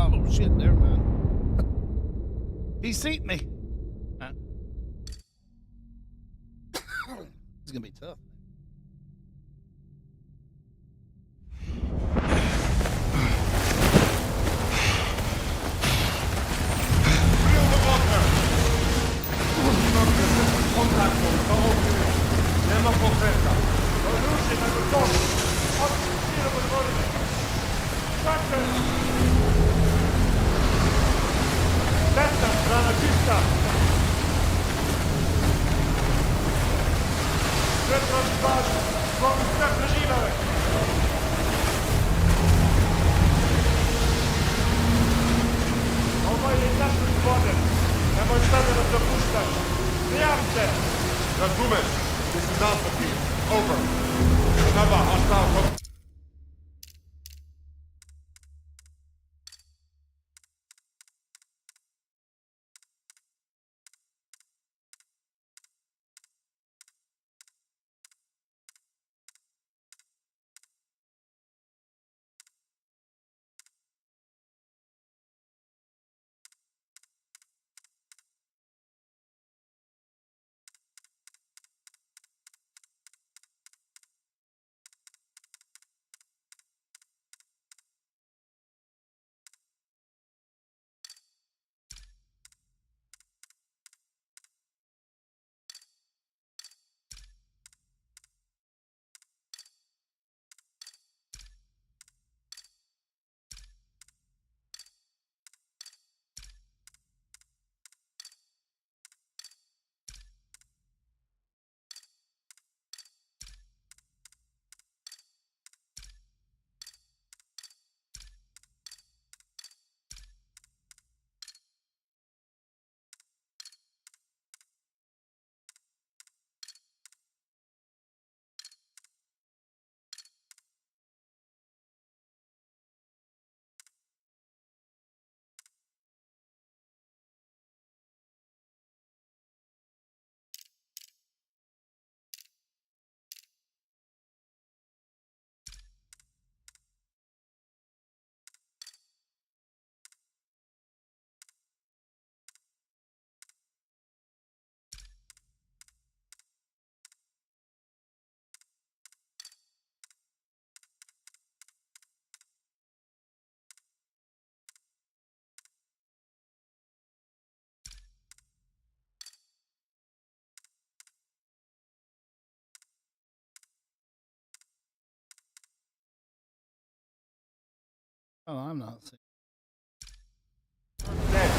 Oh shit, never mind. He seat me. It's gonna be tough. Destra, Strana czysta! Zewnątrz bazy! Złomy strefy zimę! Obaj jest naszym zwonem! Na mój stronę nas dopuszczać! Zmieniam się! Gentlemen, this is Alpha Team. Over. Remember, hostile. Oh, I'm not sick. Dead.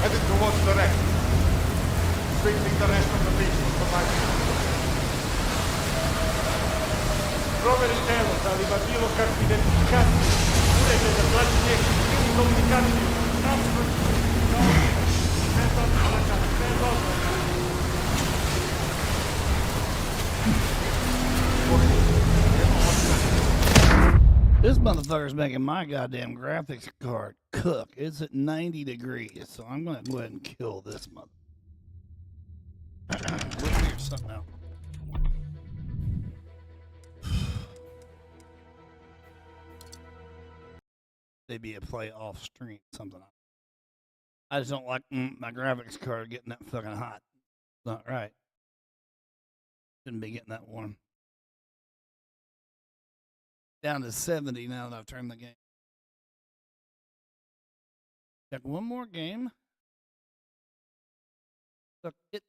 Headed towards the wreck. Sweeping the rest of the beach for my Proveri telo da li bilo kakvi identifikacije, uređaj za plaćanje i komunikaciju. This motherfucker's making my goddamn graphics card cook. It's at 90 degrees, so I'm gonna go ahead and kill this mother. We'll figure something out. Maybe a play off stream, something. I just don't like my graphics card getting that fucking hot. It's not right. Shouldn't be getting that warm. Down to 70 now that I've turned the game. Check one more game. Suck it.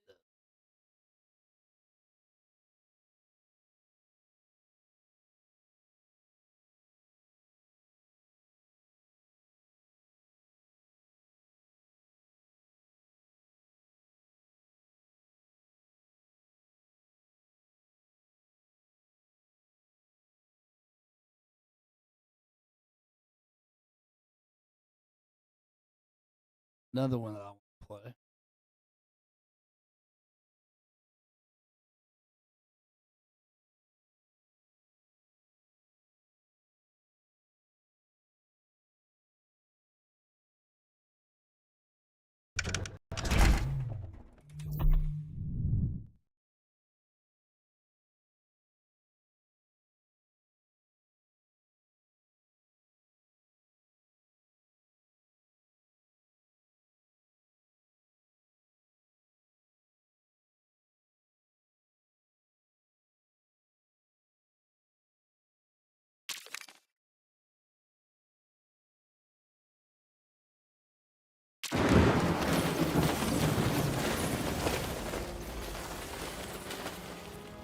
Another one that I want to play.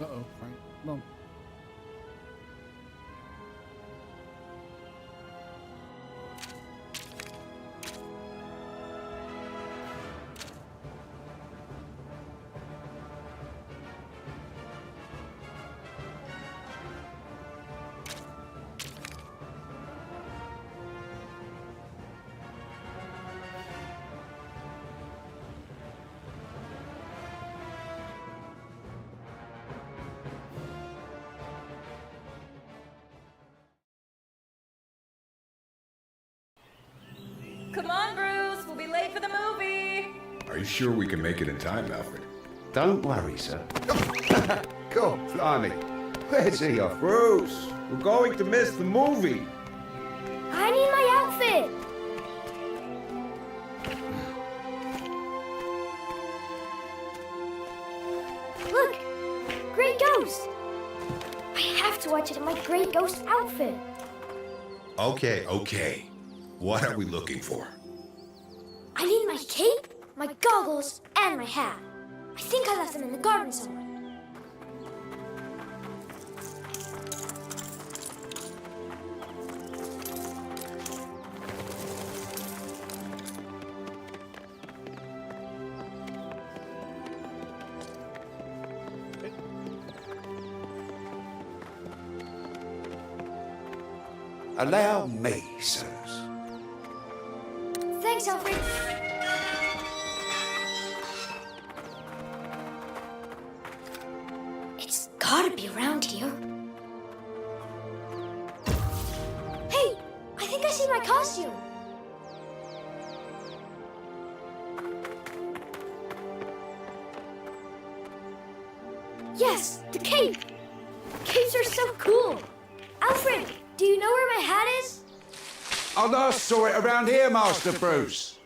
Uh-oh, Frank. Come on. Come on, Bruce. We'll be late for the movie. Are you sure we can make it in time, Alfred? Don't worry, sir. God, blimey. Where's he off? Bruce, we're going to miss the movie. I need my outfit. Look, Great Ghost. I have to watch it in my Great Ghost outfit. Okay. What are we looking for? I need my cape, my goggles, and my hat. I think I left them in the garden somewhere. Allow me, sirs. Thanks, Alfred. It's gotta be around here. Hey, I think I see my costume. Yes, the cape. Capes are so cool. Alfred, do you know where my hat is? I last saw it around here, Master Bruce.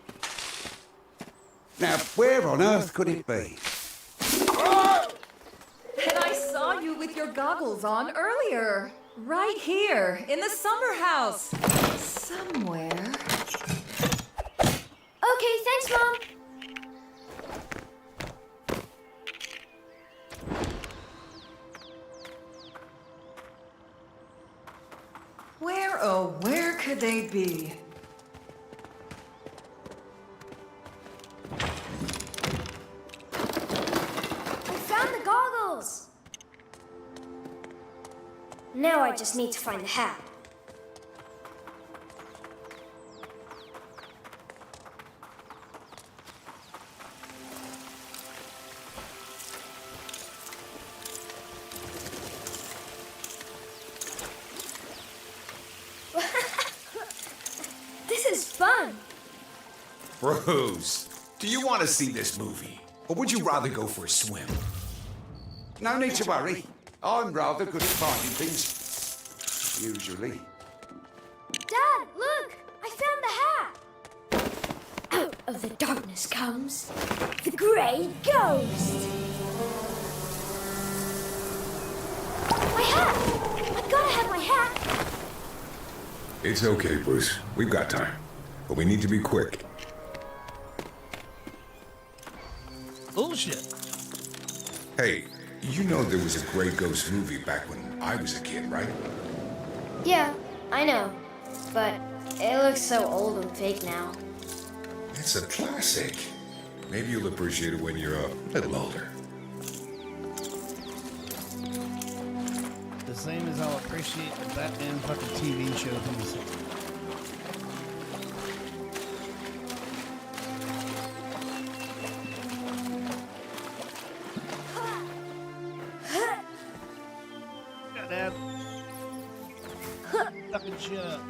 Now, where on earth could it be? And I saw you with your goggles on earlier. Right here, in the summer house. Somewhere. Okay, thanks, Mom. Where could they be? I found the goggles. Now I just need to find the hat. This is fun. Bruce, do you want to see this movie? Or would you rather go for a swim? No need to worry. I'm rather good at finding things. Usually. Dad, look! I found the hat! Out of the darkness comes the Grey Ghost! My hat! I gotta have my hat! It's okay, Bruce. We've got time. But we need to be quick. Bullshit. Hey, you know there was a Grey Ghost movie back when I was a kid, right? Yeah, I know. But it looks so old and fake now. It's a classic. Maybe you'll appreciate it when you're a little older. The same as I'll appreciate the Batman fucking TV show from the 60s. Yeah, Dad. Fucking shit up.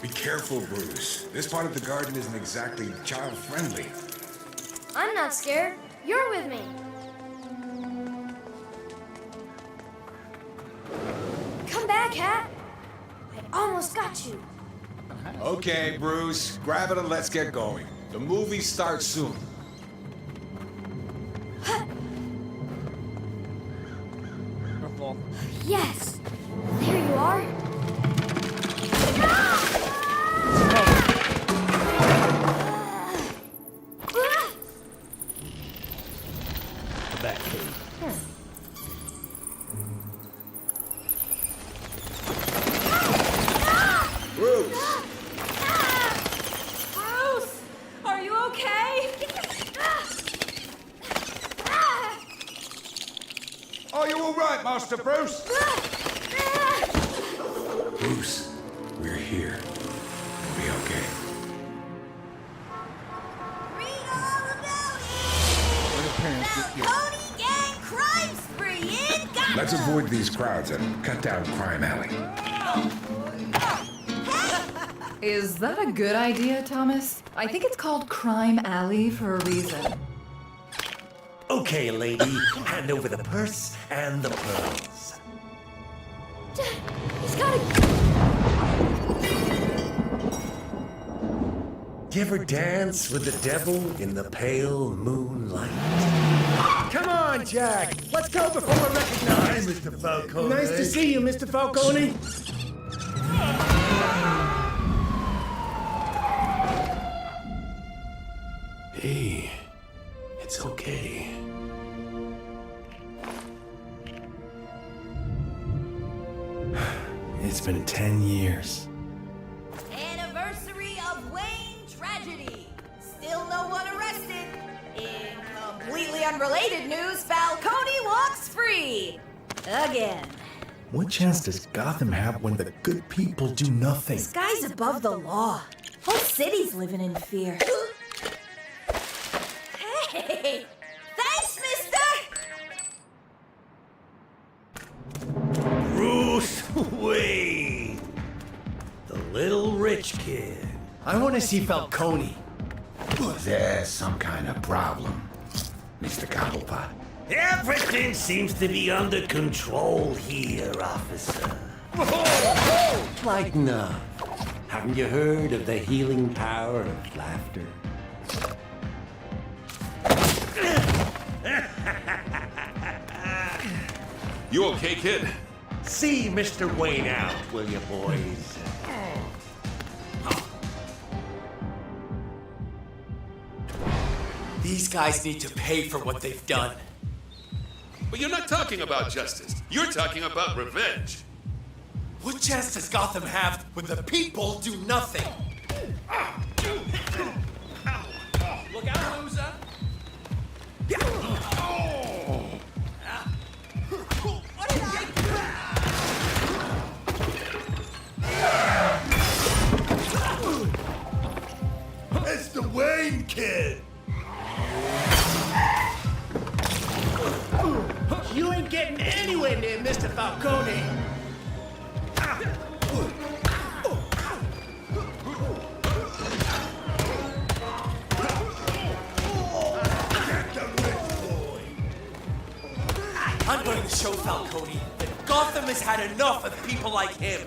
Be careful, Bruce. This part of the garden isn't exactly child-friendly. I'm not scared. You're with me. Come back, Hat. I almost got you. Okay, Bruce, grab it and let's get going. The movie starts soon. Yes. There you are. The Batcave. Bruce! Bruce! Are you okay? Are you all right, Master Bruce? Bruce, we're here. We'll be okay. Pony Gang Crime Spree in Gotham! Let's avoid these crowds and cut down Crime Alley. Is that a good idea, Thomas? I think it's called Crime Alley for a reason. Okay, lady, hand over the purse and the pearls. Dad, he's gotta... Do you ever dance with the devil in the pale moonlight? Come on, Jack! Let's go before we're recognized! Mr. Falcone. Nice to see you, Mr. Falcone. Hey, it's okay. It's been 10 years. Anniversary of Wayne tragedy. Still no one arrested. In completely unrelated news, Falcone walks free. Again. What chance does Gotham have when the good people do nothing? This guy's above the law. Whole city's living in fear. Hey! Thanks, mister! Bruce Wayne! The little rich kid. I want to see Falcone. There's some kind of problem, Mr. Cobblepot. Everything seems to be under control here, officer. Like now. Haven't you heard of the healing power of laughter? You okay, kid? See Mr. Wayne out, will you, boys? These guys need to pay for what they've done. But you're not talking about justice. You're talking about revenge. What chance does Gotham have when the people do nothing? Look out, loser! What did I do? It's the Wayne kid! You ain't getting anywhere near Mr. Falcone. I'm going to show Falcone that Gotham has had enough of people like him.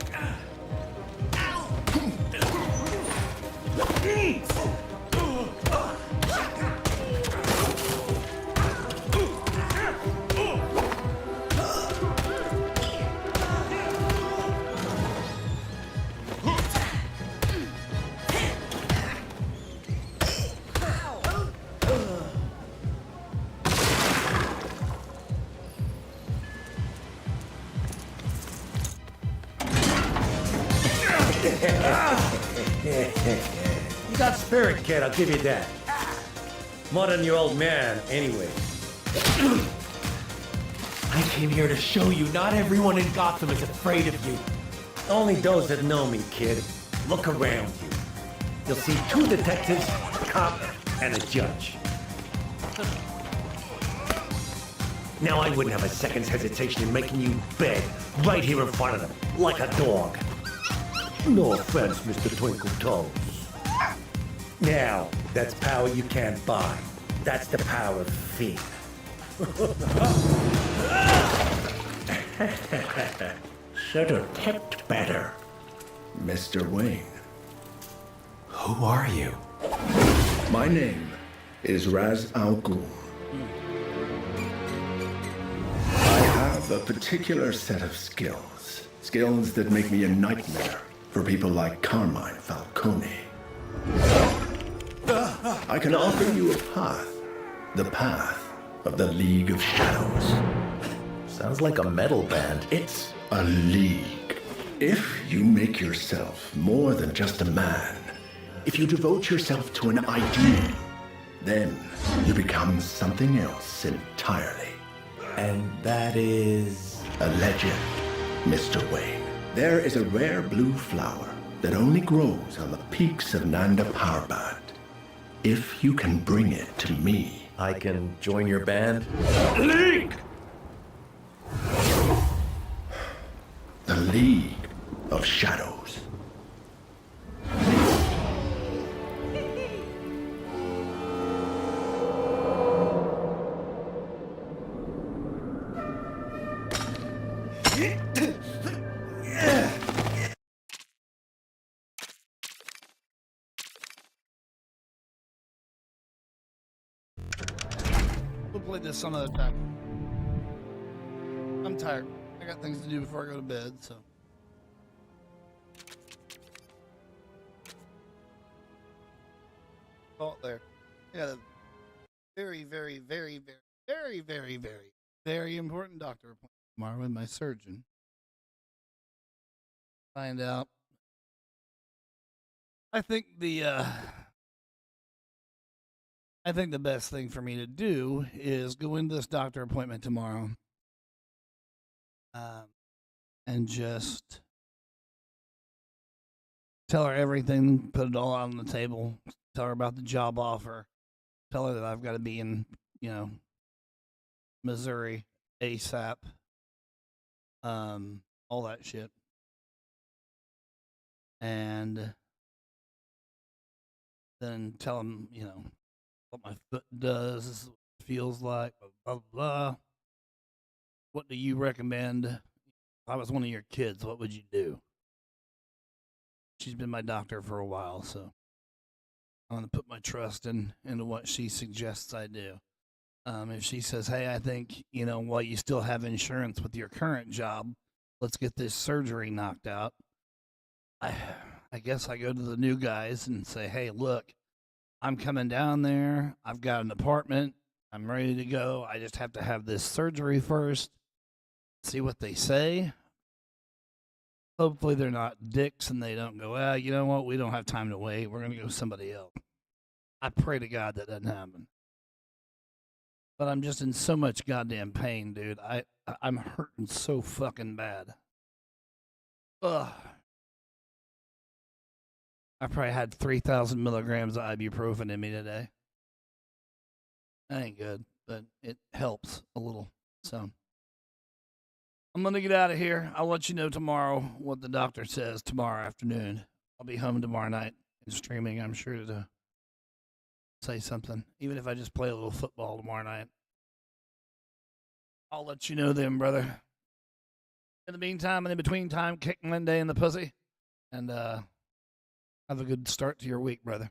You got spirit, kid, I'll give you that. More than your old man, anyway. I came here to show you not everyone in Gotham is afraid of you. Only those that know me, kid. Look around you. You'll see 2 detectives, a cop, and a judge. Now I wouldn't have a second's hesitation in making you beg right here in front of them, like a dog. No offense, Mr. Twinkle Toes. Now, that's power you can't buy. That's the power of fear. Should have kept better. Mr. Wayne. Who are you? My name is Raz Al Ghul. I have a particular set of skills. Skills that make me a nightmare for people like Carmine Falcone. I can offer you a path. The path of the League of Shadows. Sounds like a metal band. It's a league. If you make yourself more than just a man, if you devote yourself to an ideal, then you become something else entirely. And that is... a legend, Mr. Wayne. There is a rare blue flower that only grows on the peaks of Nanda Parbat. If you can bring it to me, I can join your band? League! The League of Shadows. this some other time. I'm tired. I got things to do before I go to bed, so. Call it there. I got a very, very, very, very, very, very, very, very important doctor appointment tomorrow with my surgeon. Find out. I think the best thing for me to do is go into this doctor appointment tomorrow, and just tell her everything, put it all out on the table, tell her about the job offer, tell her that I've got to be in, Missouri ASAP, all that shit. And then tell him, what my foot does, this is what it feels like, blah, blah, blah. What do you recommend? If I was one of your kids, what would you do? She's been my doctor for a while, so I'm going to put my trust into what she suggests I do. If she says, hey, I think, while you still have insurance with your current job, let's get this surgery knocked out. I guess I go to the new guys and say, hey, look, I'm coming down there. I've got an apartment. I'm ready to go. I just have to have this surgery first. See what they say. Hopefully they're not dicks and they don't go, you know what? We don't have time to wait. We're going to go somebody else. I pray to God that doesn't happen. But I'm just in so much goddamn pain, dude. I'm hurting so fucking bad. Ugh. I probably had 3,000 milligrams of ibuprofen in me today. That ain't good, but it helps a little. So I'm going to get out of here. I'll let you know tomorrow what the doctor says tomorrow afternoon. I'll be home tomorrow night and streaming, I'm sure, to say something. Even if I just play a little football tomorrow night. I'll let you know then, brother. In the meantime and in between time, kick Monday in the pussy. And have a good start to your week, brother.